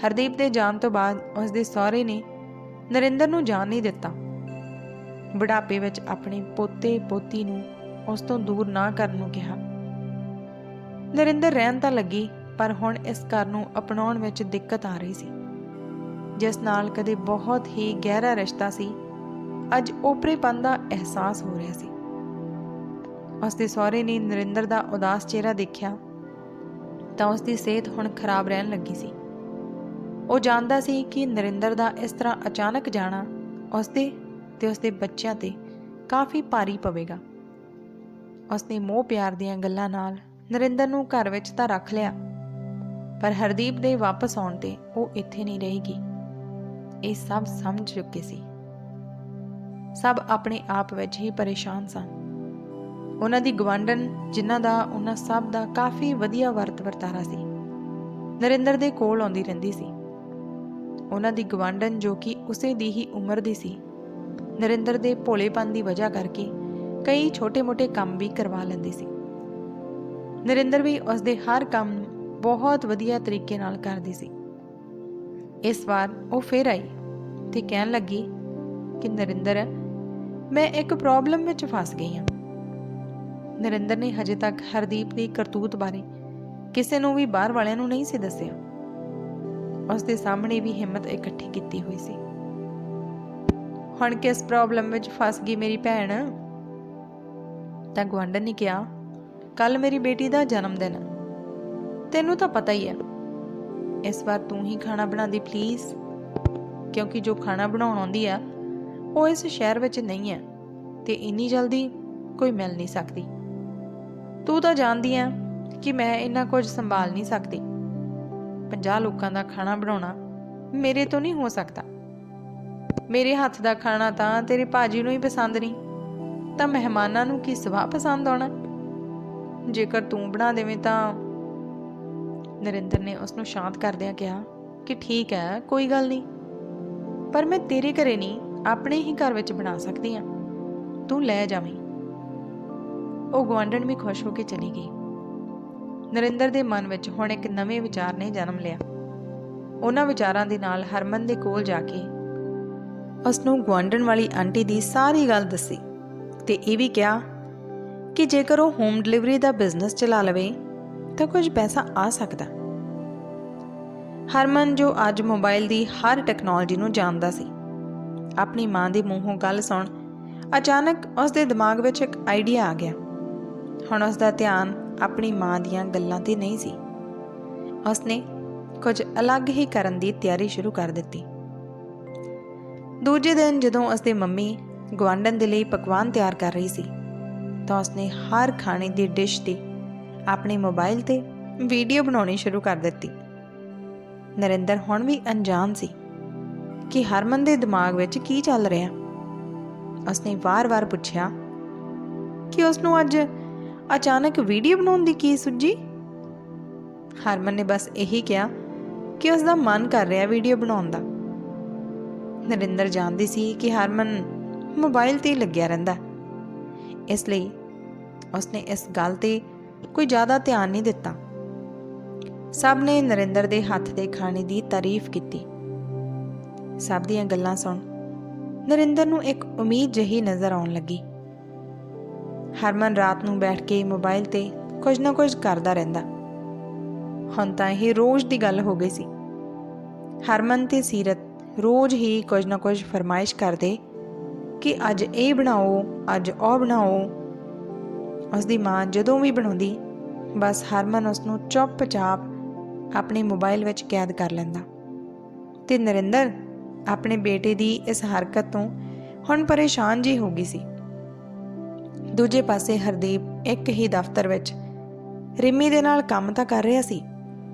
ਹਰਦੀਪ ਦੇ ਜਾਣ ਤੋਂ ਬਾਅਦ ਉਸਦੇ ਸਹੁਰੇ ਨੇ ਨਰਿੰਦਰ ਨੂੰ ਜਾਣ ਨਹੀਂ ਦਿੱਤਾ। ਬੁਢਾਪੇ ਵਿੱਚ ਆਪਣੇ ਪੋਤੇ ਪੋਤੀ ਨੂੰ ਉਸ ਤੋਂ ਦੂਰ ਨਾ ਕਰਨ ਨੂੰ ਕਿਹਾ। ਨਰਿੰਦਰ ਰਹਿਣ ਤਾਂ ਲੱਗੀ, ਪਰ ਹੁਣ ਇਸ ਘਰ ਨੂੰ ਅਪਣਾਉਣ ਵਿੱਚ ਦਿੱਕਤ ਆ ਰਹੀ ਸੀ। ਜਿਸ ਨਾਲ ਕਦੇ ਬਹੁਤ ਹੀ ਗਹਿਰਾ ਰਿਸ਼ਤਾ ਸੀ, ਅੱਜ ਓਪਰੇਪਨ ਦਾ ਅਹਿਸਾਸ ਹੋ ਰਿਹਾ ਸੀ। ਉਸਦੇ ਸਹੁਰੇ ਨੇ ਨਰਿੰਦਰ ਦਾ ਉਦਾਸ ਚਿਹਰਾ ਦੇਖਿਆ ਤਾਂ ਉਸਦੀ ਸਿਹਤ ਹੁਣ ਖਰਾਬ ਰਹਿਣ ਲੱਗੀ ਸੀ। ਉਹ ਜਾਣਦਾ ਸੀ ਕਿ ਨਰਿੰਦਰ ਦਾ ਇਸ ਤਰ੍ਹਾਂ ਅਚਾਨਕ ਜਾਣਾ ਉਸਦੇ ਤੇ ਉਸਦੇ ਬੱਚਿਆਂ ਤੇ ਕਾਫੀ ਭਾਰੀ ਪਵੇਗਾ। ਉਸਨੇ ਮੋਹ ਪਿਆਰ ਦੀਆਂ ਗੱਲਾਂ ਨਾਲ ਨਰਿੰਦਰ ਨੂੰ ਘਰ ਵਿੱਚ ਤਾਂ ਰੱਖ ਲਿਆ, ਪਰ ਹਰਦੀਪ ਦੇ ਵਾਪਸ ਆਉਣ ਤੇ ਉਹ ਇੱਥੇ ਨਹੀਂ ਰਹੇਗੀ। ਇਹ ਸਭ ਸਮਝ ਚੁੱਕੇ ਸੀ। ਸਭ ਆਪਣੇ ਆਪ ਵਿੱਚ ਹੀ ਪਰੇਸ਼ਾਨ ਸਨ। ਉਹਨਾਂ ਦੀ ਗਵਾਂਢਣ ਜਿਨ੍ਹਾਂ ਦਾ ਉਹਨਾਂ ਸਭ ਦਾ ਕਾਫੀ ਵਧੀਆ ਵਰਤਾਰਾ ਸੀ, ਨਰਿੰਦਰ ਦੇ ਕੋਲ ਆਉਂਦੀ ਰਹਿੰਦੀ ਸੀ। ਉਹਨਾਂ ਦੀ ਗਵਾਂਢਣ ਜੋ ਕਿ ਉਸੇ ਦੀ ਹੀ ਉਮਰ ਦੀ ਸੀ, ਨਰਿੰਦਰ ਦੇ ਭੋਲੇਪਨ ਦੀ ਵਜ੍ਹਾ ਕਰਕੇ ਕਈ ਛੋਟੇ-ਮੋਟੇ ਕੰਮ ਵੀ ਕਰਵਾ ਲੈਂਦੀ ਸੀ। ਨਰਿੰਦਰ ਵੀ ਉਸਦੇ ਹਰ ਕੰਮ ਬਹੁਤ ਵਧੀਆ ਤਰੀਕੇ ਨਾਲ ਕਰਦੀ ਸੀ। ਇਸ ਵਾਰ ਉਹ ਫਿਰ ਆਈ ਤੇ ਕਹਿਣ ਲੱਗੀ ਕਿ ਨਰਿੰਦਰ, ਮੈਂ ਇੱਕ ਪ੍ਰੋਬਲਮ ਵਿੱਚ ਫਸ ਗਈ ਹਾਂ। ਨਰਿੰਦਰ ਨੇ ਹਜੇ ਤੱਕ ਹਰਦੀਪ ਦੀ ਕਰਤੂਤ ਬਾਰੇ ਕਿਸੇ ਨੂੰ ਵੀ ਬਾਹਰ ਵਾਲਿਆਂ ਨੂੰ ਨਹੀਂ ਸੀ ਦੱਸਿਆ। ਉਸ ਦੇ ਸਾਹਮਣੇ ਵੀ ਹਿੰਮਤ ਇਕੱਠੀ ਕੀਤੀ ਹੋਈ ਸੀ। ਹੁਣ ਕਿਸ ਪ੍ਰੋਬਲਮ ਵਿੱਚ ਫਸ ਗਈ ਮੇਰੀ ਭੈਣ? ਤਾਂ ਗੁਆਂਢਣ ਨੇ ਕਿਹਾ, ਕੱਲ ਮੇਰੀ ਬੇਟੀ ਦਾ ਜਨਮ ਦਿਨ ਹੈ, ਤੈਨੂੰ ਤਾਂ ਪਤਾ ਹੀ ਹੈ। ਇਸ ਵਾਰ ਤੂੰ ਹੀ ਖਾਣਾ ਬਣਾਉਂਦੀ ਪਲੀਜ਼, ਕਿਉਂਕਿ ਜੋ ਖਾਣਾ ਬਣਾਉਣ ਆਉਂਦੀ ਆ ਉਹ ਇਸ ਸ਼ਹਿਰ ਵਿੱਚ ਨਹੀਂ ਹੈ ਤੇ ਇੰਨੀ ਜਲਦੀ ਕੋਈ ਮਿਲ ਨਹੀਂ ਸਕਦੀ। ਤੂੰ ਤਾਂ ਜਾਣਦੀ ਆ ਕਿ ਮੈਂ ਇੰਨਾ ਕੁਝ ਸੰਭਾਲ ਨਹੀਂ ਸਕਦੀ। 50 ਲੋਕਾਂ ਦਾ ਖਾਣਾ ਬਣਾਉਣਾ ਮੇਰੇ ਤੋਂ ਨਹੀਂ ਹੋ ਸਕਦਾ। ਮੇਰੇ ਹੱਥ ਦਾ ਖਾਣਾ ਤਾਂ ਤੇਰੇ ਭਾਜੀ ਨੂੰ ਹੀ ਪਸੰਦ ਨਹੀਂ, ਤਾਂ ਮਹਿਮਾਨਾਂ ਨੂੰ ਕੀ ਸਵਾਹ ਪਸੰਦ ਆਉਣਾ? ਜੇਕਰ ਤੂੰ ਬਣਾ ਦੇਵੇਂ ਤਾਂ। ਨਰਿੰਦਰ ਨੇ ਉਸ ਨੂੰ ਸ਼ਾਂਤ ਕਰਦਿਆਂ ਕਿਹਾ ਕਿ ਠੀਕ ਹੈ, ਕੋਈ ਗੱਲ ਨਹੀਂ, ਪਰ ਮੈਂ ਤੇਰੇ ਘਰੇ ਨਹੀਂ, ਆਪਣੇ ਹੀ ਘਰ ਵਿੱਚ ਬਣਾ ਸਕਦੀ ਹਾਂ, ਤੂੰ ਲੈ ਜਾਵੀਂ। ਉਹ ਗੁਆਂਢਣ ਵੀ ਖੁਸ਼ ਹੋ ਕੇ ਚਲੀ ਗਈ। ਨਰਿੰਦਰ ਦੇ ਮਨ ਵਿੱਚ ਹੁਣ ਇੱਕ ਨਵੇਂ ਵਿਚਾਰ ਨੇ ਜਨਮ ਲਿਆ। ਉਹਨਾਂ ਵਿਚਾਰਾਂ ਦੇ ਨਾਲ ਹਰਮਨ ਦੇ ਕੋਲ ਜਾ ਕੇ ਉਸ ਨੂੰ ਗੁਆਂਢਣ ਵਾਲੀ ਆਂਟੀ ਦੀ ਸਾਰੀ ਗੱਲ ਦੱਸੀ ਤੇ ਇਹ ਵੀ ਕਿਹਾ ਕਿ ਜੇਕਰ ਉਹ ਹੋਮ ਡਿਲੀਵਰੀ ਦਾ ਬਿਜ਼ਨਸ ਚਲਾ ਲਵੇ ਤਾਂ ਕੁਝ ਪੈਸਾ ਆ ਸਕਦਾ। ਹਰਮਨ, ਜੋ ਅੱਜ ਮੋਬਾਈਲ ਦੀ ਹਰ ਟੈਕਨੋਲੋਜੀ ਨੂੰ ਜਾਣਦਾ ਸੀ, ਆਪਣੀ ਮਾਂ ਦੇ ਮੂੰਹੋਂ ਗੱਲ ਸੁਣ ਅਚਾਨਕ ਉਸ ਦੇ ਦਿਮਾਗ ਵਿੱਚ ਇੱਕ ਆਈਡੀਆ ਆ ਗਿਆ। ਹੁਣ ਉਸ ਦਾ ਧਿਆਨ ਆਪਣੀ ਮਾਂ ਦੀਆਂ ਗੱਲਾਂ ਤੇ ਨਹੀਂ ਸੀ। ਉਸਨੇ ਕੁਝ ਅਲੱਗ ਹੀ ਕਰਨ ਦੀ ਤਿਆਰੀ ਸ਼ੁਰੂ ਕਰ ਦਿੱਤੀ। ਦੂਜੇ ਦਿਨ ਜਦੋਂ ਉਸਦੀ ਮੰਮੀ ਗੁਆਂਢਣ ਦੇ ਲਈ ਪਕਵਾਨ ਤਿਆਰ ਕਰ ਰਹੀ ਸੀ ਤਾਂ ਉਸਨੇ ਹਰ ਖਾਣੇ ਦੀ ਡਿਸ਼ ਦੀ ਆਪਣੇ ਮੋਬਾਈਲ ਤੇ ਵੀਡੀਓ ਬਣਾਉਣੀ ਸ਼ੁਰੂ ਕਰ ਦਿੱਤੀ। ਨਰਿੰਦਰ ਹੁਣ ਵੀ ਅਣਜਾਣ ਸੀ ਕਿ ਹਰਮਨ ਦੇ ਦਿਮਾਗ ਵਿੱਚ ਕੀ ਚੱਲ ਰਿਹਾ। ਉਸਨੇ ਵਾਰ-ਵਾਰ ਪੁੱਛਿਆ ਕਿ ਉਸਨੂੰ ਅੱਜ ਅਚਾਨਕ ਵੀਡੀਓ ਬਣਾਉਣ ਦੀ ਕੀ ਸੁੱਝੀ। ਹਰਮਨ ਨੇ ਬਸ ਇਹੀ ਕਿਹਾ ਕਿ ਉਸਦਾ ਮਨ ਕਰ ਰਿਹਾ ਵੀਡੀਓ ਬਣਾਉਣ ਦਾ। ਨਰਿੰਦਰ ਜਾਣਦੀ ਸੀ ਕਿ ਹਰਮਨ ਮੋਬਾਈਲ ਤੇ ਲੱਗਿਆ ਰਹਿੰਦਾ, ਇਸ ਲਈ ਉਸਨੇ ਇਸ ਗੱਲ ਤੇ ਕੋਈ ਜ਼ਿਆਦਾ ਧਿਆਨ ਨਹੀਂ ਦਿੱਤਾ। ਸਭ ਨੇ ਨਰਿੰਦਰ ਦੇ ਹੱਥ ਦੇ ਖਾਣੇ ਦੀ ਤਾਰੀਫ ਕੀਤੀ। ਸਭ ਦੀਆਂ ਗੱਲਾਂ ਸੁਣ ਨਰਿੰਦਰ ਨੂੰ ਇੱਕ ਉਮੀਦ ਜਿਹੀ ਨਜ਼ਰ ਆਉਣ ਲੱਗੀ। ਹਰਮਨ ਰਾਤ ਨੂੰ ਬੈਠ ਕੇ ਮੋਬਾਈਲ ਤੇ ਕੁਝ ਨਾ ਕੁਝ ਕਰਦਾ ਰਹਿੰਦਾ। ਹੁਣ ਤਾਂ ਇਹ ਰੋਜ਼ ਦੀ ਗੱਲ ਹੋ ਗਈ ਸੀ। ਹਰਮਨ ਤੇ ਸੀਰਤ ਰੋਜ਼ ਹੀ ਕੁਝ ਨਾ ਕੁਝ ਫਰਮਾਇਸ਼ ਕਰਦੇ ਕਿ ਅੱਜ ਇਹ ਬਣਾਓ, ਅੱਜ ਉਹ ਬਣਾਓ। ਉਸਦੀ ਮਾਂ ਜਦੋਂ ਵੀ ਬਣਾਉਂਦੀ, ਬਸ ਹਰਮਨ ਉਸਨੂੰ ਚੁੱਪ-ਚਾਪ ਆਪਣੇ ਮੋਬਾਈਲ ਵਿੱਚ ਕੈਦ ਕਰ ਲੈਂਦਾ ਤੇ ਨਰਿੰਦਰ ਆਪਣੇ ਬੇਟੇ ਦੀ ਇਸ ਹਰਕਤ ਤੋਂ ਹੁਣ ਪਰੇਸ਼ਾਨ ਜੀ ਹੋ ਗਈ ਸੀ। ਦੂਜੇ ਪਾਸੇ ਹਰਦੀਪ ਇੱਕ ਹੀ ਦਫ਼ਤਰ ਵਿੱਚ ਰਿੰਮੀ ਦੇ ਨਾਲ ਕੰਮ ਤਾਂ ਕਰ ਰਿਹਾ ਸੀ,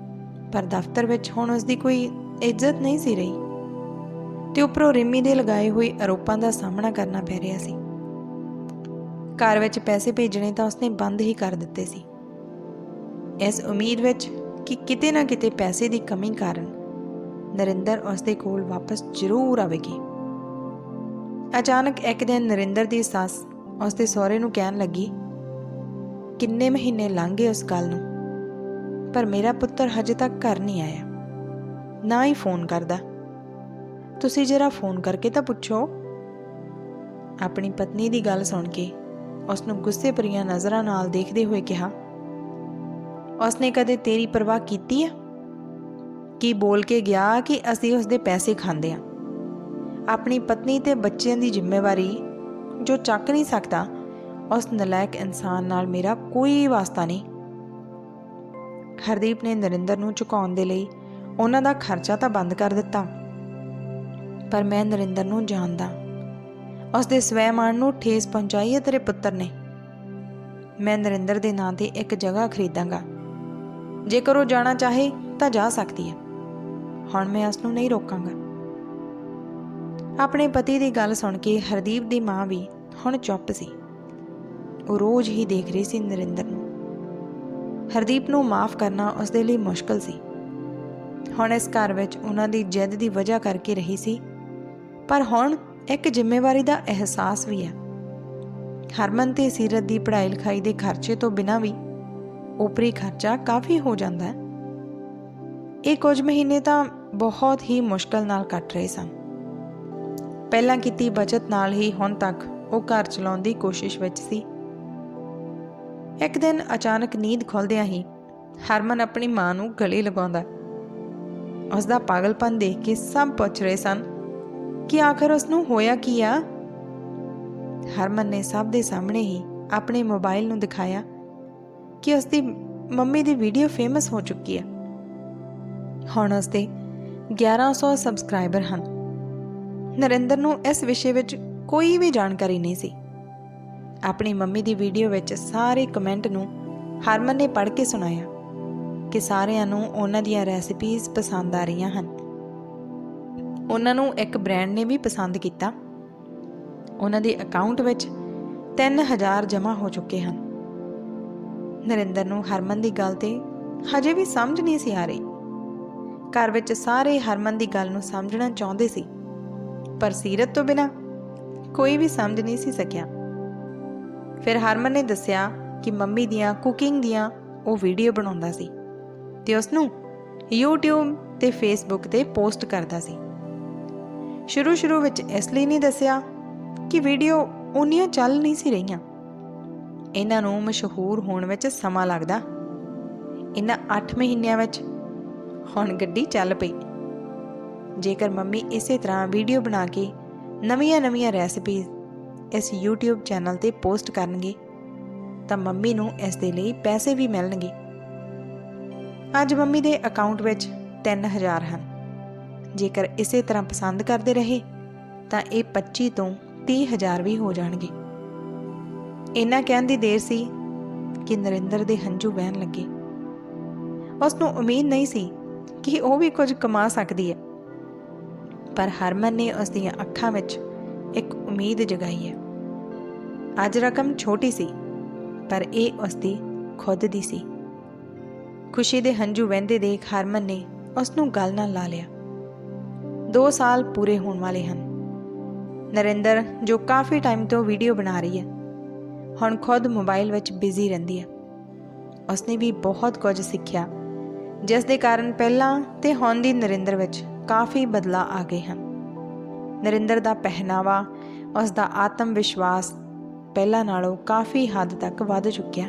ਪਰ ਦਫ਼ਤਰ ਵਿੱਚ ਹੁਣ ਉਸਦੀ ਕੋਈ ਇੱਜ਼ਤ ਨਹੀਂ ਸੀ ਰਹੀ ਤੇ ਉੱਪਰੋਂ ਰਿੰਮੀ ਦੇ ਲਗਾਏ ਹੋਏ ਆਰੋਪਾਂ ਦਾ ਸਾਹਮਣਾ ਕਰਨਾ ਪੈ ਰਿਹਾ ਸੀ। ਘਰ ਵਿੱਚ ਪੈਸੇ ਭੇਜਣੇ ਤਾਂ ਉਸਨੇ ਬੰਦ ਹੀ ਕਰ ਦਿੱਤੇ ਸੀ, ਇਸ ਉਮੀਦ ਵਿੱਚ ਕਿ ਕਿਤੇ ਨਾ ਕਿਤੇ ਪੈਸੇ ਦੀ ਕਮੀ ਕਾਰਨ ਨਰਿੰਦਰ ਉਸਦੇ ਕੋਲ ਵਾਪਸ ਜ਼ਰੂਰ ਆਵੇਗੀ। ਅਚਾਨਕ ਇੱਕ ਦਿਨ ਨਰਿੰਦਰ ਦੀ ਸੱਸ ਉਸਦੇ ਸਹੁਰੇ ਨੂੰ ਕਹਿਣ ਲੱਗੀ, ਕਿੰਨੇ ਮਹੀਨੇ ਲੰਘ ਗਏ ਉਸ ਗੱਲ ਨੂੰ, ਪਰ ਮੇਰਾ ਪੁੱਤਰ ਹਜੇ ਤੱਕ ਘਰ ਨਹੀਂ ਆਇਆ, ਨਾ ਹੀ ਫੋਨ ਕਰਦਾ। ਤੁਸੀਂ ਜਰਾ ਫੋਨ ਕਰਕੇ ਤਾਂ ਪੁੱਛੋ। ਆਪਣੀ ਪਤਨੀ ਦੀ ਗੱਲ ਸੁਣ ਕੇ ਉਸ ਨੂੰ ਗੁੱਸੇ ਭਰੀਆਂ ਨਜ਼ਰਾਂ ਨਾਲ ਦੇਖਦੇ ਹੋਏ ਕਿਹਾ, ਉਸਨੇ ਕਦੇ ਤੇਰੀ ਪਰਵਾਹ ਕੀਤੀ ਹੈ? ਕੀ ਬੋਲ ਕੇ ਗਿਆ ਕਿ ਅਸੀਂ ਉਸਦੇ ਪੈਸੇ ਖਾਂਦੇ ਹਾਂ? ਆਪਣੀ ਪਤਨੀ ਤੇ ਬੱਚਿਆਂ ਦੀ ਜ਼ਿੰਮੇਵਾਰੀ ਜੋ ਚੱਕ ਨਹੀਂ ਸਕਦਾ, ਉਸ ਨਲਾਇਕ ਇਨਸਾਨ ਨਾਲ ਮੇਰਾ ਕੋਈ ਵਾਸਤਾ ਨਹੀਂ। ਹਰਦੀਪ ਨੇ ਨਰਿੰਦਰ ਨੂੰ ਝੁਕਾਉਣ ਦੇ ਲਈ ਉਹਨਾਂ ਦਾ ਖਰਚਾ ਤਾਂ ਬੰਦ ਕਰ ਦਿੱਤਾ, ਪਰ ਮੈਂ ਨਰਿੰਦਰ ਨੂੰ ਜਾਣਦਾ, ਉਸਦੇ ਸਵੈਮਾਨ ਨੂੰ ਠੇਸ ਪਹੁੰਚਾਈ ਹੈ ਤੇਰੇ ਪੁੱਤਰ ਨੇ। ਮੈਂ ਨਰਿੰਦਰ ਦੇ ਨਾਂ ਤੇ ਇੱਕ ਜਗ੍ਹਾ ਖਰੀਦਾਂਗਾ, ਜੇਕਰ ਉਹ ਜਾਣਾ ਚਾਹੇ ਤਾਂ ਜਾ ਸਕਦੀ ਹੈ, ਹੁਣ ਮੈਂ ਉਸ ਨੂੰ ਨਹੀਂ ਰੋਕਾਂਗਾ। ਆਪਣੇ ਪਤੀ ਦੀ ਗੱਲ ਸੁਣ ਕੇ ਹਰਦੀਪ ਦੀ ਮਾਂ ਵੀ ਹੁਣ ਚੁੱਪ ਸੀ। ਉਹ ਰੋਜ਼ ਹੀ ਦੇਖ ਰਹੀ ਸੀ ਨਰਿੰਦਰ ਨੂੰ। ਹਰਦੀਪ ਨੂੰ ਮਾਫ ਕਰਨਾ ਉਸਦੇ ਲਈ ਮੁਸ਼ਕਲ ਸੀ। ਹੁਣ ਇਸ ਘਰ ਵਿੱਚ ਉਹਨਾਂ ਦੀ ਜਿੱਦ ਦੀ ਵਜ੍ਹਾ ਕਰਕੇ ਰਹੀ ਸੀ, ਪਰ ਹੁਣ ਇੱਕ ਜ਼ਿੰਮੇਵਾਰੀ ਦਾ ਅਹਿਸਾਸ ਵੀ ਹੈ। ਹਰਮਨ ਤੇ ਸੀਰਤ ਦੀ ਪੜ੍ਹਾਈ ਲਿਖਾਈ ਦੇ ਖਰਚੇ ਤੋਂ ਬਿਨਾਂ ਵੀ ਓਪਰੀ ਖਰਚਾ ਕਾਫੀ ਹੋ ਜਾਂਦਾ ਹੈ। ਇਹ ਕੁਝ ਮਹੀਨੇ ਤਾਂ ਬਹੁਤ ਹੀ ਮੁਸ਼ਕਲ ਨਾਲ ਕੱਟ ਰਹੇ ਸਨ। ਪਹਿਲਾਂ ਕੀਤੀ ਬਚਤ ਨਾਲ ਹੀ ਹੁਣ ਤੱਕ ਉਹ ਘਰ ਚਲਾਉਣ ਦੀ ਕੋਸ਼ਿਸ਼ ਵਿੱਚ ਸੀ। ਇੱਕ ਦਿਨ ਅਚਾਨਕ ਨੀਂਦ ਖੁੱਲ੍ਹਦਿਆਂ ਹੀ ਹਰਮਨ ਆਪਣੀ ਮਾਂ ਨੂੰ ਗਲੇ ਲਗਾਉਂਦਾ। ਉਸ ਦਾ ਪਾਗਲਪਨ ਦੇਖ ਕੇ ਸਭ ਪੁੱਛ ਰਹੇ ਸਨ ਕਿ ਆਖਰ ਉਸ ਨੂੰ ਹੋਇਆ ਕੀ ਆ। ਹਰਮਨ ਨੇ ਸਭ ਦੇ ਸਾਹਮਣੇ ਹੀ ਆਪਣੇ ਮੋਬਾਈਲ ਨੂੰ ਦਿਖਾਇਆ ਕਿ ਉਸ ਦੀ ਮੰਮੀ ਦੀ ਵੀਡੀਓ ਫੇਮਸ ਹੋ ਚੁੱਕੀ ਹੈ। ਹੁਣ ਉਸ ਦੇ 1100 ਸਬਸਕ੍ਰਾਈਬਰ ਹਨ। ਨਰਿੰਦਰ ਨੂੰ ਇਸ ਵਿਸ਼ੇ ਵਿੱਚ ਕੋਈ ਵੀ ਜਾਣਕਾਰੀ ਨਹੀਂ ਸੀ। ਆਪਣੀ ਮੰਮੀ ਦੀ ਵੀਡੀਓ ਵਿੱਚ ਸਾਰੇ ਕਮੈਂਟ ਨੂੰ ਹਰਮਨ ਨੇ ਪੜ੍ਹ ਕੇ ਸੁਣਾਇਆ ਕਿ ਸਾਰਿਆਂ ਨੂੰ ਉਹਨਾਂ ਦੀਆਂ ਰੈਸਿਪੀਜ਼ ਪਸੰਦ ਆ ਰਹੀਆਂ ਹਨ। ਉਹਨਾਂ ਨੂੰ ਇੱਕ ਬ੍ਰਾਂਡ ਨੇ ਵੀ ਪਸੰਦ ਕੀਤਾ। ਉਹਨਾਂ ਦੇ ਅਕਾਊਂਟ ਵਿੱਚ 3000 ਜਮ੍ਹਾਂ ਹੋ ਚੁੱਕੇ ਹਨ। ਨਰਿੰਦਰ ਨੂੰ ਹਰਮਨ ਦੀ ਗੱਲ ਤੇ ਹਜੇ ਵੀ ਸਮਝ ਨਹੀਂ ਸੀ ਆ ਰਹੀ। ਘਰ ਵਿੱਚ ਸਾਰੇ ਹਰਮਨ ਦੀ ਗੱਲ ਨੂੰ ਸਮਝਣਾ ਚਾਹੁੰਦੇ ਸੀ, ਪਰ ਸੀਰਤ ਤੋਂ ਬਿਨਾਂ ਕੋਈ ਵੀ ਸਮਝ ਨਹੀਂ ਸੀ ਸਕਿਆ। ਫਿਰ ਹਰਮਨ ਨੇ ਦੱਸਿਆ ਕਿ ਮੰਮੀ ਦੀਆਂ ਕੁਕਿੰਗ ਦੀਆਂ ਉਹ ਵੀਡੀਓ ਬਣਾਉਂਦਾ ਸੀ ਤੇ ਉਸ ਨੂੰ YouTube ਤੇ Facebook ਤੇ ਪੋਸਟ ਕਰਦਾ ਸੀ। ਸ਼ੁਰੂ ਵਿੱਚ ਇਸ ਲਈ ਨਹੀਂ ਦੱਸਿਆ ਕਿ ਵੀਡੀਓ ਉਨੀਆਂ ਚੱਲ ਨਹੀਂ ਸੀ ਰਹੀਆਂ। ਇਹਨਾਂ ਨੂੰ ਮਸ਼ਹੂਰ ਹੋਣ ਵਿੱਚ ਸਮਾਂ ਲੱਗਦਾ। ਇਹਨਾਂ 8 ਮਹੀਨਿਆਂ ਵਿੱਚ ਹੁਣ ਗੱਡੀ ਚੱਲ ਪਈ। ਜੇਕਰ ਮੰਮੀ ਇਸੇ ਤਰ੍ਹਾਂ ਵੀਡੀਓ ਬਣਾ ਕੇ ਨਵੀਆਂ ਰੈਸਿਪੀਜ਼ ਇਸ YouTube ਚੈਨਲ ਤੇ ਪੋਸਟ ਕਰਨਗੇ ਤਾਂ ਮੰਮੀ ਨੂੰ ਇਸ ਦੇ ਲਈ ਪੈਸੇ ਵੀ ਮਿਲਣਗੇ। ਅੱਜ ਮੰਮੀ ਦੇ ਅਕਾਊਂਟ ਵਿੱਚ 3000 ਹਨ। ਜੇਕਰ ਇਸੇ ਤਰ੍ਹਾਂ ਪਸੰਦ ਕਰਦੇ ਰਹੇ ਤਾਂ ਇਹ 25 ਤੋਂ 30,000 ਵੀ ਹੋ ਜਾਣਗੇ। ਇੰਨਾ ਕਹਿਣ ਦੀ ਦੇਰ ਸੀ ਕਿ ਨਰਿੰਦਰ ਦੇ ਹੰਝੂ ਵਹਿਣ ਲੱਗੇ। ਉਸ ਨੂੰ ਉਮੀਦ ਨਹੀਂ ਸੀ ਕਿ ਉਹ ਵੀ ਕੁਝ ਕਮਾ ਸਕਦੀ ਹੈ, ਪਰ ਹਰਮਨ ਨੇ ਉਸ ਦੀਆਂ ਅੱਖਾਂ ਵਿੱਚ ਇੱਕ ਉਮੀਦ ਜਗਾਈ ਹੈ। ਅੱਜ ਰਕਮ ਛੋਟੀ ਸੀ, ਪਰ ਇਹ ਉਸ ਦੀ ਖੁਦ ਦੀ ਸੀ। ਖੁਸ਼ੀ ਦੇ ਹੰਝੂ ਵਹਿੰਦੇ ਦੇਖ ਹਰਮਨ ਨੇ ਉਸ ਨੂੰ ਗਲ ਨਾਲ ਲਾ ਲਿਆ। 2 ਸਾਲ ਪੂਰੇ ਹੋਣ ਵਾਲੇ ਹਨ। ਨਰਿੰਦਰ, ਜੋ ਕਾਫੀ ਟਾਈਮ ਤੋਂ ਵੀਡੀਓ ਬਣਾ ਰਹੀ ਹੈ, ਹੁਣ ਖੁਦ ਮੋਬਾਈਲ ਵਿੱਚ ਬਿਜ਼ੀ ਰਹਿੰਦੀ ਹੈ। ਉਸਨੇ ਵੀ ਬਹੁਤ ਕੁਝ ਸਿੱਖਿਆ, ਜਿਸ ਦੇ ਕਾਰਨ ਪਹਿਲਾਂ ਤੇ ਹੁਣ ਦੀ ਨਰਿੰਦਰ ਵਿੱਚ ਕਾਫੀ ਬਦਲਾਅ ਆ ਗਏ ਹਨ। ਨਰਿੰਦਰ ਦਾ ਪਹਿਨਾਵਾ, ਉਸ ਦਾ ਆਤਮ ਵਿਸ਼ਵਾਸ ਪਹਿਲਾਂ ਨਾਲੋਂ ਕਾਫੀ ਹੱਦ ਤੱਕ ਵੱਧ ਚੁੱਕਿਆ।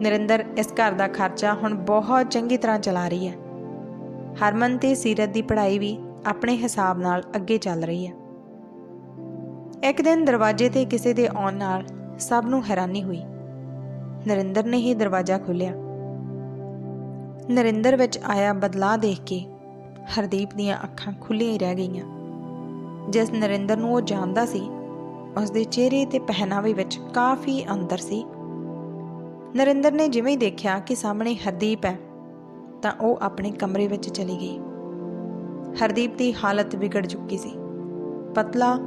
ਨਰਿੰਦਰ ਇਸ ਘਰ ਦਾ ਖਰਚਾ ਹੁਣ ਬਹੁਤ ਚੰਗੀ ਤਰ੍ਹਾਂ ਚਲਾ ਰਹੀ ਹੈ। ਹਰਮਨ ਤੇ ਸੀਰਤ ਦੀ ਪੜ੍ਹਾਈ ਵੀ ਆਪਣੇ ਹਿਸਾਬ ਨਾਲ ਅੱਗੇ ਚੱਲ ਰਹੀ ਹੈ। ਇੱਕ ਦਿਨ ਦਰਵਾਜ਼ੇ ਤੇ ਕਿਸੇ ਦੇ ਆਉਣ ਨਾਲ ਸਭ ਨੂੰ ਹੈਰਾਨੀ ਹੋਈ। ਨਰਿੰਦਰ ਨੇ ਹੀ ਦਰਵਾਜ਼ਾ ਖੋਲ੍ਹਿਆ। ਨਰਿੰਦਰ ਵਿੱਚ ਆਇਆ ਬਦਲਾਅ ਦੇਖ ਕੇ ਹਰਦੀਪ ਦੀਆਂ ਅੱਖਾਂ ਖੁੱਲ੍ਹੀਆਂ ਹੀ ਰਹਿ ਗਈਆਂ। ਜਿਸ ਨਰਿੰਦਰ ਨੂੰ ਉਹ ਜਾਣਦਾ ਸੀ, ਉਸ ਦੇ ਚਿਹਰੇ ਤੇ ਪਹਿਨਾਵੇ ਵਿੱਚ ਕਾਫੀ ਅੰਤਰ ਸੀ। ਨਰਿੰਦਰ ਨੇ ਜਿਵੇਂ ਹੀ ਦੇਖਿਆ ਕਿ ਸਾਹਮਣੇ ਹਰਦੀਪ ਹੈ ਤਾਂ ਉਹ ਆਪਣੇ ਕਮਰੇ ਵਿੱਚ ਚਲੀ ਗਈ। ਹਰਦੀਪ ਦੀ ਹਾਲਤ ਵਿਗੜ ਚੁੱਕੀ ਸੀ। ਪਤਲਾ,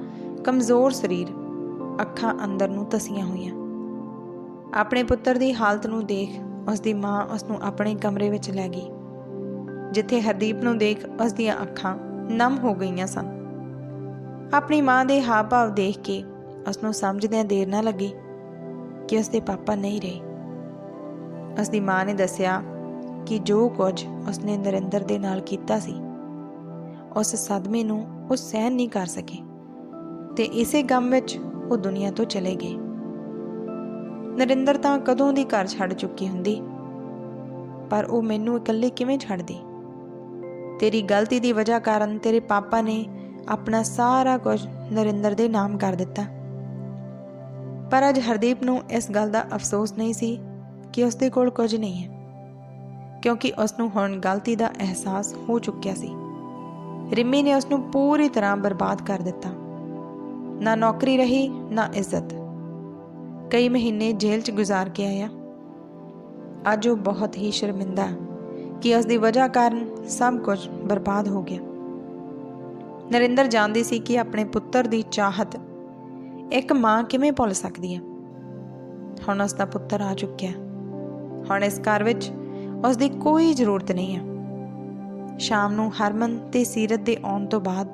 ਕਮਜ਼ੋਰ ਸਰੀਰ, ਅੱਖਾਂ ਅੰਦਰ ਨੂੰ ਧਸੀਆਂ ਹੋਈਆਂ। ਆਪਣੇ ਪੁੱਤਰ ਦੀ ਹਾਲਤ ਨੂੰ ਦੇਖ ਉਸ ਦੀ ਮਾਂ ਉਸ ਨੂੰ ਆਪਣੇ ਕਮਰੇ ਵਿੱਚ ਲੈ ਗਈ, ਜਿੱਥੇ ਹਰਦੀਪ ਨੂੰ ਦੇਖ ਉਸ ਦੀਆਂ ਅੱਖਾਂ ਨਮ ਹੋ ਗਈਆਂ ਸਨ। ਆਪਣੀ ਮਾਂ ਦੇ ਹਾਵ ਭਾਵ ਦੇਖ ਕੇ ਉਸ ਨੂੰ ਸਮਝਦਿਆਂ ਦੇਰ ਨਾ ਲੱਗੀ ਕਿ ਉਸ ਦੇ ਪਾਪਾ ਨਹੀਂ ਰਹੇ। ਉਸ ਦੀ ਮਾਂ ਨੇ ਦੱਸਿਆ ਕਿ ਜੋ ਕੁਝ ਉਸਨੇ ਨਰਿੰਦਰ ਦੇ ਨਾਲ ਕੀਤਾ ਸੀ, ਉਸ ਸਦਮੇ ਨੂੰ ਉਹ ਸਹਿਣ ਨਹੀਂ ਕਰ ਸਕੇ ਤੇ ਇਸੇ ਗਮ ਵਿੱਚ ਉਹ ਦੁਨੀਆ ਤੋਂ ਚਲੇ ਗਏ। ਨਰਿੰਦਰ ਤਾਂ ਕਦੋਂ ਦੀ ਘਰ ਛੱਡ ਚੁੱਕੀ ਹੁੰਦੀ, ਪਰ ਉਹ ਮੈਨੂੰ ਇਕੱਲੇ ਕਿਵੇਂ ਛੱਡਦੀ। ਤੇਰੀ ਗਲਤੀ ਦੀ ਵਜ੍ਹਾ ਕਾਰਨ ਤੇਰੇ ਪਾਪਾ ਨੇ ਆਪਣਾ ਸਾਰਾ ਕੁਝ ਨਰਿੰਦਰ ਦੇ ਨਾਮ ਕਰ ਦਿੱਤਾ। ਪਰ ਅੱਜ ਹਰਦੀਪ ਨੂੰ ਇਸ ਗੱਲ ਦਾ ਅਫਸੋਸ ਨਹੀਂ ਸੀ ਕਿ ਉਸ ਦੇ ਕੋਲ ਕੁਝ ਨਹੀਂ ਹੈ, ਕਿਉਂਕਿ ਉਸ ਨੂੰ ਹੁਣ ਗਲਤੀ ਦਾ ਅਹਿਸਾਸ ਹੋ ਚੁੱਕਿਆ ਸੀ। ਰਿੰਮੀ ਨੇ ਉਸ ਨੂੰ ਪੂਰੀ ਤਰ੍ਹਾਂ ਬਰਬਾਦ ਕਰ ਦਿੱਤਾ। ਨਾ ਨੌਕਰੀ ਰਹੀ, ਨਾ ਇੱਜ਼ਤ। ਕਈ ਮਹੀਨੇ ਜੇਲ੍ਹ 'ਚ ਗੁਜ਼ਾਰ ਕੇ ਆਇਆ। ਅੱਜ ਉਹ ਬਹੁਤ ਹੀ ਸ਼ਰਮਿੰਦਾ ਕਿ ਉਸ ਦੀ ਵਜ੍ਹਾ ਕਾਰਨ ਸਭ ਕੁਝ ਬਰਬਾਦ ਹੋ ਗਿਆ। ਨਰਿੰਦਰ ਜਾਣਦੀ ਸੀ ਕਿ ਆਪਣੇ ਪੁੱਤਰ ਦੀ ਚਾਹਤ ਇੱਕ ਮਾਂ ਕਿਵੇਂ ਭੁੱਲ ਸਕਦੀ ਹੈ। ਹੁਣ ਉਸ ਦਾ ਪੁੱਤਰ ਆ ਚੁੱਕਿਆ। ਹੁਣ ਇਸ ਘਰ ਵਿੱਚ ਉਸ ਦੀ ਕੋਈ ਜ਼ਰੂਰਤ ਨਹੀਂ ਹੈ। ਸ਼ਾਮ ਨੂੰ ਹਰਮਨ ਤੇ ਸੀਰਤ ਦੇ ਆਉਣ ਤੋਂ ਬਾਅਦ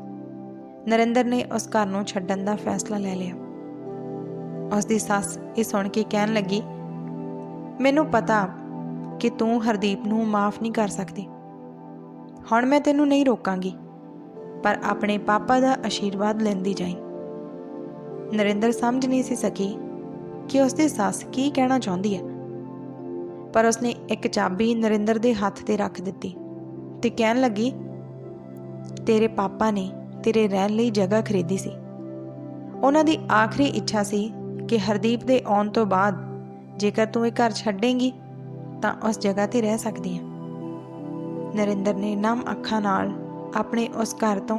ਨਰਿੰਦਰ ਨੇ ਉਸ ਘਰ ਨੂੰ ਛੱਡਣ ਦਾ ਫੈਸਲਾ ਲੈ ਲਿਆ। ਉਸ ਦੀ ਸੱਸ ਇਹ ਸੁਣ ਕੇ ਕਹਿਣ ਲੱਗੀ, ਮੈਨੂੰ ਪਤਾ ਕਿ ਤੂੰ ਹਰਦੀਪ ਨੂੰ ਮਾਫ਼ ਨਹੀਂ ਕਰ ਸਕਦੀ, ਹੁਣ मैं तेनू नहीं रोकांगी, पर अपने पापा का आशीर्वाद लैंदी जाई। नरिंदर समझ नहीं सी सकी कि उसकी सस की कहना चाहती है, पर उसने एक चाबी नरिंदर के हथ ते रख दी ते कहन लगी, तेरे पापा ने तेरे रहन लई जगह खरीदी सी। उन्हां दी आखिरी इच्छा सी कि हरदीप दे आउण तो बाद जेकर तू ये घर छड्डेंगी तां उस जगह ते रह सकदी है। नरिंदर ने नम अखां नाल अपने उस घर तो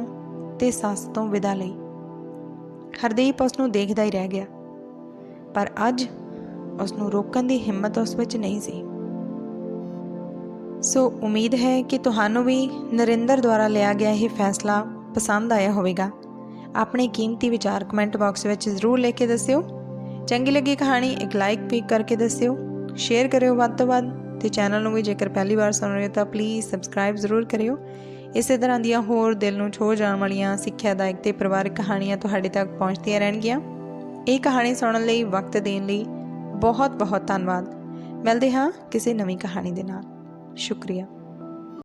ते सस तो विदा लई। हरदीप उसनूं देखदा ही रह गया, पर अज उसनूं रोकण दी हिम्मत उस विच नहीं सी। सो उम्मीद है कि तुहानूं भी नरिंदर द्वारा लिया गया यह फैसला पसंद आया होवेगा। अपने कीमती विचार कमेंट बॉक्स में जरूर लिख के दस्सिओ। चंगी लगी कहानी एक लाइक भी करके दस्सिओ, शेयर करियो वध तो वध, ते चैनल में भी जेकर पहली बार सुन रहे हो तो प्लीज़ सबसक्राइब जरूर करियो। इस तरह दियां होर दिल नूं छो जाण वालियां सिੱਖਿਆਦਾਇਕ ते परिवारक कहानियां तुहाडे तक पहुँचदियां रहणगीਆਂ। ਇਹ कहानी सुनने ਲਈ वक्त देने ਲਈ बहुत बहुत धन्यवाद। मिलते हाँ किसी नवीं कहानी दे नाल। शुक्रिया।